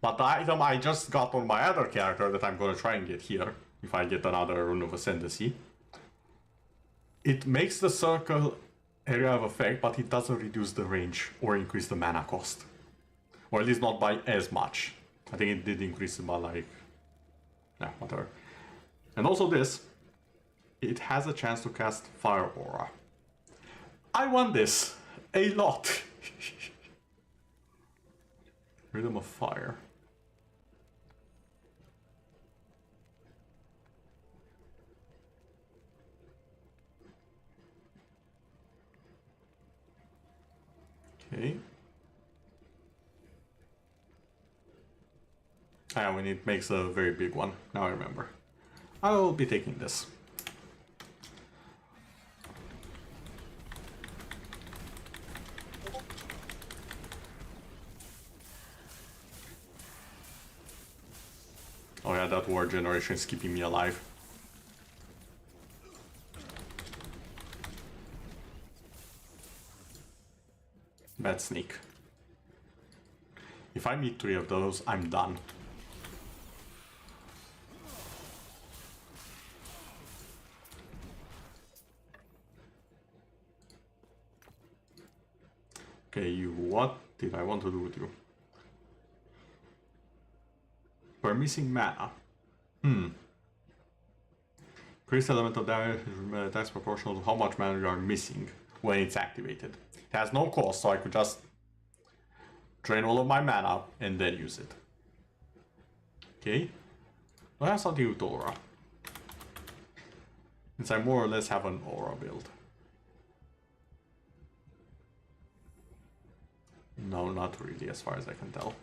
But the item I just got on my other character that I'm gonna try and get here, if I get another Rune of Ascendancy, it makes the circle area of effect, but it doesn't reduce the range or increase the mana cost. Or at least not by as much. I think it did increase it by like... yeah, whatever. And also this, it has a chance to cast Fire Aura. I want this a lot. Rhythm of Fire. Okay. Ah, when it makes a very big one. Now I remember. I will be taking this. Oh yeah, that war generation is keeping me alive. Bad sneak. If I meet 3 of those, I'm done. Okay, you, what did I want to do with you? We're missing mana. Increased elemental damage attacks proportional to how much mana you are missing when it's activated. It has no cost, so I could just drain all of my mana and then use it. Okay. I have something with aura. Since I more or less have an aura build. No, not really, as far as I can tell.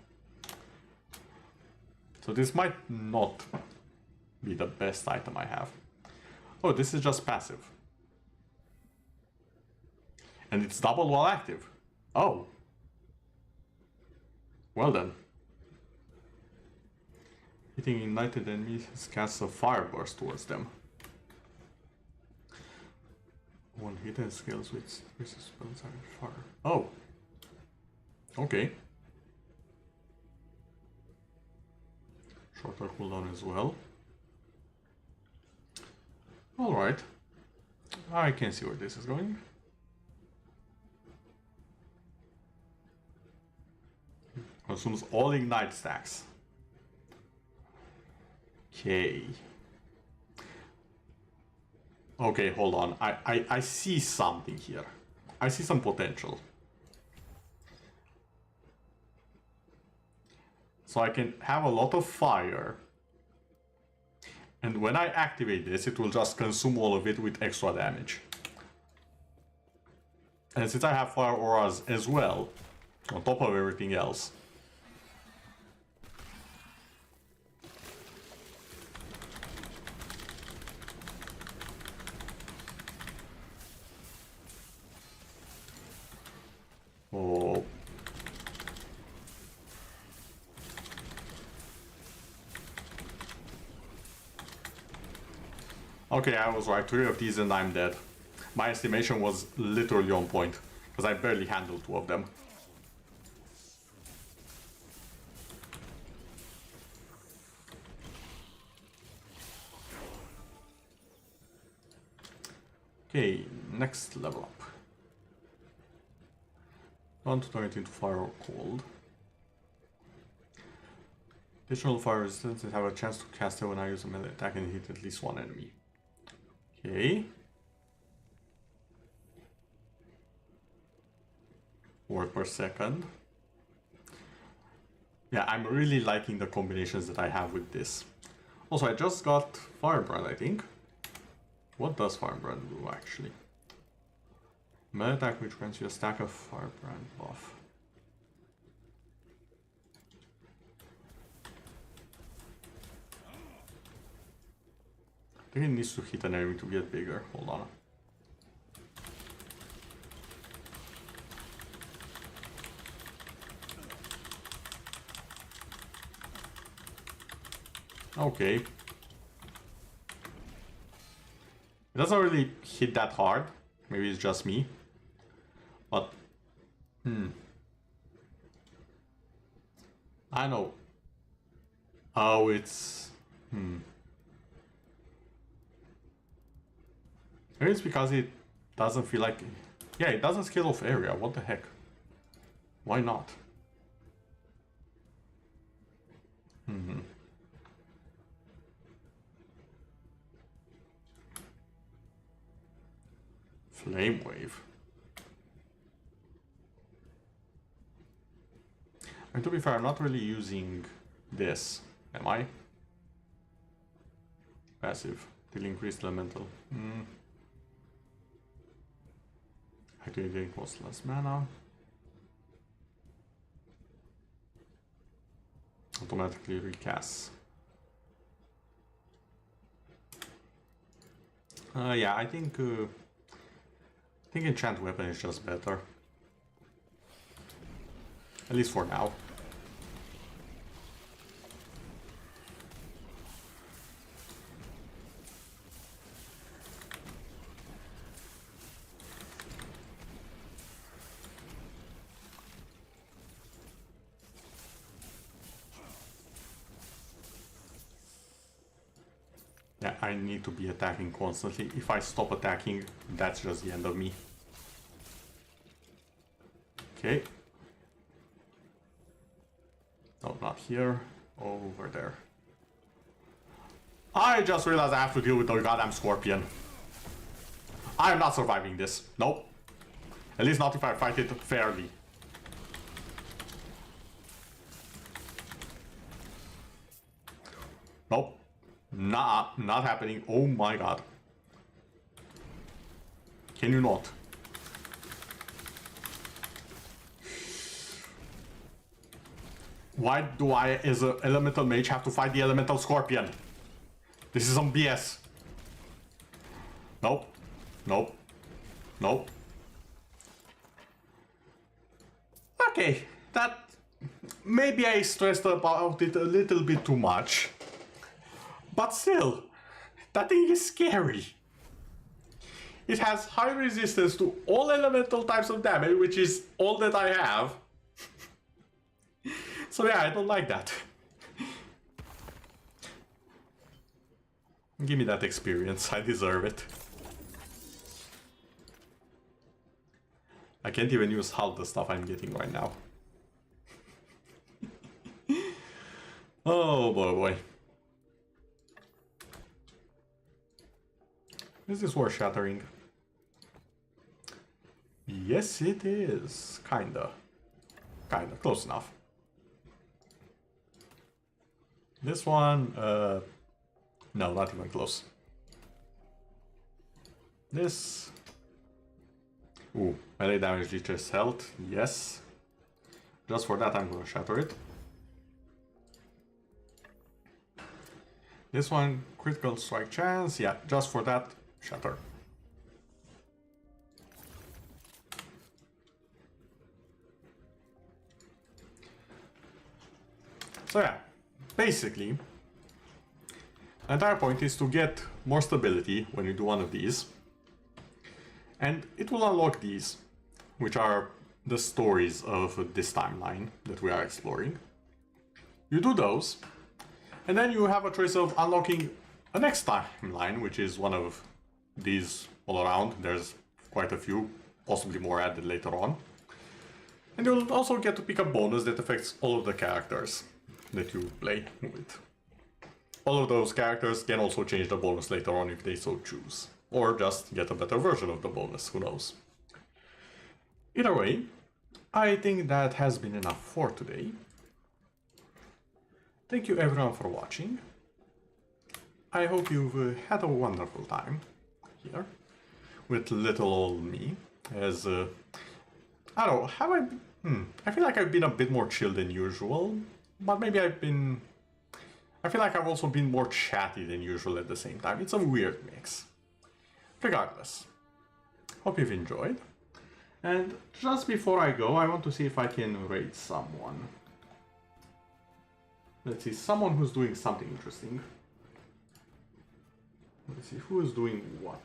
So this might not be the best item I have. Oh, this is just passive. And it's double while active. Oh. Well then. Hitting ignited enemies casts a fire burst towards them. One hit and scales with spells are fire. Oh. Okay. Shorter cooldown as well. Alright. I can see where this is going. Consumes all ignite stacks. Okay. Okay, hold on. I see something here. I see some potential. So I can have a lot of fire. And when I activate this, it will just consume all of it with extra damage. And since I have fire auras as well, on top of everything else, oh. Okay, I was right. 3 of these and I'm dead. My estimation was literally on point, because I barely handled 2 of them. Okay, next level up. 1 to turn it into fire or cold. Additional fire resistance and have a chance to cast it when I use a melee attack and hit at least 1 enemy. Okay. Word per second. Yeah, I'm really liking the combinations that I have with this. Also, I just got Firebrand, I think. What does Firebrand do, actually? Melee attack which grants you a stack of Firebrand buff. I think it needs to hit an enemy to get bigger. Hold on. Okay. It doesn't really hit that hard. Maybe it's just me. But, I know. Oh, it's... Maybe it's because it doesn't feel like... Yeah, it doesn't scale off area. What the heck? Why not? Flame wave. And to be fair, I'm not really using this, am I? Passive. Till increased elemental. Activating costs less mana. Automatically recasts. Yeah, I think enchant weapon is just better. At least for now. Yeah, I need to be attacking constantly. If I stop attacking, that's just the end of me. Okay. No, not here. Over there. I just realized I have to deal with the goddamn scorpion. I am not surviving this. Nope. At least not if I fight it fairly. Nope. Nah, not happening. Oh my god. Can you not? Why do I, as an elemental mage, have to fight the elemental scorpion? This is some BS. Nope. Nope. Nope. Okay, that... Maybe I stressed about it a little bit too much. But still, that thing is scary. It has high resistance to all elemental types of damage, which is all that I have. So yeah, I don't like that. Give me that experience, I deserve it. I can't even use half the stuff I'm getting right now. Oh boy. Is this worth shattering? Yes, it is. Kinda. Close enough. This one, no, not even close. This... Ooh, melee damage leeches health, yes. Just for that I'm gonna shatter it. This one, critical strike chance, yeah, just for that, shatter. So yeah, basically, the entire point is to get more stability when you do one of these. And it will unlock these, which are the stories of this timeline that we are exploring. You do those, and then you have a choice of unlocking a next timeline, which is one of these all around. There's quite a few, possibly more added later on. And you'll also get to pick a bonus that affects all of the characters that you play with. All of those characters can also change the bonus later on if they so choose. Or just get a better version of the bonus, who knows. Either way, I think that has been enough for today. Thank you everyone for watching. I hope you've had a wonderful time here with little old me. As I don't know, have I... I feel like I've been a bit more chill than usual, but maybe I feel like I've also been more chatty than usual at the same time. It's a weird mix. Regardless, hope you've enjoyed. And just before I go, I want to see if I can raid someone. Let's see, someone who's doing something interesting. Let's see, who is doing what?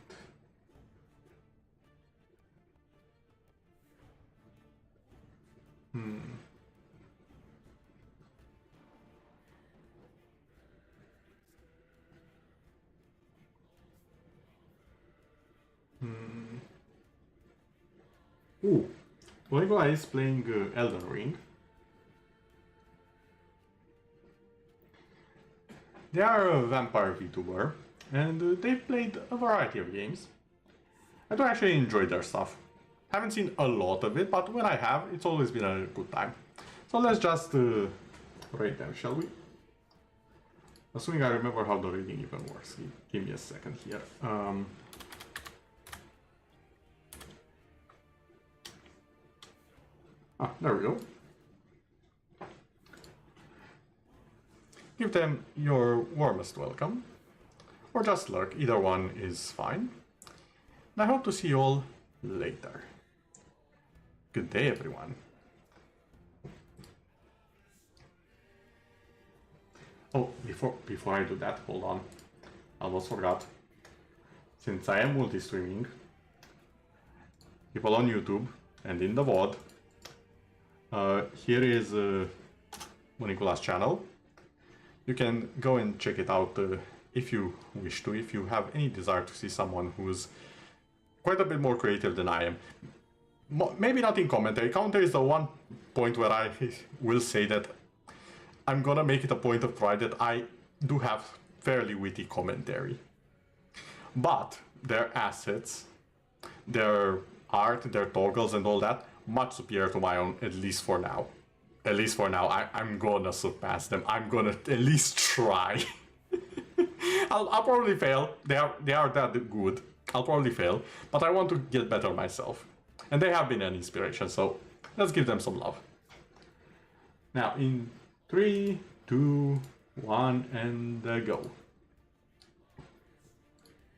Ooh, Nicola is playing Elden Ring. They are a vampire VTuber, and they've played a variety of games. I do actually enjoy their stuff. Haven't seen a lot of it, but when I have, it's always been a good time. So let's just rate them, shall we? Assuming I remember how the rating even works. Give me a second here. There we go. Give them your warmest welcome, or just lurk, either one is fine. And I hope to see you all later. Good day, everyone. Oh, before I do that, hold on. I almost forgot. Since I am multi-streaming, people on YouTube and in the VOD, here is Monicula's channel. You can go and check it out if you wish to, if you have any desire to see someone who's quite a bit more creative than I am. Maybe not in commentary. Commentary is the one point where I will say that I'm gonna make it a point of pride that I do have fairly witty commentary. But their assets, their art, their toggles and all that, much superior to my own, at least for now. At least for now, I'm gonna surpass them. I'm gonna at least try. I'll probably fail. They are that good. I'll probably fail, but I want to get better myself. And they have been an inspiration, so let's give them some love. Now, in 3, 2, 1, and go.